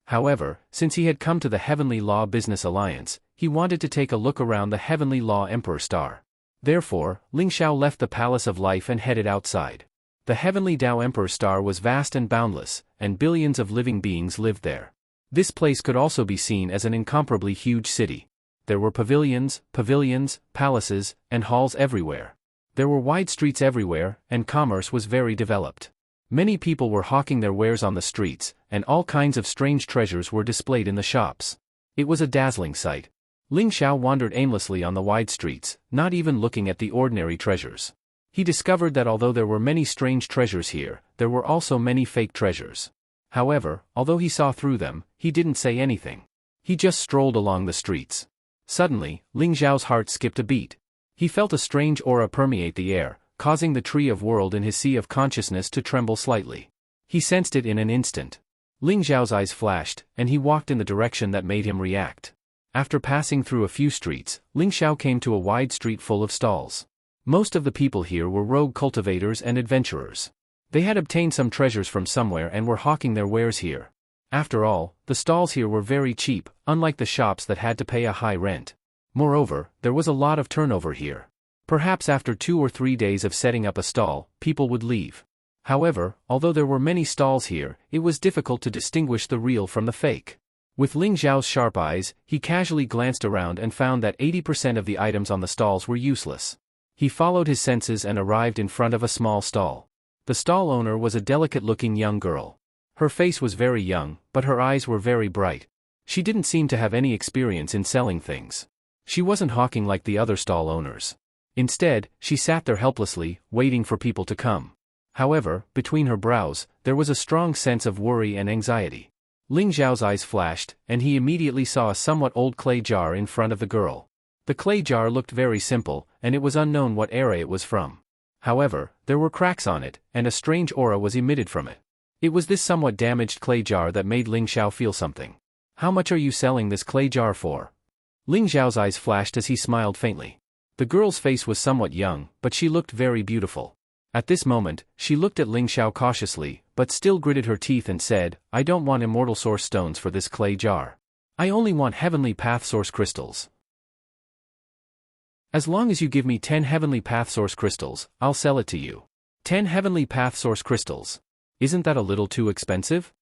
However, since he had come to the Heavenly Law Business Alliance, he wanted to take a look around the Heavenly Law Emperor Star. Therefore, Ling Xiao left the Palace of Life and headed outside. The Heavenly Dao Emperor Star was vast and boundless, and billions of living beings lived there. This place could also be seen as an incomparably huge city. There were pavilions, palaces, and halls everywhere. There were wide streets everywhere, and commerce was very developed. Many people were hawking their wares on the streets, and all kinds of strange treasures were displayed in the shops. It was a dazzling sight. Ling Xiao wandered aimlessly on the wide streets, not even looking at the ordinary treasures. He discovered that although there were many strange treasures here, there were also many fake treasures. However, although he saw through them, he didn't say anything. He just strolled along the streets. Suddenly, Ling Xiao's heart skipped a beat. He felt a strange aura permeate the air, causing the tree of world in his sea of consciousness to tremble slightly. He sensed it in an instant. Ling Xiao's eyes flashed, and he walked in the direction that made him react. After passing through a few streets, Ling Xiao came to a wide street full of stalls. Most of the people here were rogue cultivators and adventurers. They had obtained some treasures from somewhere and were hawking their wares here. After all, the stalls here were very cheap, unlike the shops that had to pay a high rent. Moreover, there was a lot of turnover here. Perhaps after 2 or 3 days of setting up a stall, people would leave. However, although there were many stalls here, it was difficult to distinguish the real from the fake. With Ling Xiao's sharp eyes, he casually glanced around and found that 80% of the items on the stalls were useless. He followed his senses and arrived in front of a small stall. The stall owner was a delicate-looking young girl. Her face was very young, but her eyes were very bright. She didn't seem to have any experience in selling things. She wasn't hawking like the other stall owners. Instead, she sat there helplessly, waiting for people to come. However, between her brows, there was a strong sense of worry and anxiety. Ling Xiao's eyes flashed, and he immediately saw a somewhat old clay jar in front of the girl. The clay jar looked very simple, and it was unknown what era it was from. However, there were cracks on it, and a strange aura was emitted from it. It was this somewhat damaged clay jar that made Ling Xiao feel something. "How much are you selling this clay jar for?" Ling Xiao's eyes flashed as he smiled faintly. The girl's face was somewhat young, but she looked very beautiful. At this moment, she looked at Ling Xiao cautiously, but still gritted her teeth and said, "I don't want immortal source stones for this clay jar. I only want heavenly path source crystals. As long as you give me 10 heavenly path source crystals, I'll sell it to you." 10 heavenly path source crystals. Isn't that a little too expensive?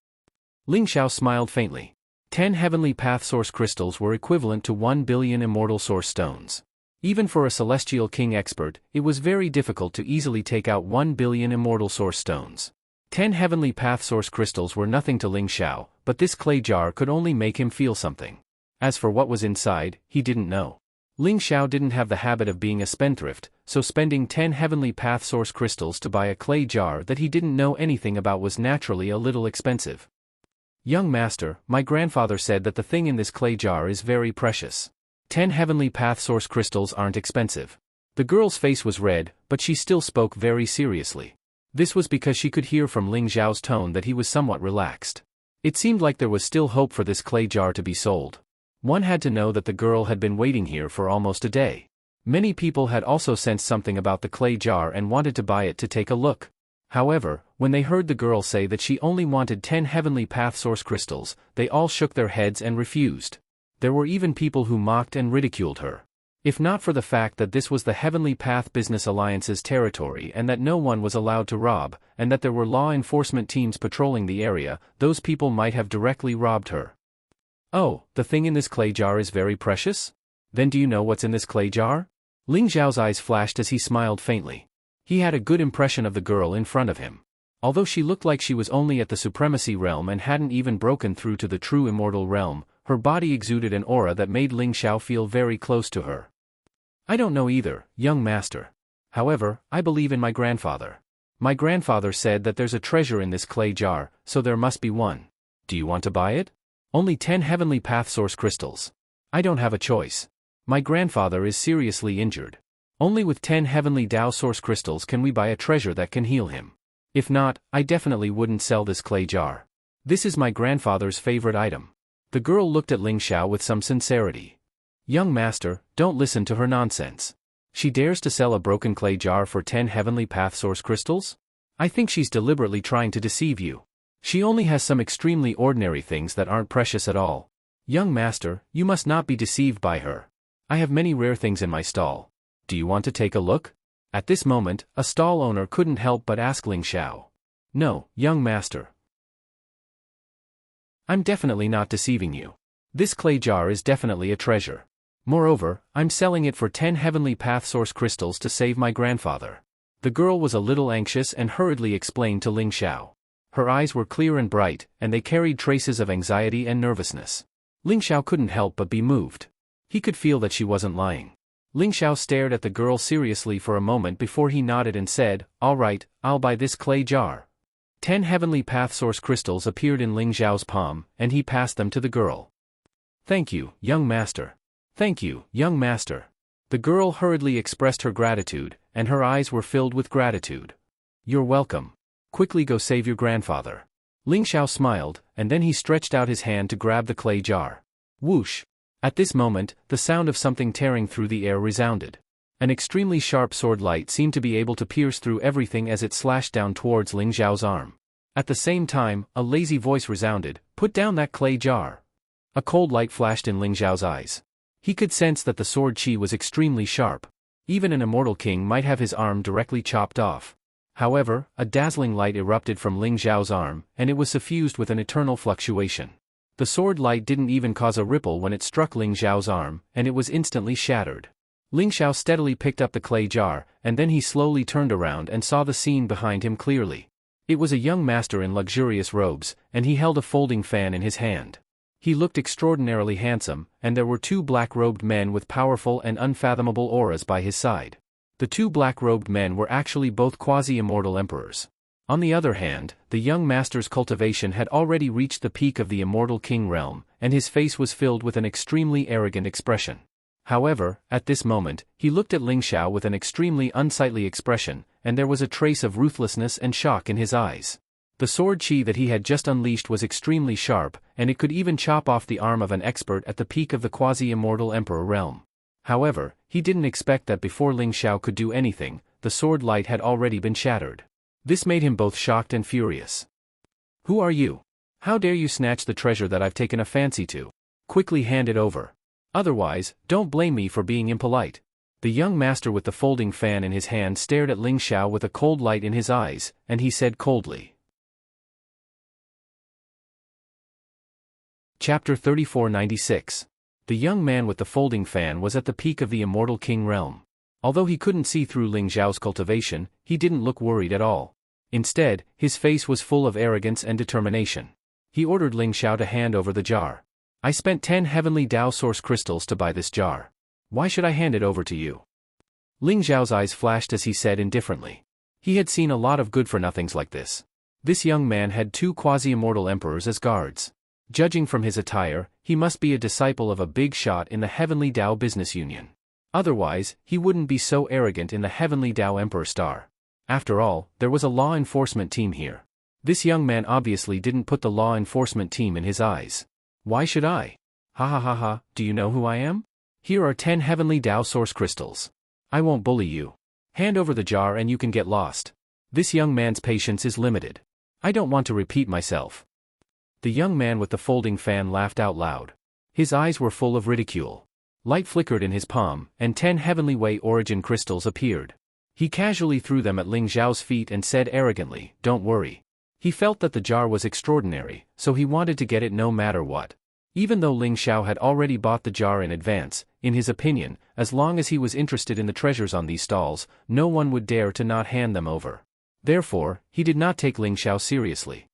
Ling Xiao smiled faintly. 10 heavenly path source crystals were equivalent to 1 billion immortal source stones. Even for a celestial king expert, it was very difficult to easily take out 1 billion immortal source stones. 10 heavenly path source crystals were nothing to Ling Xiao, but this clay jar could only make him feel something. As for what was inside, he didn't know. Ling Xiao didn't have the habit of being a spendthrift, so spending 10 heavenly path source crystals to buy a clay jar that he didn't know anything about was naturally a little expensive. "Young master, my grandfather said that the thing in this clay jar is very precious. 10 heavenly path source crystals aren't expensive." The girl's face was red, but she still spoke very seriously. This was because she could hear from Ling Xiao's tone that he was somewhat relaxed. It seemed like there was still hope for this clay jar to be sold. One had to know that the girl had been waiting here for almost a day. Many people had also sensed something about the clay jar and wanted to buy it to take a look. However, when they heard the girl say that she only wanted 10 heavenly path source crystals, they all shook their heads and refused. There were even people who mocked and ridiculed her. If not for the fact that this was the Heavenly Path Business Alliance's territory and that no one was allowed to rob, and that there were law enforcement teams patrolling the area, those people might have directly robbed her. "Oh, the thing in this clay jar is very precious? Then do you know what's in this clay jar?" Ling Xiao's eyes flashed as he smiled faintly. He had a good impression of the girl in front of him. Although she looked like she was only at the supremacy realm and hadn't even broken through to the true immortal realm, her body exuded an aura that made Ling Xiao feel very close to her. "I don't know either, young master. However, I believe in my grandfather. My grandfather said that there's a treasure in this clay jar, so there must be one. Do you want to buy it? Only 10 heavenly path source crystals. I don't have a choice. My grandfather is seriously injured. Only with 10 heavenly Tao source crystals can we buy a treasure that can heal him. If not, I definitely wouldn't sell this clay jar. This is my grandfather's favorite item. The girl looked at Ling Xiao with some sincerity. Young master, don't listen to her nonsense. She dares to sell a broken clay jar for 10 heavenly path source crystals? I think she's deliberately trying to deceive you. She only has some extremely ordinary things that aren't precious at all. Young master, you must not be deceived by her. I have many rare things in my stall. Do you want to take a look? At this moment, a stall owner couldn't help but ask Ling Xiao. No, young master. I'm definitely not deceiving you. This clay jar is definitely a treasure. Moreover, I'm selling it for 10 heavenly path source crystals to save my grandfather. The girl was a little anxious and hurriedly explained to Ling Xiao. Her eyes were clear and bright, and they carried traces of anxiety and nervousness. Ling Xiao couldn't help but be moved. He could feel that she wasn't lying. Ling Xiao stared at the girl seriously for a moment before he nodded and said, "All right, I'll buy this clay jar." 10 heavenly path source crystals appeared in Ling Xiao's palm, and he passed them to the girl. Thank you, young master. Thank you, young master. The girl hurriedly expressed her gratitude, and her eyes were filled with gratitude. You're welcome. Quickly go save your grandfather. Ling Xiao smiled, and then he stretched out his hand to grab the clay jar. Whoosh! At this moment, the sound of something tearing through the air resounded. An extremely sharp sword light seemed to be able to pierce through everything as it slashed down towards Ling Xiao's arm. At the same time, a lazy voice resounded, "Put down that clay jar." A cold light flashed in Ling Xiao's eyes. He could sense that the sword qi was extremely sharp. Even an immortal king might have his arm directly chopped off. However, a dazzling light erupted from Ling Xiao's arm, and it was suffused with an eternal fluctuation. The sword light didn't even cause a ripple when it struck Ling Xiao's arm, and it was instantly shattered. Ling Xiao steadily picked up the clay jar, and then he slowly turned around and saw the scene behind him clearly. It was a young master in luxurious robes, and he held a folding fan in his hand. He looked extraordinarily handsome, and there were 2 black-robed men with powerful and unfathomable auras by his side. The 2 black-robed men were actually both quasi-immortal emperors. On the other hand, the young master's cultivation had already reached the peak of the immortal king realm, and his face was filled with an extremely arrogant expression. However, at this moment, he looked at Ling Xiao with an extremely unsightly expression, and there was a trace of ruthlessness and shock in his eyes. The sword qi that he had just unleashed was extremely sharp, and it could even chop off the arm of an expert at the peak of the quasi-immortal emperor realm. However, he didn't expect that before Ling Xiao could do anything, the sword light had already been shattered. This made him both shocked and furious. Who are you? How dare you snatch the treasure that I've taken a fancy to? Quickly hand it over. Otherwise, don't blame me for being impolite. The young master with the folding fan in his hand stared at Ling Xiao with a cold light in his eyes, and he said coldly. Chapter 3496. The young man with the folding fan was at the peak of the immortal king realm. Although he couldn't see through Ling Xiao's cultivation, he didn't look worried at all. Instead, his face was full of arrogance and determination. He ordered Ling Xiao to hand over the jar. I spent 10 heavenly Tao source crystals to buy this jar. Why should I hand it over to you? Ling Xiao's eyes flashed as he said indifferently. He had seen a lot of good-for-nothings like this. This young man had 2 quasi-immortal emperors as guards. Judging from his attire, he must be a disciple of a big shot in the Heavenly Tao Business Union. Otherwise, he wouldn't be so arrogant in the Heavenly Tao Emperor Star. After all, there was a law enforcement team here. This young man obviously didn't put the law enforcement team in his eyes. Why should I? Ha ha ha ha, do you know who I am? Here are 10 heavenly Tao source crystals. I won't bully you. Hand over the jar and you can get lost. This young man's patience is limited. I don't want to repeat myself. The young man with the folding fan laughed out loud. His eyes were full of ridicule. Light flickered in his palm, and 10 heavenly way origin crystals appeared. He casually threw them at Ling Xiao's feet and said arrogantly, "Don't worry." He felt that the jar was extraordinary, so he wanted to get it no matter what. Even though Ling Xiao had already bought the jar in advance, in his opinion, as long as he was interested in the treasures on these stalls, no one would dare to not hand them over. Therefore, he did not take Ling Xiao seriously.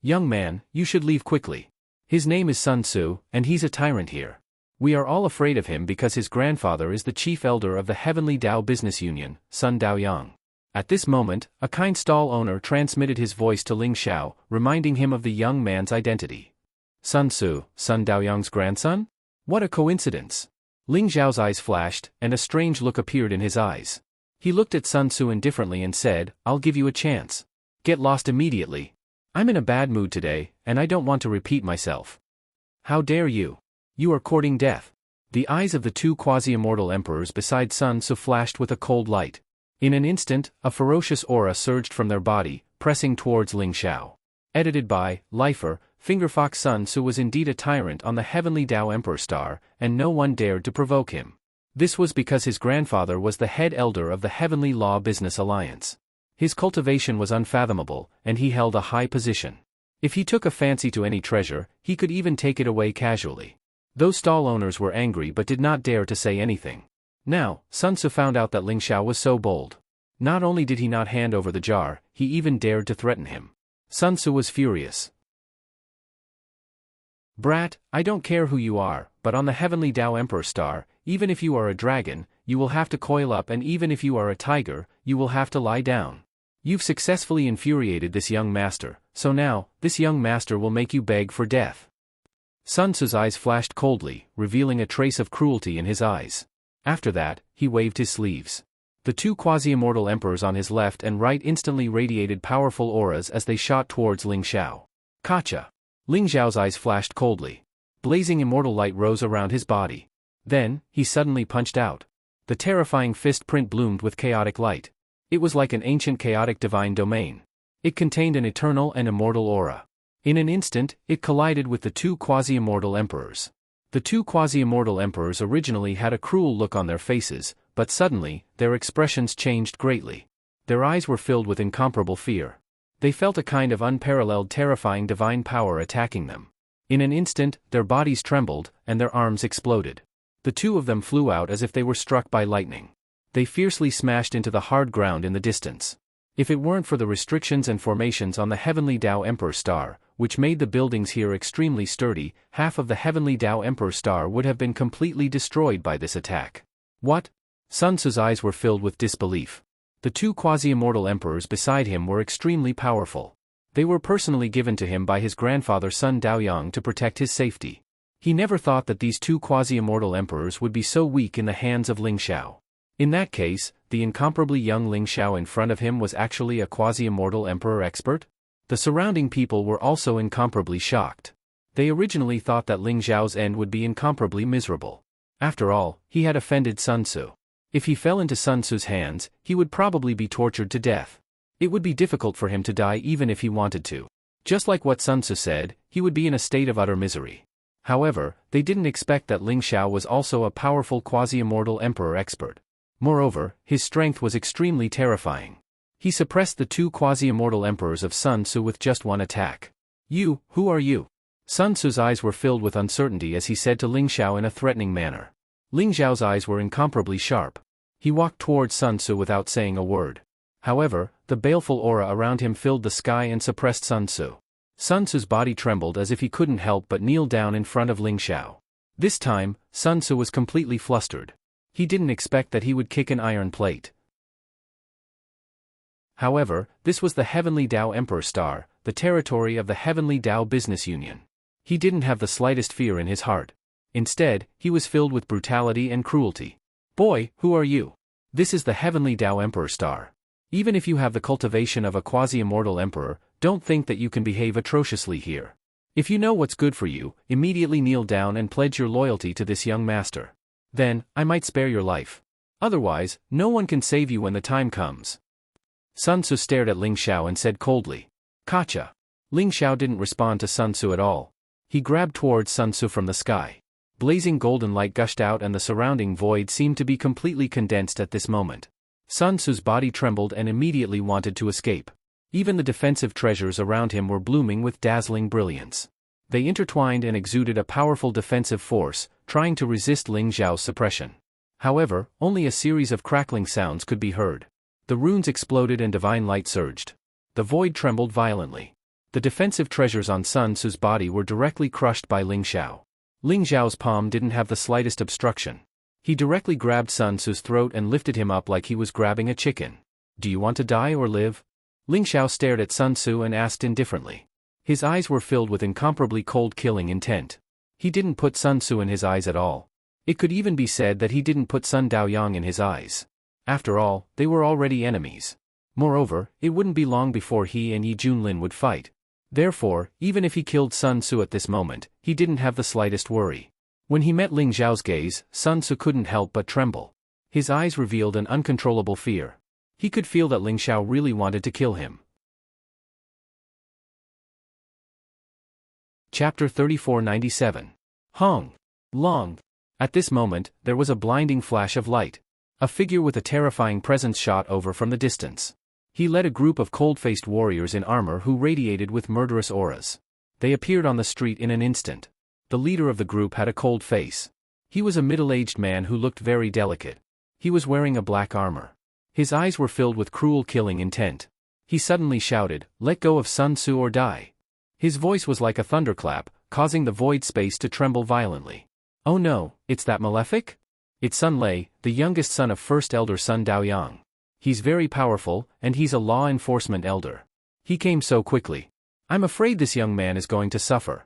Young man, you should leave quickly. His name is Sun Tzu, and he's a tyrant here. We are all afraid of him because his grandfather is the chief elder of the Heavenly Tao Business Union, Sun Daoyang. At this moment, a kind stall owner transmitted his voice to Ling Xiao, reminding him of the young man's identity. Sun Tzu, Sun Daoyang's grandson? What a coincidence! Ling Xiao's eyes flashed, and a strange look appeared in his eyes. He looked at Sun Tzu indifferently and said, "I'll give you a chance. Get lost immediately. I'm in a bad mood today, and I don't want to repeat myself." "How dare you? You are courting death." The eyes of the two quasi-immortal emperors beside Sun Tzu flashed with a cold light. In an instant, a ferocious aura surged from their body, pressing towards Ling Xiao. Edited by Lifer, Fingerfox. Sun Tzu was indeed a tyrant on the heavenly Tao Emperor star, and no one dared to provoke him. This was because his grandfather was the head elder of the Heavenly Law Business Alliance. His cultivation was unfathomable, and he held a high position. If he took a fancy to any treasure, he could even take it away casually. Those stall owners were angry but did not dare to say anything. Now, Sun Tzu found out that Ling Xiao was so bold. Not only did he not hand over the jar, he even dared to threaten him. Sun Tzu was furious. "Brat, I don't care who you are, but on the Heavenly Tao Emperor star, even if you are a dragon, you will have to coil up, and even if you are a tiger, you will have to lie down. You've successfully infuriated this young master, so now, this young master will make you beg for death." Sun Tzu's eyes flashed coldly, revealing a trace of cruelty in his eyes. After that, he waved his sleeves. The two quasi-immortal emperors on his left and right instantly radiated powerful auras as they shot towards Ling Xiao. "Gotcha!" Ling Xiao's eyes flashed coldly. Blazing immortal light rose around his body. Then, he suddenly punched out. The terrifying fist print bloomed with chaotic light. It was like an ancient chaotic divine domain. It contained an eternal and immortal aura. In an instant, it collided with the two quasi-immortal emperors. The two quasi-immortal emperors originally had a cruel look on their faces, but suddenly, their expressions changed greatly. Their eyes were filled with incomparable fear. They felt a kind of unparalleled terrifying divine power attacking them. In an instant, their bodies trembled, and their arms exploded. The two of them flew out as if they were struck by lightning. They fiercely smashed into the hard ground in the distance. If it weren't for the restrictions and formations on the Heavenly Tao Emperor star, which made the buildings here extremely sturdy, half of the Heavenly Tao Emperor star would have been completely destroyed by this attack. What? Sun Tzu's eyes were filled with disbelief. The two quasi-immortal emperors beside him were extremely powerful. They were personally given to him by his grandfather Sun Daoyang to protect his safety. He never thought that these two quasi-immortal emperors would be so weak in the hands of Ling Xiao. In that case, the incomparably young Ling Xiao in front of him was actually a quasi-immortal emperor expert? The surrounding people were also incomparably shocked. They originally thought that Ling Xiao's end would be incomparably miserable. After all, he had offended Sun Tzu. If he fell into Sun Tzu's hands, he would probably be tortured to death. It would be difficult for him to die even if he wanted to. Just like what Sun Tzu said, he would be in a state of utter misery. However, they didn't expect that Ling Xiao was also a powerful quasi-immortal emperor expert. Moreover, his strength was extremely terrifying. He suppressed the two quasi-immortal emperors of Sun Tzu with just one attack. "You, who are you?" Sun Tzu's eyes were filled with uncertainty as he said to Ling Xiao in a threatening manner. Ling Xiao's eyes were incomparably sharp. He walked towards Sun Tzu without saying a word. However, the baleful aura around him filled the sky and suppressed Sun Tzu. Sun Tzu's body trembled as if he couldn't help but kneel down in front of Ling Xiao. This time, Sun Tzu was completely flustered. He didn't expect that he would kick an iron plate. However, this was the Heavenly Tao Emperor star, the territory of the Heavenly Tao Business Union. He didn't have the slightest fear in his heart. Instead, he was filled with brutality and cruelty. "Boy, who are you? This is the Heavenly Tao Emperor star. Even if you have the cultivation of a quasi-immortal emperor, don't think that you can behave atrociously here. If you know what's good for you, immediately kneel down and pledge your loyalty to this young master. Then, I might spare your life. Otherwise, no one can save you when the time comes." Sun Tzu stared at Ling Xiao and said coldly, "Gotcha." Ling Xiao didn't respond to Sun Tzu at all. He grabbed towards Sun Tzu from the sky. Blazing golden light gushed out and the surrounding void seemed to be completely condensed at this moment. Sun Tzu's body trembled and immediately wanted to escape. Even the defensive treasures around him were blooming with dazzling brilliance. They intertwined and exuded a powerful defensive force, trying to resist Ling Xiao's suppression. However, only a series of crackling sounds could be heard. The runes exploded and divine light surged. The void trembled violently. The defensive treasures on Sun Tzu's body were directly crushed by Ling Xiao. Ling Xiao's palm didn't have the slightest obstruction. He directly grabbed Sun Tzu's throat and lifted him up like he was grabbing a chicken. Do you want to die or live? Ling Xiao stared at Sun Tzu and asked indifferently. His eyes were filled with incomparably cold killing intent. He didn't put Sun Tzu in his eyes at all. It could even be said that he didn't put Sun Daoyang in his eyes. After all, they were already enemies. Moreover, it wouldn't be long before he and Yi Junlin would fight. Therefore, even if he killed Sun Tzu at this moment, he didn't have the slightest worry. When he met Ling Xiao's gaze, Sun Tzu couldn't help but tremble. His eyes revealed an uncontrollable fear. He could feel that Ling Xiao really wanted to kill him. Chapter 3497. Hong. Long. At this moment, there was a blinding flash of light. A figure with a terrifying presence shot over from the distance. He led a group of cold-faced warriors in armor who radiated with murderous auras. They appeared on the street in an instant. The leader of the group had a cold face. He was a middle-aged man who looked very delicate. He was wearing a black armor. His eyes were filled with cruel killing intent. He suddenly shouted, "Let go of Sun Tzu or die." His voice was like a thunderclap, causing the void space to tremble violently. Oh no, it's that malefic? It's Sun Lei, the youngest son of First Elder Sun Daoyang. He's very powerful, and he's a law enforcement elder. He came so quickly. I'm afraid this young man is going to suffer.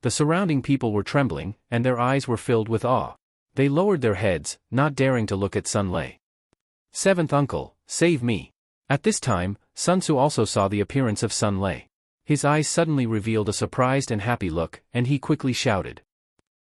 The surrounding people were trembling, and their eyes were filled with awe. They lowered their heads, not daring to look at Sun Lei. Seventh uncle, save me. At this time, Sun Tzu also saw the appearance of Sun Lei. His eyes suddenly revealed a surprised and happy look, and he quickly shouted.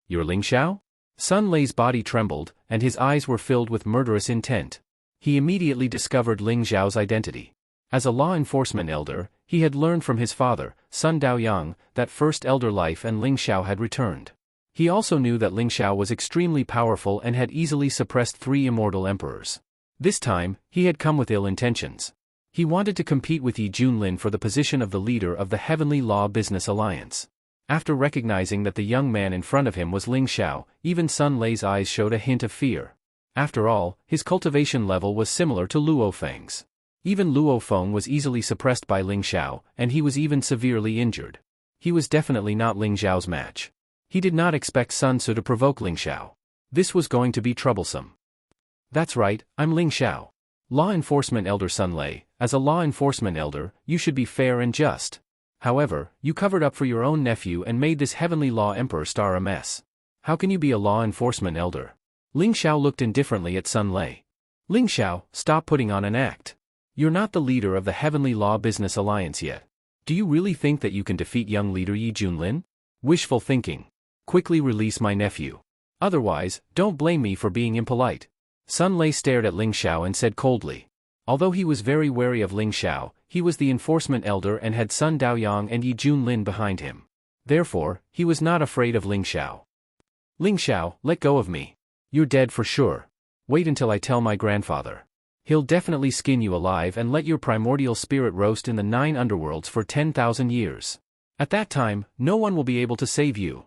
You're Ling Xiao? Sun Lei's body trembled, and his eyes were filled with murderous intent. He immediately discovered Ling Xiao's identity. As a law enforcement elder, he had learned from his father, Sun Daoyang, that First Elder life and Ling Xiao had returned. He also knew that Ling Xiao was extremely powerful and had easily suppressed 3 immortal emperors. This time, he had come with ill intentions. He wanted to compete with Yi Junlin for the position of the leader of the Heavenly Law Business Alliance. After recognizing that the young man in front of him was Ling Xiao, even Sun Lei's eyes showed a hint of fear. After all, his cultivation level was similar to Luo Feng's. Even Luo Feng was easily suppressed by Ling Xiao, and he was even severely injured. He was definitely not Ling Xiao's match. He did not expect Sun Tzu to provoke Ling Xiao. This was going to be troublesome. That's right, I'm Ling Xiao. Law Enforcement Elder Sun Lei. As a law enforcement elder, you should be fair and just. However, you covered up for your own nephew and made this Heavenly Law Emperor star a mess. How can you be a law enforcement elder? Ling Xiao looked indifferently at Sun Lei. Ling Xiao, stop putting on an act. You're not the leader of the Heavenly Law Business Alliance yet. Do you really think that you can defeat young leader Yi Junlin? Wishful thinking. Quickly release my nephew. Otherwise, don't blame me for being impolite. Sun Lei stared at Ling Xiao and said coldly. Although he was very wary of Ling Xiao, he was the enforcement elder and had Sun Daoyang and Yi Junlin behind him. Therefore, he was not afraid of Ling Xiao. Ling Xiao, let go of me. You're dead for sure. Wait until I tell my grandfather. He'll definitely skin you alive and let your primordial spirit roast in the 9 underworlds for 10,000 years. At that time, no one will be able to save you.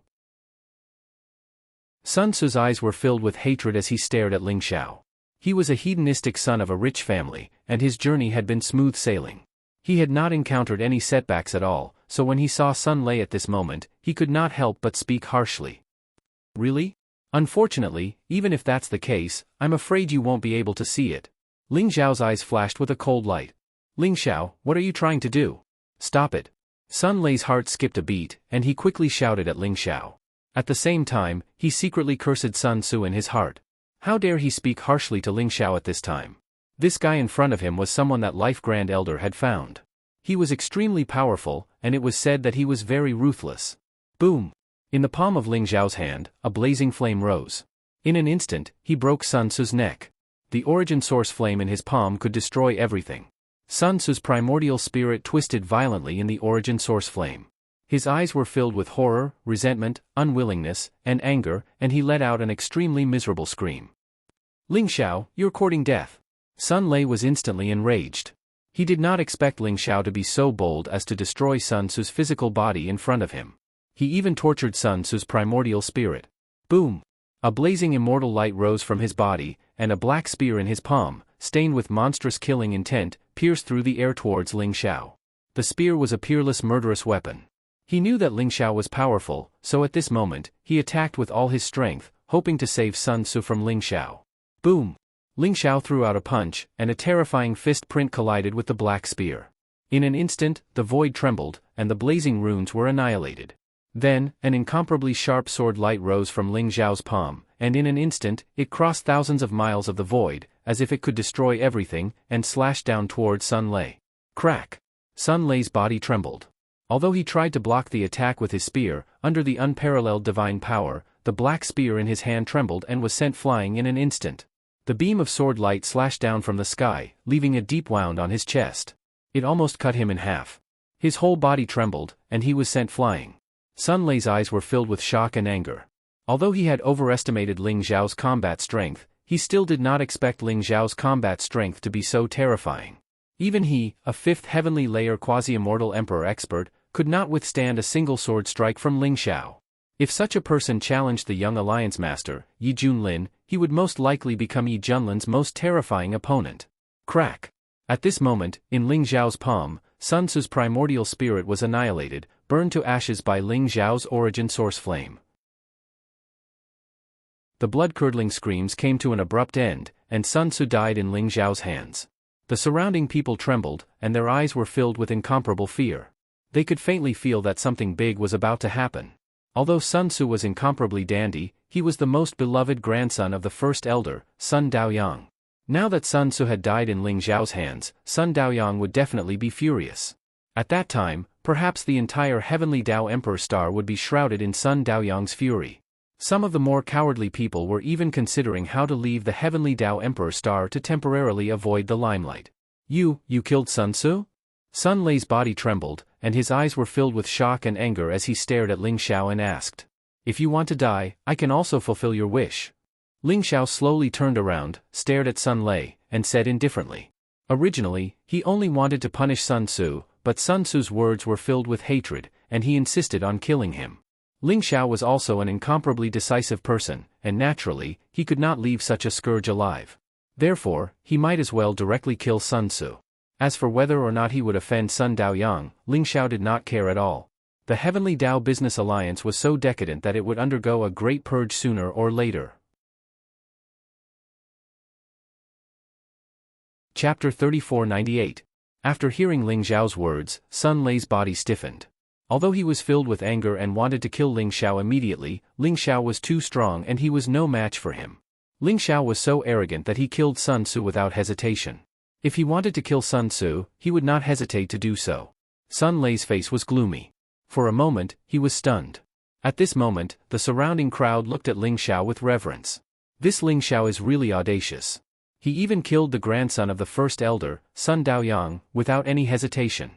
Sun Tzu's eyes were filled with hatred as he stared at Ling Xiao. He was a hedonistic son of a rich family, and his journey had been smooth sailing. He had not encountered any setbacks at all, so when he saw Sun Lei at this moment, he could not help but speak harshly. Really? Unfortunately, even if that's the case, I'm afraid you won't be able to see it. Ling Xiao's eyes flashed with a cold light. Ling Xiao, what are you trying to do? Stop it. Sun Lei's heart skipped a beat, and he quickly shouted at Ling Xiao. At the same time, he secretly cursed Sun Tzu in his heart. How dare he speak harshly to Ling Xiao at this time? This guy in front of him was someone that Life Grand Elder had found. He was extremely powerful, and it was said that he was very ruthless. Boom! In the palm of Ling Xiao's hand, a blazing flame rose. In an instant, he broke Sun Tzu's neck. The origin source flame in his palm could destroy everything. Sun Tzu's primordial spirit twisted violently in the origin source flame. His eyes were filled with horror, resentment, unwillingness, and anger, and he let out an extremely miserable scream. Ling Xiao, you're courting death. Sun Lei was instantly enraged. He did not expect Ling Xiao to be so bold as to destroy Sun Tzu's physical body in front of him. He even tortured Sun Tzu's primordial spirit. Boom! A blazing immortal light rose from his body, and a black spear in his palm, stained with monstrous killing intent, pierced through the air towards Ling Xiao. The spear was a peerless murderous weapon. He knew that Ling Xiao was powerful, so at this moment, he attacked with all his strength, hoping to save Sun Tzu from Ling Xiao. Boom! Ling Xiao threw out a punch, and a terrifying fist print collided with the black spear. In an instant, the void trembled, and the blazing runes were annihilated. Then, an incomparably sharp sword light rose from Ling Xiao's palm, and in an instant, it crossed thousands of miles of the void, as if it could destroy everything, and slashed down toward Sun Lei. Crack! Sun Lei's body trembled. Although he tried to block the attack with his spear, under the unparalleled divine power, the black spear in his hand trembled and was sent flying in an instant. The beam of sword light slashed down from the sky, leaving a deep wound on his chest. It almost cut him in half. His whole body trembled, and he was sent flying. Sun Lei's eyes were filled with shock and anger. Although he had overestimated Ling Xiao's combat strength, he still did not expect Ling Xiao's combat strength to be so terrifying. Even he, a fifth heavenly layer quasi-immortal emperor expert, could not withstand a single sword strike from Ling Xiao. If such a person challenged the young alliance master, Yi Junlin, he would most likely become Yi Junlin's most terrifying opponent. Crack! At this moment, in Ling Xiao's palm, Sun Tzu's primordial spirit was annihilated, burned to ashes by Ling Xiao's origin source flame. The blood-curdling screams came to an abrupt end, and Sun Tzu died in Ling Xiao's hands. The surrounding people trembled, and their eyes were filled with incomparable fear. They could faintly feel that something big was about to happen. Although Sun Tzu was incomparably dandy, he was the most beloved grandson of the first elder, Sun Daoyang. Now that Sun Tzu had died in Ling Xiao's hands, Sun Daoyang would definitely be furious. At that time, perhaps the entire heavenly Dao Emperor star would be shrouded in Sun Daoyang's fury. Some of the more cowardly people were even considering how to leave the heavenly Dao Emperor star to temporarily avoid the limelight. You killed Sun Tzu? Sun Lei's body trembled, and his eyes were filled with shock and anger as he stared at Ling Xiao and asked, "If you want to die, I can also fulfill your wish." Ling Xiao slowly turned around, stared at Sun Lei, and said indifferently. Originally, he only wanted to punish Sun Tzu, but Sun Tzu's words were filled with hatred, and he insisted on killing him. Ling Xiao was also an incomparably decisive person, and naturally, he could not leave such a scourge alive. Therefore, he might as well directly kill Sun Tzu. As for whether or not he would offend Sun Daoyang, Ling Xiao did not care at all. The Heavenly Dao Business Alliance was so decadent that it would undergo a great purge sooner or later. Chapter 3498. After hearing Ling Xiao's words, Sun Lei's body stiffened. Although he was filled with anger and wanted to kill Ling Xiao immediately, Ling Xiao was too strong and he was no match for him. Ling Xiao was so arrogant that he killed Sun Tzu without hesitation. If he wanted to kill Sun Tzu, he would not hesitate to do so. Sun Lei's face was gloomy. For a moment, he was stunned. At this moment, the surrounding crowd looked at Ling Xiao with reverence. This Ling Xiao is really audacious. He even killed the grandson of the first elder, Sun Daoyang, without any hesitation.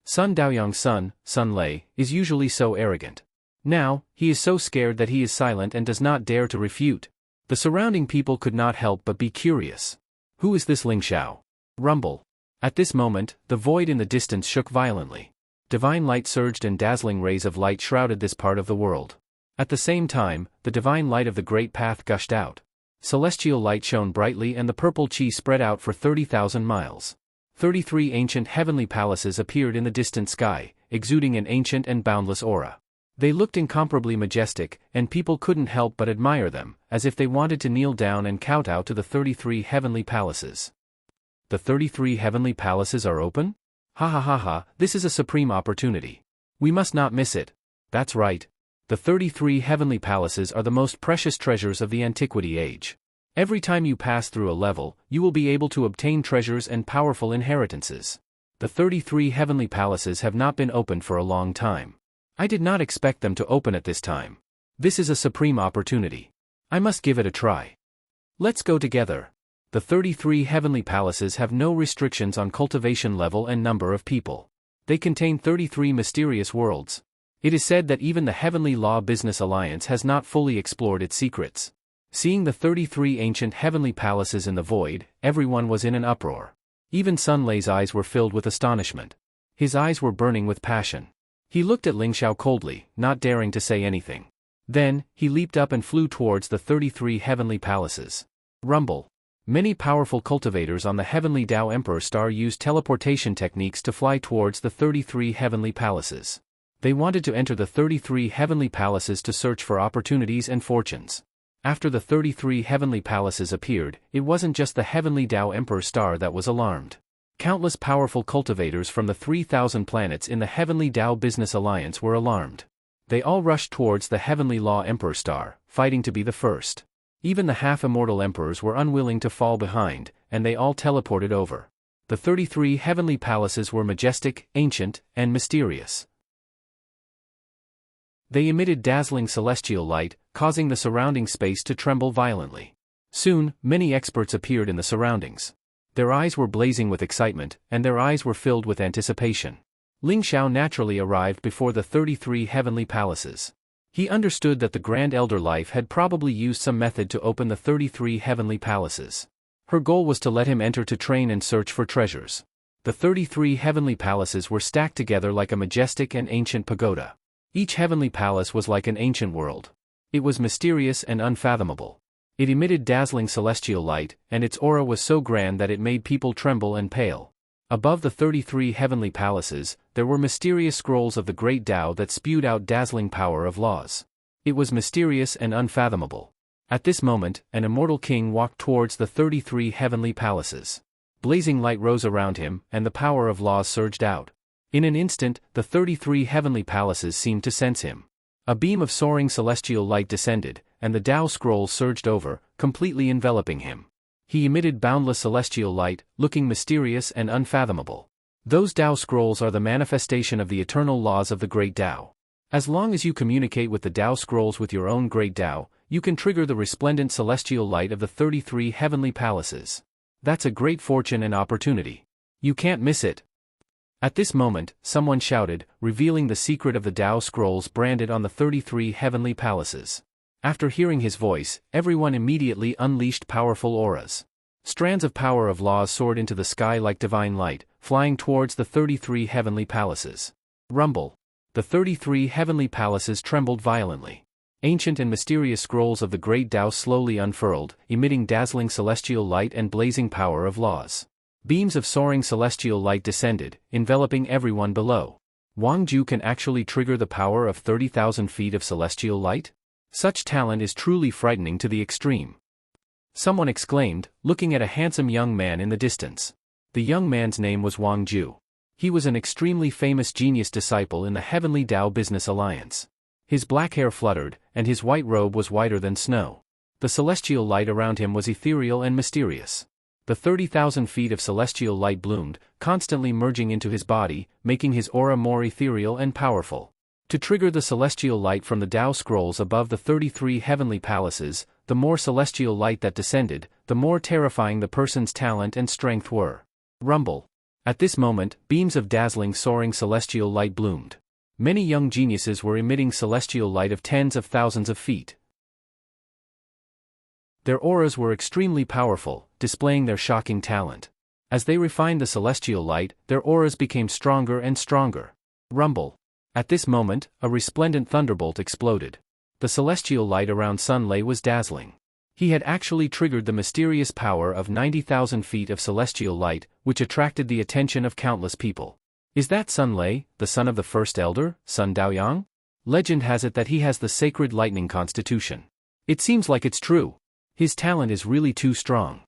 Sun Daoyang's son, Sun Lei, is usually so arrogant. Now, he is so scared that he is silent and does not dare to refute. The surrounding people could not help but be curious. Who is this Ling Xiao? Rumble. At this moment, the void in the distance shook violently. Divine light surged and dazzling rays of light shrouded this part of the world. At the same time, the divine light of the Great Path gushed out. Celestial light shone brightly and the purple chi spread out for 30,000 miles. 33 ancient heavenly palaces appeared in the distant sky, exuding an ancient and boundless aura. They looked incomparably majestic, and people couldn't help but admire them, as if they wanted to kneel down and kowtow to the 33 heavenly palaces. The 33 heavenly palaces are open? Ha ha ha ha, this is a supreme opportunity. We must not miss it. That's right. The 33 heavenly palaces are the most precious treasures of the antiquity age. Every time you pass through a level, you will be able to obtain treasures and powerful inheritances. The 33 heavenly palaces have not been opened for a long time. I did not expect them to open at this time. This is a supreme opportunity. I must give it a try. Let's go together. The 33 heavenly palaces have no restrictions on cultivation level and number of people. They contain 33 mysterious worlds. It is said that even the Heavenly Law Business Alliance has not fully explored its secrets. Seeing the 33 ancient heavenly palaces in the void, everyone was in an uproar. Even Sun Lei's eyes were filled with astonishment. His eyes were burning with passion. He looked at Ling Xiao coldly, not daring to say anything. Then, he leaped up and flew towards the 33 heavenly palaces. Rumble. Many powerful cultivators on the Heavenly Dao Emperor star used teleportation techniques to fly towards the 33 heavenly palaces. They wanted to enter the 33 heavenly palaces to search for opportunities and fortunes. After the 33 heavenly palaces appeared, it wasn't just the heavenly Tao Emperor star that was alarmed. Countless powerful cultivators from the 3,000 planets in the Heavenly Tao Business Alliance were alarmed. They all rushed towards the Heavenly Law Emperor star, fighting to be the first. Even the half-immortal emperors were unwilling to fall behind, and they all teleported over. The 33 heavenly palaces were majestic, ancient, and mysterious. They emitted dazzling celestial light, causing the surrounding space to tremble violently. Soon, many experts appeared in the surroundings. Their eyes were blazing with excitement, and their eyes were filled with anticipation. Ling Xiao naturally arrived before the 33 heavenly palaces. He understood that the Grand Elder Life had probably used some method to open the 33 heavenly palaces. Her goal was to let him enter to train and search for treasures. The 33 heavenly palaces were stacked together like a majestic and ancient pagoda. Each heavenly palace was like an ancient world. It was mysterious and unfathomable. It emitted dazzling celestial light, and its aura was so grand that it made people tremble and pale. Above the 33 heavenly palaces, there were mysterious scrolls of the great Tao that spewed out dazzling power of laws. It was mysterious and unfathomable. At this moment, an immortal king walked towards the 33 heavenly palaces. Blazing light rose around him, and the power of laws surged out. In an instant, the 33 heavenly palaces seemed to sense him. A beam of soaring celestial light descended, and the Tao scrolls surged over, completely enveloping him. He emitted boundless celestial light, looking mysterious and unfathomable. Those Tao scrolls are the manifestation of the eternal laws of the great Tao. As long as you communicate with the Tao scrolls with your own great Tao, you can trigger the resplendent celestial light of the 33 heavenly palaces. That's a great fortune and opportunity. You can't miss it. At this moment, someone shouted, revealing the secret of the Tao scrolls branded on the 33 heavenly palaces. After hearing his voice, everyone immediately unleashed powerful auras. Strands of power of laws soared into the sky like divine light, flying towards the 33 heavenly palaces. Rumble. The 33 heavenly palaces trembled violently. Ancient and mysterious scrolls of the great Tao slowly unfurled, emitting dazzling celestial light and blazing power of laws. Beams of soaring celestial light descended, enveloping everyone below. Wang Ju can actually trigger the power of 30,000 feet of celestial light? Such talent is truly frightening to the extreme. Someone exclaimed, looking at a handsome young man in the distance. The young man's name was Wang Ju. He was an extremely famous genius disciple in the Heavenly Tao Business Alliance. His black hair fluttered, and his white robe was whiter than snow. The celestial light around him was ethereal and mysterious. The 30,000 feet of celestial light bloomed, constantly merging into his body, making his aura more ethereal and powerful. To trigger the celestial light from the Tao scrolls above the 33 heavenly palaces, the more celestial light that descended, the more terrifying the person's talent and strength were. Rumble. At this moment, beams of dazzling soaring celestial light bloomed. Many young geniuses were emitting celestial light of tens of thousands of feet. Their auras were extremely powerful, displaying their shocking talent. As they refined the celestial light, their auras became stronger and stronger. Rumble. At this moment, a resplendent thunderbolt exploded. The celestial light around Sun Lei was dazzling. He had actually triggered the mysterious power of 90,000 feet of celestial light, which attracted the attention of countless people. Is that Sun Lei, the son of the first elder, Sun Daoyang? Legend has it that he has the sacred lightning constitution. It seems like it's true. His talent is really too strong.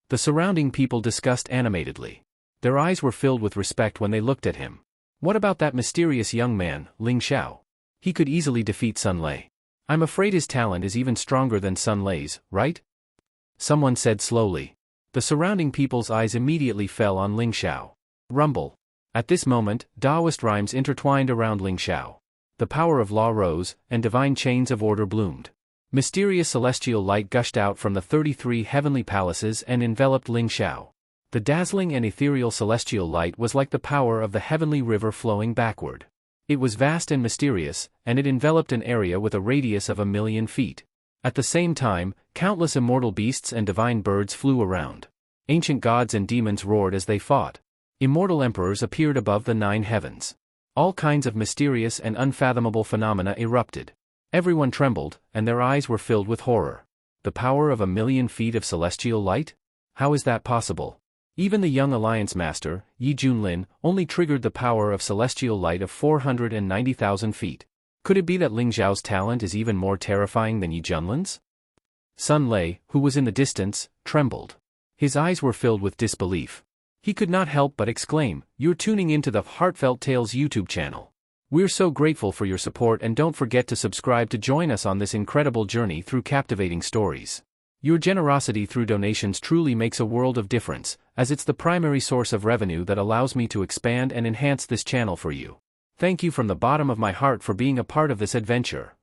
The surrounding people discussed animatedly. Their eyes were filled with respect when they looked at him. What about that mysterious young man, Ling Xiao? He could easily defeat Sun Lei. I'm afraid his talent is even stronger than Sun Lei's, right? Someone said slowly. The surrounding people's eyes immediately fell on Ling Xiao. Rumble. At this moment, Taoist rhymes intertwined around Ling Xiao. The power of law rose, and divine chains of order bloomed. Mysterious celestial light gushed out from the 33 heavenly palaces and enveloped Ling Xiao. The dazzling and ethereal celestial light was like the power of the heavenly river flowing backward. It was vast and mysterious, and it enveloped an area with a radius of 1,000,000 feet. At the same time, countless immortal beasts and divine birds flew around. Ancient gods and demons roared as they fought. Immortal emperors appeared above the 9 heavens. All kinds of mysterious and unfathomable phenomena erupted. Everyone trembled, and their eyes were filled with horror. The power of 1,000,000 feet of celestial light? How is that possible? Even the young alliance master, Yi Junlin, only triggered the power of celestial light of 490,000 feet. Could it be that Ling Xiao's talent is even more terrifying than Yi Junlin's? Sun Lei, who was in the distance, trembled. His eyes were filled with disbelief. He could not help but exclaim, "You're tuning into the Heartfelt Tales YouTube channel. We're so grateful for your support, and don't forget to subscribe to join us on this incredible journey through captivating stories. Your generosity through donations truly makes a world of difference, as it's the primary source of revenue that allows me to expand and enhance this channel for you. Thank you from the bottom of my heart for being a part of this adventure."